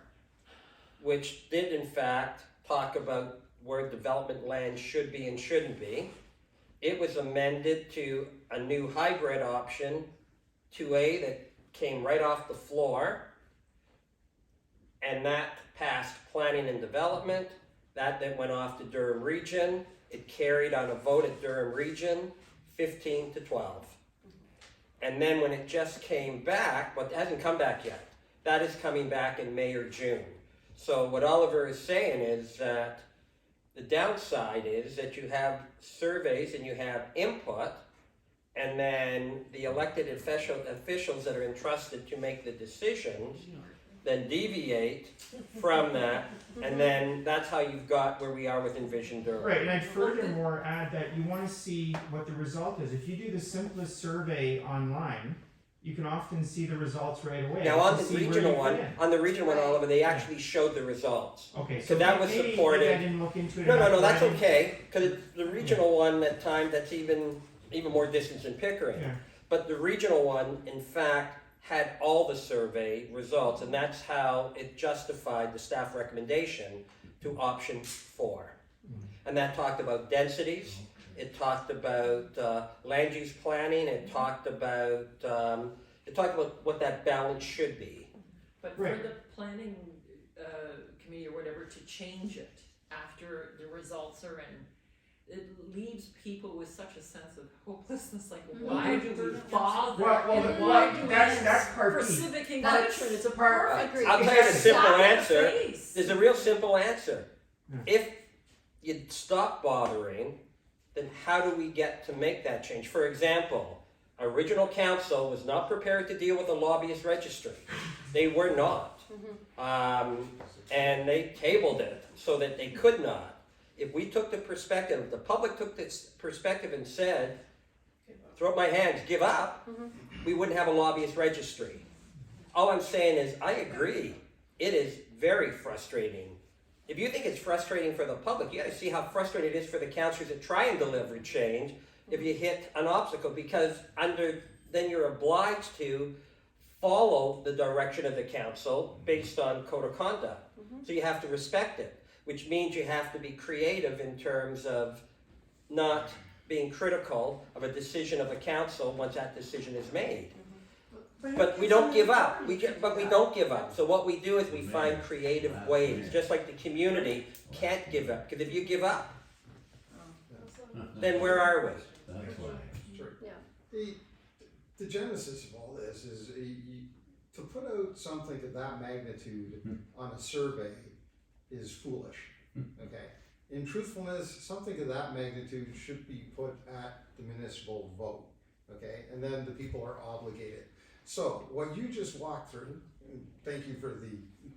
which did in fact talk about where development land should be and shouldn't be. It was amended to a new hybrid option, 2A, that came right off the floor, and that passed planning and development. That then went off to Durham region. It carried on a vote at Durham region, 15-12. And then when it just came back, but it hasn't come back yet, that is coming back in May or June. So what Oliver is saying is that the downside is that you have surveys and you have input, and then the elected officials that are entrusted to make the decisions then deviate from that, and then that's how you've got where we are with Envision Durham. Right, and I'd furthermore add that you want to see what the result is. If you do the simplest survey online, you can often see the results right away. Now You on can the see where regional you one, fit in. Oliver, they actually showed the results. Okay, So that was maybe supported. I didn't look into it. No, enough, that's but I- okay, because the regional one at time, that's even more distance than Pickering. Yeah. But the regional one, in fact, had all the survey results, and that's how it justified the staff recommendation to option 4. And that talked about densities, it talked about land use planning, it talked about what that balance should be. But Right. for the planning committee or whatever to change it after the results are in, it leaves people with such a sense of hopelessness. Like, why do we bother? And why do we that's part for B. civic engagement? It's a perfect. I'll tell you the simple slap in the answer. face. There's a real simple answer. Yeah. If you stop bothering, then how do we get to make that change? For example, original council was not prepared to deal with a lobbyist registry. They were not. And they tabled it so that they could not. If we took the perspective, the public took this perspective and said, throw up my hands, give up, we wouldn't have a lobbyist registry. All I'm saying is, I agree. It is very frustrating. If you think it's frustrating for the public, you gotta see how frustrating it is for the councillors that try and deliver change if you hit an obstacle, because then you're obliged to follow the direction of the council based on code of conduct. So you have to respect it, which means you have to be creative in terms of not being critical of a decision of a council once that decision is made. But we don't give up. But we don't give up. So what we do is we find creative ways, just like the community can't give up. Because if you give up, then where are we? That's why. The genesis of all this is to put out something of that magnitude on a survey is foolish. Okay. In truthfulness, something of that magnitude should be put at the municipal vote. Okay, and then the people are obligated. So what you just walked through, and thank you for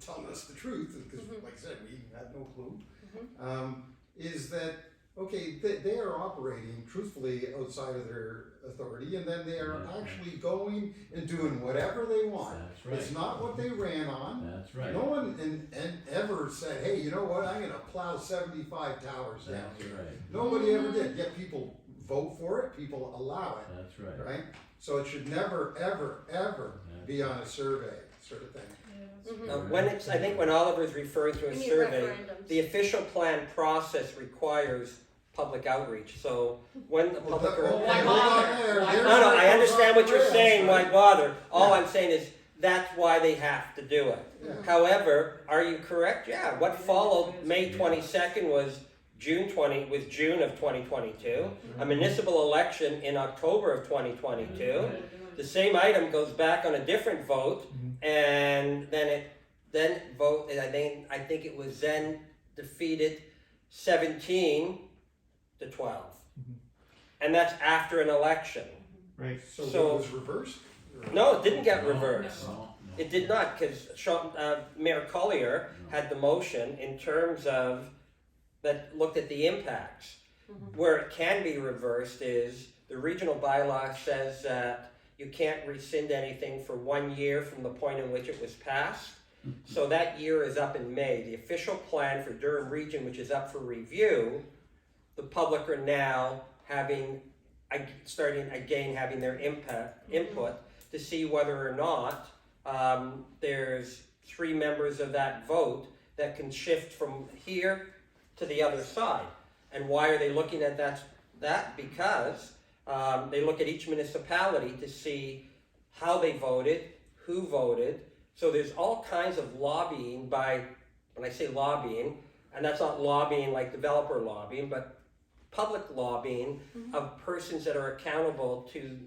telling us the truth, because like I said, we had no clue, is that, okay, they are operating truthfully outside of their authority, and then they are actually going and doing whatever they want. That's right. It's not what they ran on. That's right. No one ever said, hey, you know what, I'm gonna plow 75 towers down That's here. right. Nobody ever did, yet people vote for it, people allow it. That's right. Right? So it should never, ever, ever be on a survey sort of thing. I think when Oliver's referring to a We need survey, referendums. the official plan process requires public outreach. So when the public are. Why bother? No, I understand what you're saying, why bother? All I'm saying is, that's why they have to do it. Yeah. However, are you correct? Yeah, what followed May 22nd was June of 2022, a municipal election in October of 2022. The same item goes back on a different vote, and I think it was then defeated 17 to 12. And that's after an election. Right. So it was reversed? No, it didn't get reversed. No. It did not, because Mayor Collier had the motion in terms of that looked at the impacts. Where it can be reversed is the regional bylaw says that you can't rescind anything for 1 year from the point in which it was passed. So that year is up in May. The official plan for Durham Region, which is up for review, the public are now starting again having their input to see whether or not there's 3 members of that vote that can shift from here to the other side. And why are they looking at that? Because they look at each municipality to see how they voted, who voted. So there's all kinds of lobbying when I say lobbying, and that's not lobbying like developer lobbying, but public lobbying of persons that are accountable to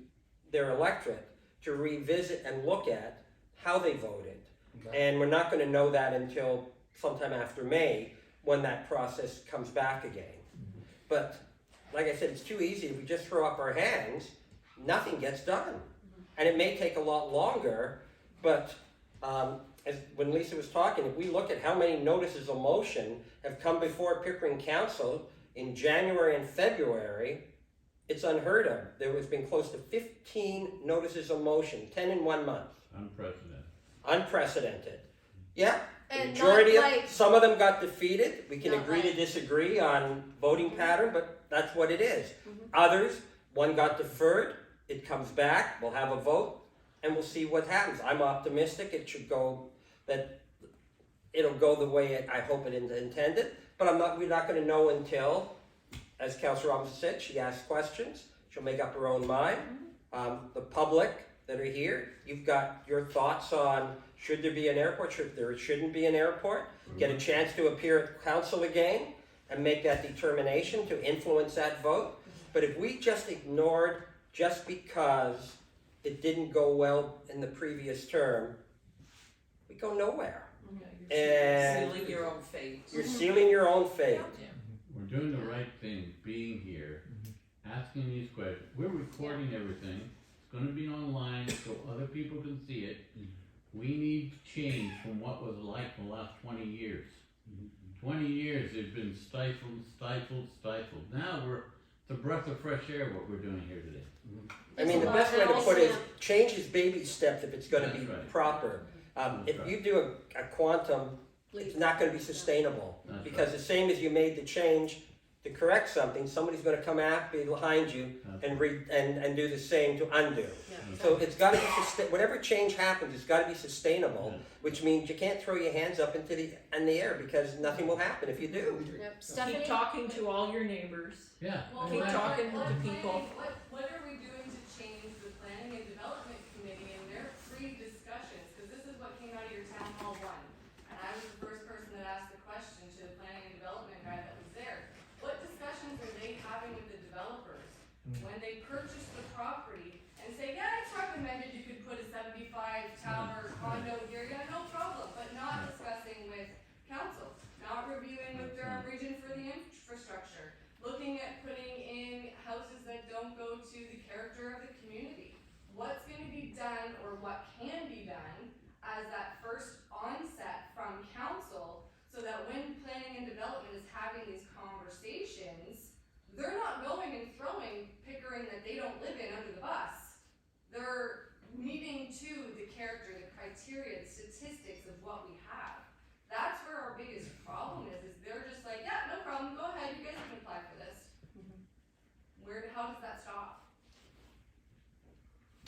their electorate to revisit and look at how they voted. Okay. And we're not going to know that until sometime after May when that process comes back again. But like I said, it's too easy. If we just throw up our hands, nothing gets done. And it may take a lot longer, but when Lisa was talking, if we look at how many notices of motion have come before Pickering Council in January and February, it's unheard of. There has been close to 15 notices of motion, 10 in 1 month. Unprecedented. Yeah, the And majority not of, like- some of them got defeated. We can Not agree to like- disagree on voting pattern, but that's what it is. Others, one got deferred, it comes back, we'll have a vote, and we'll see what happens. I'm optimistic it'll go the way I hope it intended, but we're not gonna know until, as Councilor Robinson said, she asks questions, she'll make up her own mind. The public that are here, you've got your thoughts on should there be an airport, shouldn't be an airport, get a chance to appear at council again and make that determination to influence that vote. But if we just ignored just because it didn't go well in the previous term, we go nowhere. You're sealing your own fate. You're sealing your own fate. We're doing the right thing, being here, asking these questions. We're recording everything. It's going to be online so other people can see it. We need change from what was like the last 20 years. 20 years they've been stifled. Now it's a breath of fresh air what we're doing here today. I mean, the best way to put it is change is baby steps if it's going to That's be right. proper. If you do a quantum, it's not going to be sustainable. That's Because the same as you made the change to correct something, somebody's gonna come behind you and and do the same to undo. So it's gotta be, whatever change happens, it's gotta be sustainable, which means you can't throw your hands up in the air because nothing will happen if you do. Yep. Stephanie? Keep talking to all your neighbors. Yeah. Keep talking to people. What are we doing to change the planning and development committee and their pre-discussions? Because this is what came out of your town hall one. And I was the first person that asked the question to the planning and development guy that was there. What discussions are they having with the developers when they purchase the property and say, yeah, it's recommended you could put a 75-tower condo here, yeah, no problem, but not discussing with council, not reviewing with Durham Region for the infrastructure, looking at putting in houses that don't go to the character of the community. What's going to be done or what can be done as that first onset from council so that when planning and development is having these conversations, they're not going and throwing Pickering that they don't live in under the bus. They're meeting to the character, the criteria, the statistics of what we have. That's where our biggest problem is they're just like, yeah, no problem, go ahead, you guys can apply for this. How does that stop?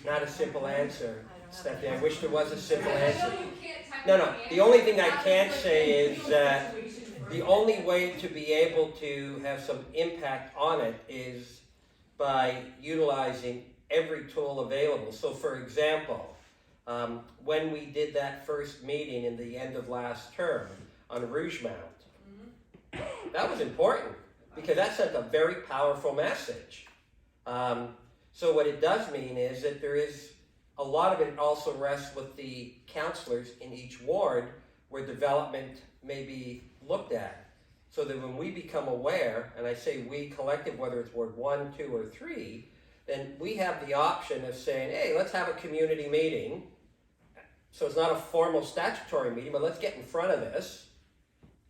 Not a simple answer, Stephanie. I wish there was a simple I answer. know you can't No, technically the only thing I answer, can but say is it's that a situation the only way to be able to have some impact on it is by utilizing every tool available. So for example, when we did that first meeting in the end of last term on Rougemount, that was important because that sent a very powerful message. So what it does mean is that there is a lot of it also rests with the councillors in each ward where development may be looked at. So that when we become aware, and I say we collective, whether it's Ward 1, 2, or 3, then we have the option of saying, hey, let's have a community meeting. So it's not a formal statutory meeting, but let's get in front of this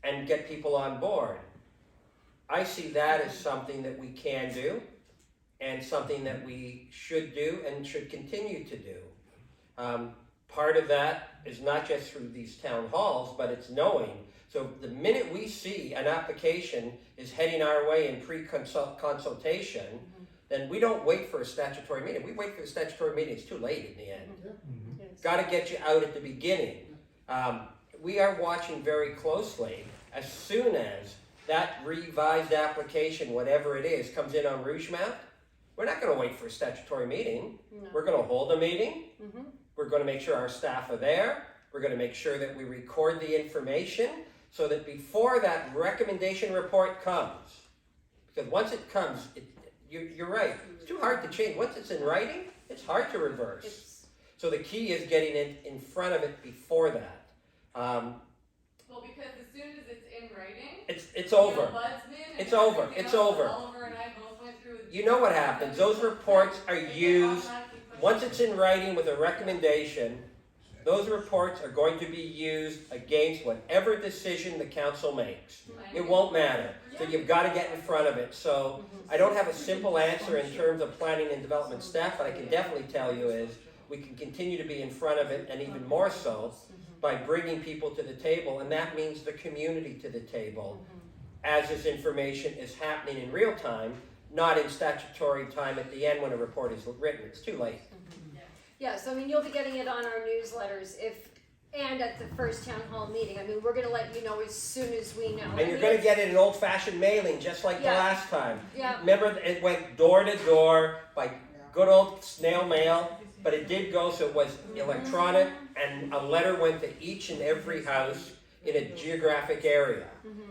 and get people on board. I see that as something that we can do and something that we should do and should continue to do. Part of that is not just through these town halls, but it's knowing. So the minute we see an application is heading our way in pre-consultation, then we don't wait for a statutory meeting. We wait for the statutory meeting, it's too late in the end. Got to get you out at the beginning. We are watching very closely. As soon as that revised application, whatever it is, comes in on Rougemount, we're not going to wait for a statutory meeting. No. We're going to hold a meeting. We're going to make sure our staff are there. We're going to make sure that we record the information so that before that recommendation report comes, because once it comes, you're right, it's too hard to change. Once it's in writing, it's hard to reverse. So the key is getting it in front of it before that. Well, because as soon as it's in writing, It's over. the ombudsman and It's over. everything It's else, over. Oliver and I both went through. You know what happens. Those reports are used, once it's in writing with a recommendation, those reports are going to be used against whatever decision the council makes. It won't matter. So you've got to get in front of it. So I don't have a simple answer in terms of planning and development staff, but I can definitely tell you is we can continue to be in front of it and even more so by bringing people to the table, and that means the community to the table as this information is happening in real time, not in statutory time at the end when a report is written. It's too late. Yeah, so I mean, you'll be getting it on our newsletters and at the first town hall meeting. I mean, we're gonna let you know as soon as we know. And you're going to get it in old-fashioned mailing, just like the Yeah. last time. Yeah. Remember, it went door to door by good old snail mail, but it did go, so it was electronic, and a letter went to each and every house in a geographic area.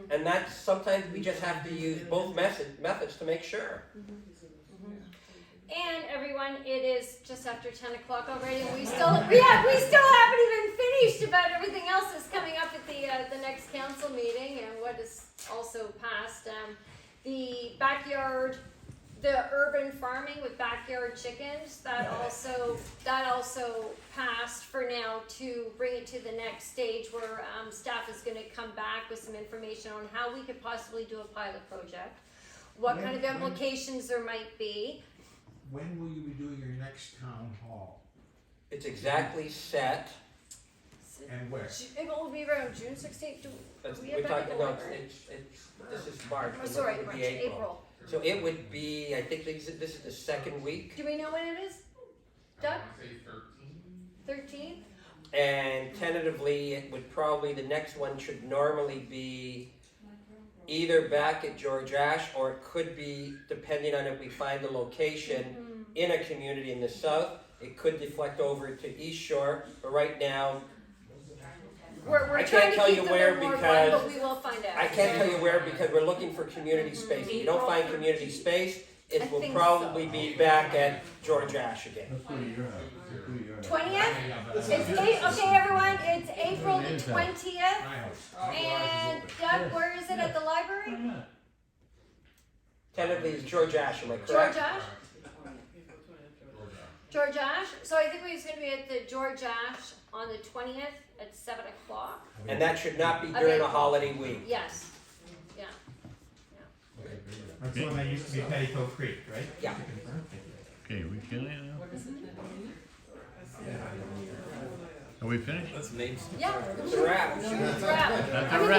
And that's, sometimes we just have to use both methods to make sure. And everyone, it is just after 10 o'clock already, and we still haven't even finished about everything else that's coming up at the next council meeting and what is also passed. The backyard, the urban farming with backyard chickens, that also passed for now to bring it to the next stage where staff is going to come back with some information on how we could possibly do a pilot project, what kind of implications there might be. When will you be doing your next town hall? It's exactly set and where? It will be around June 16th. Do That's, we we're have that talking, in no, the library? this is March. Oh, but sorry, it would March, be April. So it would be, I think this is the second week, Do we know when it is? Doug? 13th? and tentatively, it would probably, the next one should normally be either back at George Ash, or it could be, depending on if we find the location, in a community in the south, it could deflect over to East Shore, but right now, We're I trying can't to tell keep you them where in Ward 1, because but we will find out. I can't tell you where because we're looking for community space. If you don't find community space, I it will think probably so. be back at George Ash again. That's where you're at. That's where you're at. 20th? Okay, everyone, it's April the It is 20th. And Doug, where is it at the library? Tentatively, it's George Ash, am I George correct? Ash? George Ash? So I think we're gonna be at the George Ash on the 20th at 7 o'clock. And that should not be during a holiday week. Yes, yeah. That's the one that used to be Petticoat Creek, right? Yeah. To confirm? Thank you. Okay, we killing it now? What is it then? Are we finished? Yeah. It's a wrap. It's a wrap. That's I a mean, wrap.